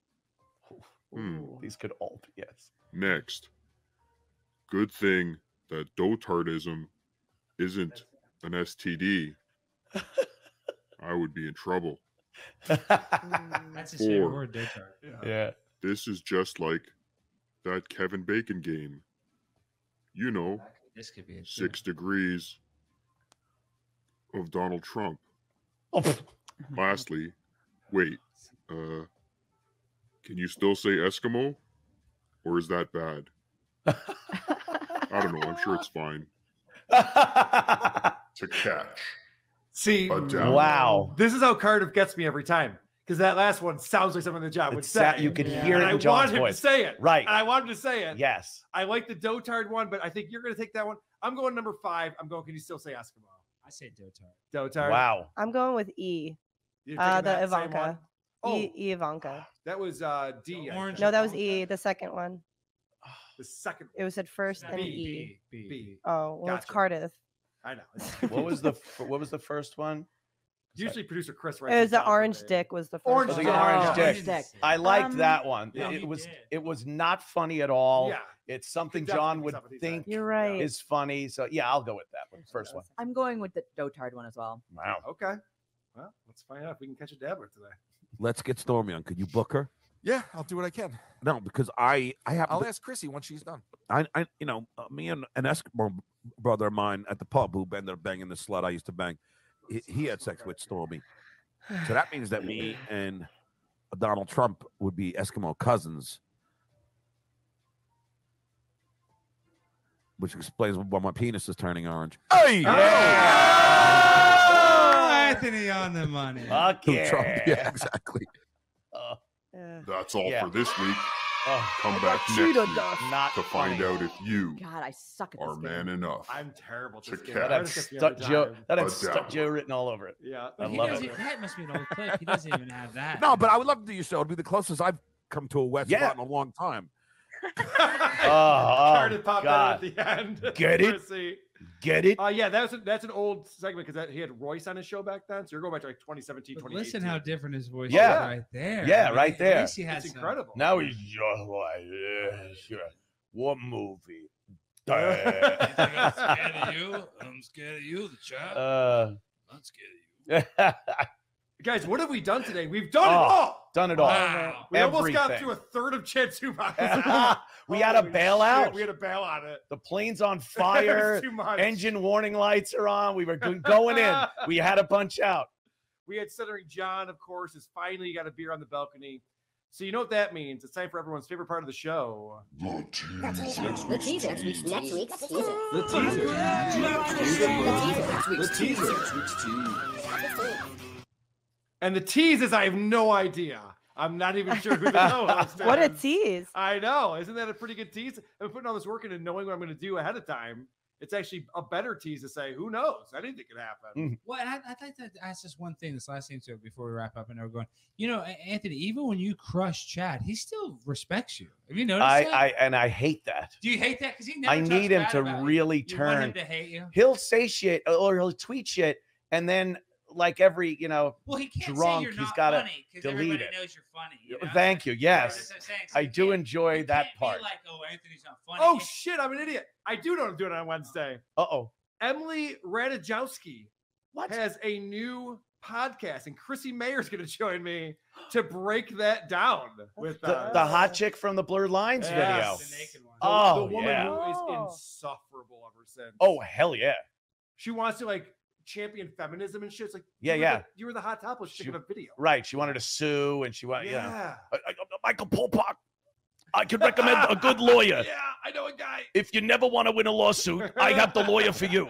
These could all be yes. Next, good thing that dotardism isn't an STD. I would be in trouble. That's his favorite 4, word, dotard. Yeah. this is just like that Kevin Bacon game. You know, This could be it. 6 degrees of Donald Trump. Lastly, wait, can you still say Eskimo? Or is that bad? I don't know. I'm sure it's fine. To catch. See, a dabbler. Wow. This is how Cardiff gets me every time. Because that last one sounds like something the John would say. You can hear and it in I John's want him voice. to say it. Right. And I want him to say it. Yes. I like the dotard one, but I think you're going to take that one. I'm going number 5. I'm going, can you still say Eskimo? I say dotard. Dotard. Wow. I'm going with E. You're taking The that same one? Ivanka. Oh, E Ivanka. that was D. I Orange. think. No, that was E, the second one. The second It was at first and B. E. B. Oh, well, it's Gotcha. Cardiff. I know. What was the first one? Usually producer Chris It was the orange dick was the first Orange one. dick. Orange dick. dick. I liked Um, that one. yeah. It was not funny at all. Yeah. It's something Could definitely John be would something he's think You're right. is funny. So yeah, I'll go with that one. First one. I'm going with the dotard one as well. Wow. Okay. Well, let's find out if we can catch a dabbler today. Let's get Stormy on. Could you book her? Yeah, I'll do what I can. No, because I have. I'll ask Chrissy when she's done. Me and an Eskimo brother of mine at the pub who ended up banging the slut I used to bang. He had sex with Stormy, so that means that me and Donald Trump would be Eskimo cousins, which explains why my penis is turning orange. Hey, Oh, Anthony on the money. Fuck Who yeah. Trump? Yeah, exactly. That's all for this week. Come I back got next cheetah week dust. Not to find funny. out if you God, I suck at are this man game. enough I'm terrible at to this game. catch That had It gets me Stut every Joe. time. That had a Stut dapper. Joe written all over it. Yeah. I He love doesn't- it. That must be an old clip. He doesn't even have that. No, but I would love to do your show. It'd be the closest I've come to a West Yeah. spot in a long time. Trying to pop God. that at the end. Get it? Chrissy. Get it? Yeah, that's an old segment because he had Royce on his show back then. So you're going back to like 2017, But 2018. listen how different his voice Yeah. is right there. Yeah, I mean, right at there. least he has It's some- incredible. Now he's just like, yeah, sure. What movie? You think I'm scared of you? I'm scared of you, the child. I'm scared of you. Guys, what have we done today? We've done it all. Done it all. Wow. We almost got Everything. through a third of Chad Zumock. We had a Holy bailout. shit, we had a bail on it. The plane's on It fire. was too much. Engine warning lights are on. We were going in. We had to punch out. We had Stuttering John, of course, is finally got a beer on the balcony. So you know what that means. It's time for everyone's favorite part of the show. The teaser. Next week's teaser. The teaser. And the tease is I have no idea. I'm not even sure who the co-host is. What a tease. I know. Isn't that a pretty good tease? I've been putting all this work into knowing what I'm going to do ahead of time. It's actually a better tease to say, who knows? Anything could happen. Well, I'd like to ask just one thing, this last thing, too, before we wrap up and we're going. You know, Anthony, even when you crush Chad, he still respects you. Have you noticed that? I hate that. Do you hate that? Because he never I talks need him bad to about you. really You want him turn. to hate you? He'll say shit or he'll tweet shit, and then like every Well, he can't drunk, say you're he's not got to funny because delete everybody it. knows you're funny. You know? Thank you. Yes, That's what I'm saying. So I you do can't- enjoy you that can't part. Be like, oh, Anthony's not funny. Oh, shit. I'm an idiot. I do know what I'm doing on Wednesday. Uh-oh. Emily Radajowski has a new podcast, and Chrissie Mayr is going to join me to break that down with The hot chick from the Blurred Lines video. Yes. Oh, the woman yeah. who is insufferable ever since. Oh, hell yeah. She wants to like champion feminism and shit. It's like, Yeah, you were yeah. you were the hot topless chick in a video. Right. She wanted to sue, and she wanted, Yeah. Michael Polpak, I could recommend a good lawyer. Yeah, I know a guy. If you never want to win a lawsuit, I have the lawyer for you.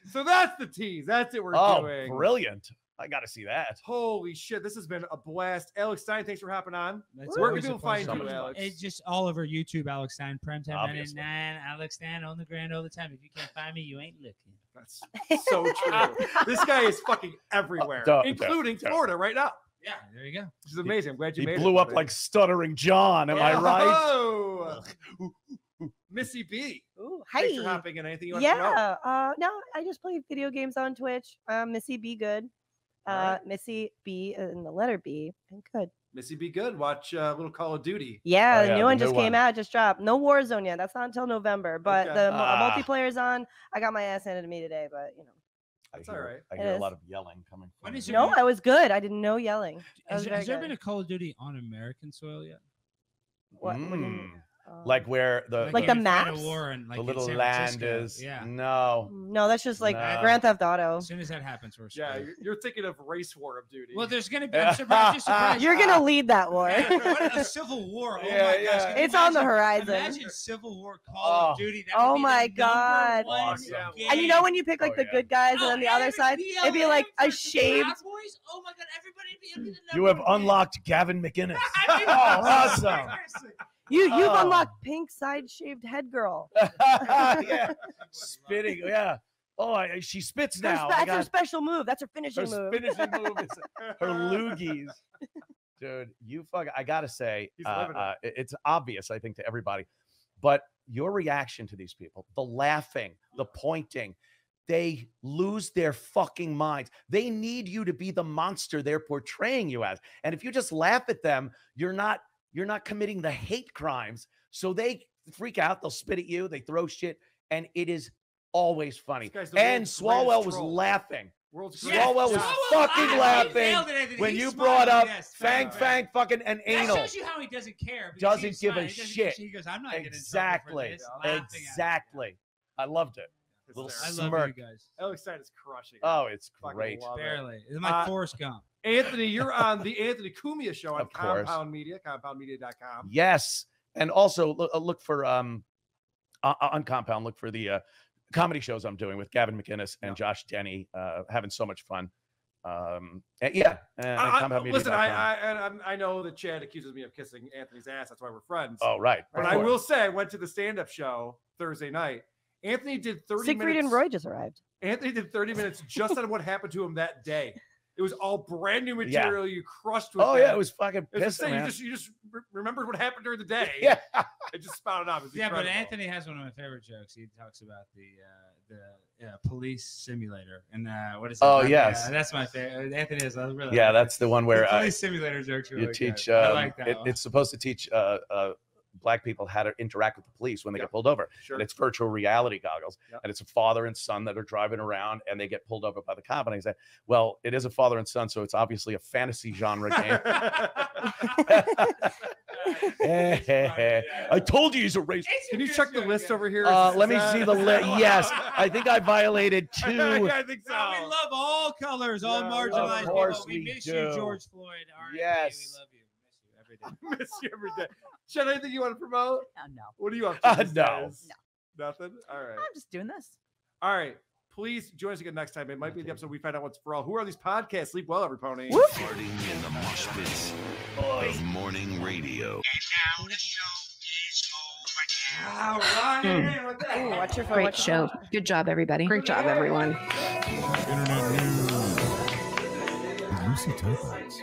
So that's the tease. That's what we're Oh, doing. brilliant. I got to see that. Holy shit, this has been a blast. Alex Stein, thanks for hopping on. That's Where can always a people find pleasure. you, Alex? It's just all over YouTube, Alex Stein, Primetime Obviously. 99, Alex Stein on the ground all the time. If you can't find me, you ain't looking. That's so true. This guy is fucking everywhere, including Florida right now. Yeah, there you go. Which is amazing. I'm glad you He made it. blew up buddy. like Stuttering John. Am I right? Oh, Missy B. Ooh, Thanks for hi. hopping in. Anything you want to know? Yeah. No, I just play video games on Twitch. Missy B good. Missy B in the letter B and good. Missy B good. Watch a little Call of Duty. Yeah, Oh, the yeah, new the one new just came one. out, just dropped. No Warzone yet. That's not until November. But Okay. the Ah. multiplayer's on. I got my ass handed to me today, but you know. That's all right. I It hear a is. lot of yelling coming from When you. is it No, gonna- I was good. I didn't know yelling. I was Has, very has there good. been a Call of Duty on American soil yet? What do you mean? Like where the Like the you fight a maps? war in, like, the in little San land Francisco. is. Yeah. No. No, that's just like No. Grand Theft Auto. As soon as that happens, we're Yeah, screwed. you're thinking of Race War of Duty. Well, there's gonna be. I'm surprised. Just surprised. You're gonna lead that war. What a civil war! Oh Yeah, my yeah. gosh! Can you It's on the imagine- horizon. Imagine Civil War Call Oh. of Duty. That Oh would be my the God. number one Awesome. game. And you know when you pick like Oh, the yeah. good guys and then the other side, it'd be like a shaved. Cowboys? Oh my God! Everybody would be the You have unlocked Gavin McInnes. I mean, Oh, awesome. seriously. You've Oh. unlocked pink side shaved head girl. Yeah. Spitting. Yeah. Oh, she spits now. I That's her got special move. That's her finishing her move. finishing move. Is her loogies. Dude, you fuck. I gotta say, He's living it's obvious, I think, to everybody, but your reaction to these people, the laughing, the pointing, they lose their fucking minds. They need you to be the monster they're portraying you as. And if you just laugh at them, you're not committing the hate crimes. So they freak out, they'll spit at you, they throw shit, and it is always funny. This guy's the And world's Swalwell greatest was troll. laughing. World's Swalwell was Swalwell, fucking he laughing nailed it, Anthony. when He's you brought smiling, up yes. fang, fucking, and That anal. shows you how he doesn't care. because Doesn't he's give a smiling. He doesn't give shit. He goes, I'm not getting in trouble Exactly. for this. Laughing at it. Exactly. I loved it. Little Hysterical. I love smirk. you guys. Alex Stein is crushing it. Oh, it's Fucking great. love it. Barely. It's my Uh, Forrest Gump. Anthony, you're on the Anthony Cumia show on Of course. Compound Media, compoundmedia.com. Yes. And also look for on Compound, look for the comedy shows I'm doing with Gavin McInnes and Josh Denny, having so much fun. Yeah. Listen, I know that Chad accuses me of kissing Anthony's ass. That's why we're friends. Oh, right. But I will say, I went to the stand-up show Thursday night. Anthony did 30 Siegfried minutes. and Roy just arrived. Anthony did 30 minutes just on what happened to him that day. It was all brand new material. You crushed with. Oh that. yeah, it was fucking pissing, You man. just remembered what happened during the day. Yeah, it just spouted off. It's yeah, but incredible. Anthony has one of my favorite jokes. He talks about the police simulator and what is it? Oh, yes. That's my favorite. Anthony has a really that's the one where the police simulator jokes. Really you teach. good. I like that. It's supposed to teach Black people how to interact with the police when they get pulled over. Sure. And it's virtual reality goggles. Yep. And it's a father and son that are driving around and they get pulled over by the cop. And I say, well, it is a father and son, so it's obviously a fantasy genre game. I told you he's a racist. Can you check the list over here? Let me see the list. Yes, I think I violated 2. I think so. We love all colors, all marginalized Of course people. We we miss do. you, George Floyd. Yes. We love you. Miss you every day. Chad, anything you want to promote? No. What are you up to? these No. days? Nothing? All right. I'm just doing this. All right. Please join us again next time. It might be the episode we find out what's for all. Who are these podcasts? Sleep well, every pony. Starting in the mosh pits of morning radio. All right. Watch your phone. Great show. Good job, everybody. Great job, everyone. Lucy Topics.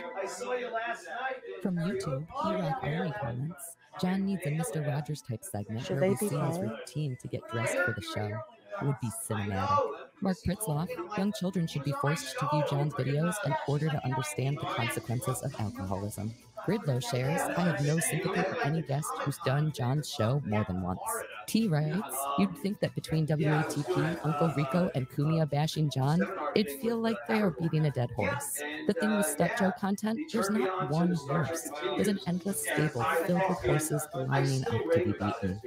From YouTube, E-Rock only comments. John needs a Mr. Rogers type segment Should where they we be see his fired? routine to get dressed for the show. Would be cinematic. Mark Pritzloff, young children should be forced to view John's videos in order to understand the consequences of alcoholism. Gridlow shares, I have no sympathy for any guest who's done John's show more than once. T writes, you'd think that between WATP, Uncle Rico, and Cumia bashing John, it'd feel like they are beating a dead horse. The thing with Step Joe content, there's not one horse. There's an endless stable filled with horses lining up to be beaten.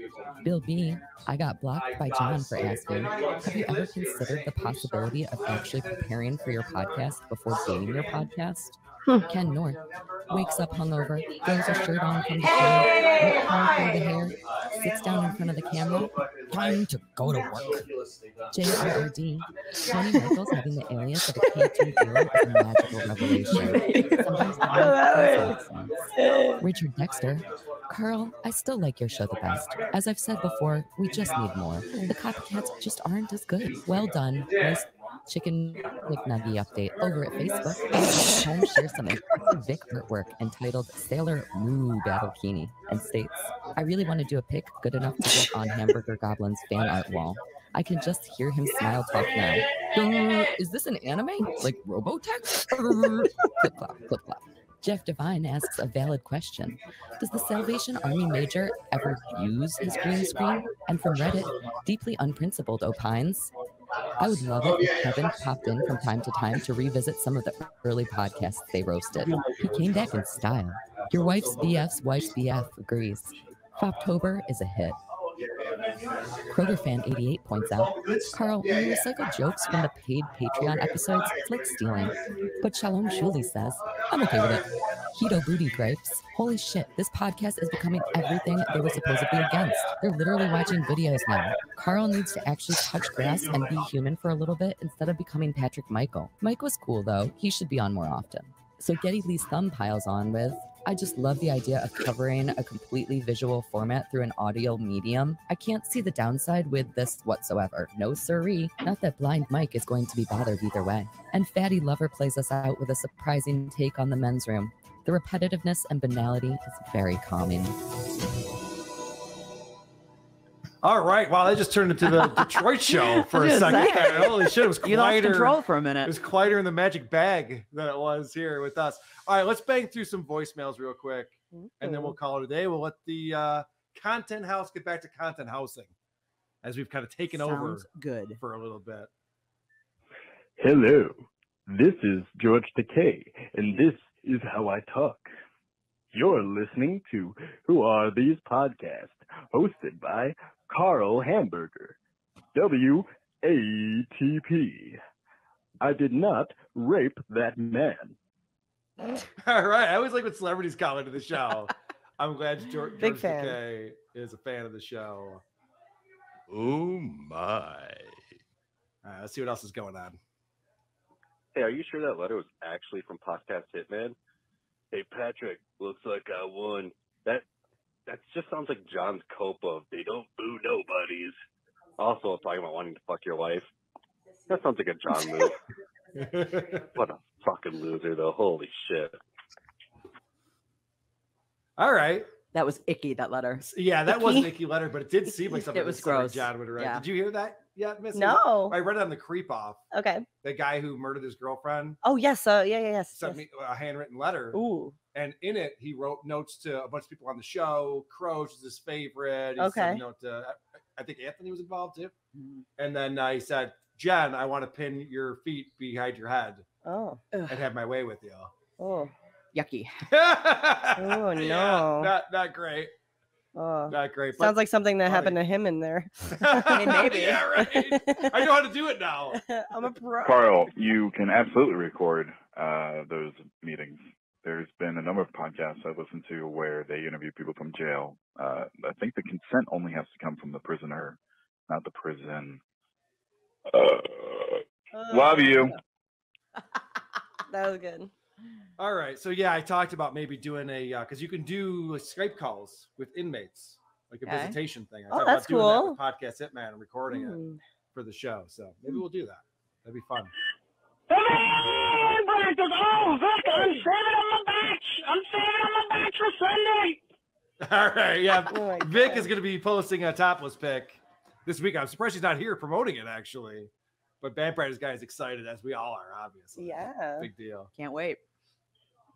Bill B, I got blocked by John for asking, have you ever considered the possibility of actually preparing for your podcast before doing your podcast? Ken North wakes up hungover, throws a shirt on from the show, wet hair through the hair, sits down in front of the camera, time to go to work. JRD, Tony Michaels having the alias of a K2 hero is a magical revelation. Sometimes Richard Dexter, Carl, I still like your show the best. As I've said before, we just need more. The copycats just aren't as good. Well done. Nice Chicken McNuggy update over at Facebook. Home shares some impressive Vic artwork entitled Sailor Moo Battlekini and states, I really want to do a pic good enough to get on Hamburger Goblin's fan art wall. I can just hear him smile talk now. Is this an anime? Like Robotech? Clip clop, clip clop. Jeff Devine asks a valid question. Does the Salvation Army Major ever use his green screen? And from Reddit, Deeply Unprincipled opines, I would love it if Kevin popped in from time to time to revisit some of the early podcasts they roasted. He came back in style. Your wife's BF's wife's BF agrees. Foptober is a hit. Kroger Fan 88 points out, Carl, when you recycle jokes from the paid Patreon episodes, it's like stealing. But Shalom Shuli says, I'm okay with it. Keto Booty gripes, holy shit, this podcast is becoming everything they were supposedly against. They're literally watching videos now. Carl needs to actually touch grass and be human for a little bit instead of becoming Patrick Michael. Mike was cool though, he should be on more often. So Getty Lee's thumb piles on with, I just love the idea of covering a completely visual format through an audio medium. I can't see the downside with this whatsoever. No siree. Not that Blind Mike is going to be bothered either way. And Fatty Lover plays us out with a surprising take on the men's room. The repetitiveness and banality is very calming. All right. Wow, that just turned into the Detroit show for a second. Holy shit, it was You lost quieter. control for a minute. It was quieter in the magic bag than it was here with us. All right, let's bang through some voicemails real quick, and then we'll call it a day. We'll let the content house get back to content housing as we've kind of taken over good for a little bit. Hello, this is George Takei, and this is how I talk. You're listening to Who Are These Podcasts, hosted by Carl Hamburger, WATP. I did not rape that man. All right. I always like when celebrities call into the show. I'm glad George Big fan. Takei is a fan of the show. Oh, my. All right, let's see what else is going on. Hey, are you sure that letter was actually from Podcast Hitman? Hey, Patrick, looks like I won. That just sounds like John's cope of they don't boo nobodies. Also talking about wanting to fuck your wife. That sounds like a John move. What a fucking loser, though. Holy shit. All right. That was icky, that letter. Yeah, that was an icky letter, but it did seem like something It was that somebody gross. John would have read. Yeah. Did you hear that yet, Missy? No. I read it on the Creep Off. Okay. The guy who murdered his girlfriend Oh, yes. Yes. sent me a handwritten letter. Ooh. And in it, he wrote notes to a bunch of people on the show. Croach is his favorite. He sent Okay. a note to, I think Anthony was involved too. And then he said, Jen, I want to pin your feet behind your head Oh. and have my way with you. Oh. Yucky. Oh, no. Yeah, not great. Oh. Not great. Sounds like something that happened to him in there. Maybe. Yeah, right. I know how to do it now. I'm a pro. Carl, you can absolutely record those meetings. There's been a number of podcasts I've listened to where they interview people from jail. I think the consent only has to come from the prisoner, not the prison. Love you. That was good. All right. So, yeah, I talked about maybe doing because you can do Skype calls with inmates, like a Okay. visitation thing. I Oh, talked that's about doing that cool. with Podcast Hitman and recording it for the show. So maybe we'll do that. That'd be fun. Oh, Vic, I'm saving on my batch. I'm saving on my batch for Sunday. All right. Yeah. Oh Vic is going to be posting a topless pic this week. I'm surprised he's not here promoting it, actually. But Vampires guy is excited, as we all are, obviously. Yeah. Big deal. Can't wait.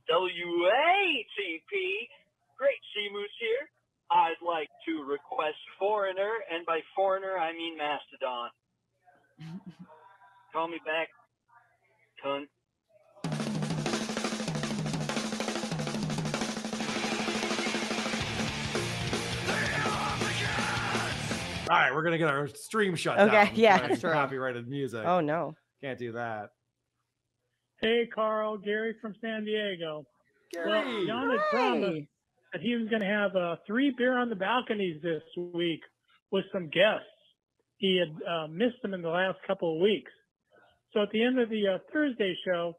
WATP, Great Seamoose here. I'd like to request Foreigner, and by Foreigner, I mean Mastodon. Call me back, cunt. All right, we're gonna get our stream shut down. Okay, yeah. Playing That's true. Copyrighted music. Oh, no. Can't do that. Hey, Carl, Gary from San Diego. Gary. Well, John had promised that he was going to have 3 beer on the balconies this week with some guests. He had missed them in the last couple of weeks. So at the end of the Thursday show,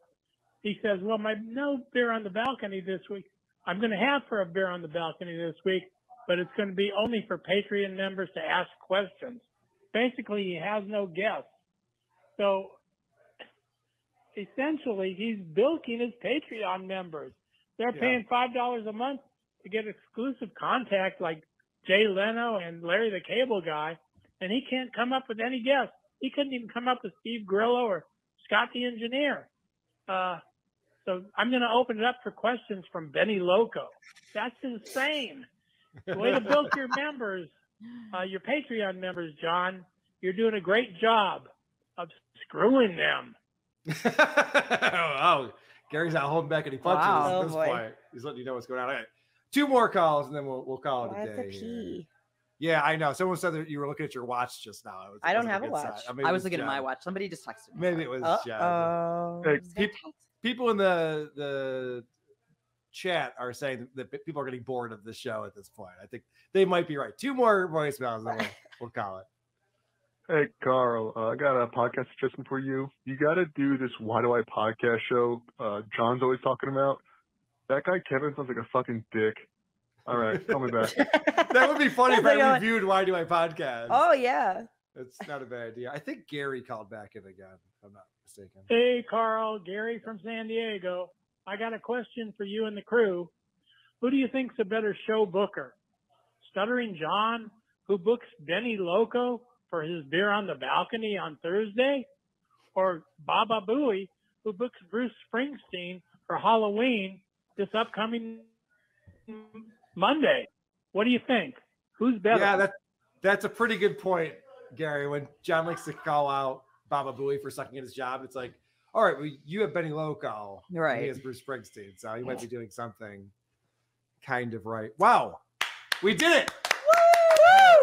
he says, well, no beer on the balcony this week. I'm going to have for a beer on the balcony this week, but it's going to be only for Patreon members to ask questions. Basically, he has no guests. So essentially, he's bilking his Patreon members. They're paying $5 a month to get exclusive contact like Jay Leno and Larry the Cable Guy, and he can't come up with any guests. He couldn't even come up with Steve Grillo or Scott the Engineer. So I'm going to open it up for questions from Benny Loco. That's insane. Way to bilk your members, your Patreon members, John. You're doing a great job of screwing them. Oh, Gary's not holding back any punches Wow. at this Oh, boy. point. He's letting you know what's going on. All right. 2 more calls, and then we'll call it a Why the day. here. pee? Yeah, I know. Someone said that you were looking at your watch just now. It I don't wasn't have a good watch. sign. Maybe I it was looking at Jen. my watch. Somebody just texted me. Maybe it was Jen. Uh-oh. People in the chat are saying that people are getting bored of the show at this point. I think they might be right. 2 more voicemails, and then we'll call it. Hey, Carl, I got a podcast suggestion for you. You got to do this Why Do I podcast show John's always talking about. That guy Kevin sounds like a fucking dick. All right, tell me back. That would be funny if That's I like reviewed Why Do I Podcast. Oh, yeah. It's not a bad idea. I think Gary called back in again, if I'm not mistaken. Hey, Carl, Gary from San Diego. I got a question for you and the crew. Who do you think's a better show booker? Stuttering John, who books Benny Loco for his beer on the balcony on Thursday? Or Baba Booey, who books Bruce Springsteen for Halloween this upcoming Monday? What do you think? Who's better? Yeah, that's a pretty good point, Gary. When John likes to call out Baba Booey for sucking at his job, it's like, all right, well, you have Benny Loco. and Right. He has Bruce Springsteen, so he might be doing something kind of right. Wow. We did it.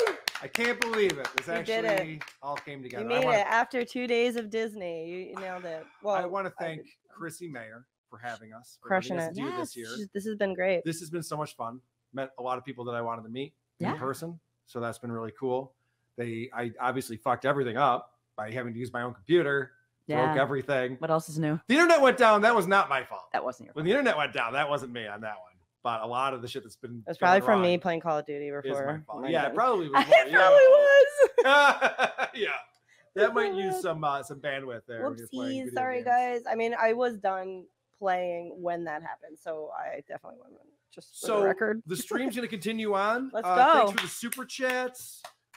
Woo! I can't believe it. This You actually did it. all came together. You made it after 2 days of Disney. You nailed it. Well, I want to thank Chrissie Mayr for having us. For Crushing letting us it. do this year. This has been great. This has been so much fun. Met a lot of people that I wanted to meet in person. So that's been really cool. I obviously fucked everything up by having to use my own computer broke everything. What else is new? The internet went down. That was not my fault. That wasn't your fault. When the internet went down, that wasn't me on that one. But a lot of the shit that's been It's probably going from me wrong playing Call of Duty is before. my fault. Oh my Yeah, God. it probably was. It probably was. Yeah, that might use some bandwidth there. when you're playing Whoopsies. video Sorry, games. guys. I mean, I was done playing when that happened, so I definitely went. Just for the So record. the stream's going to continue on. Let's Thanks go. for the super chats.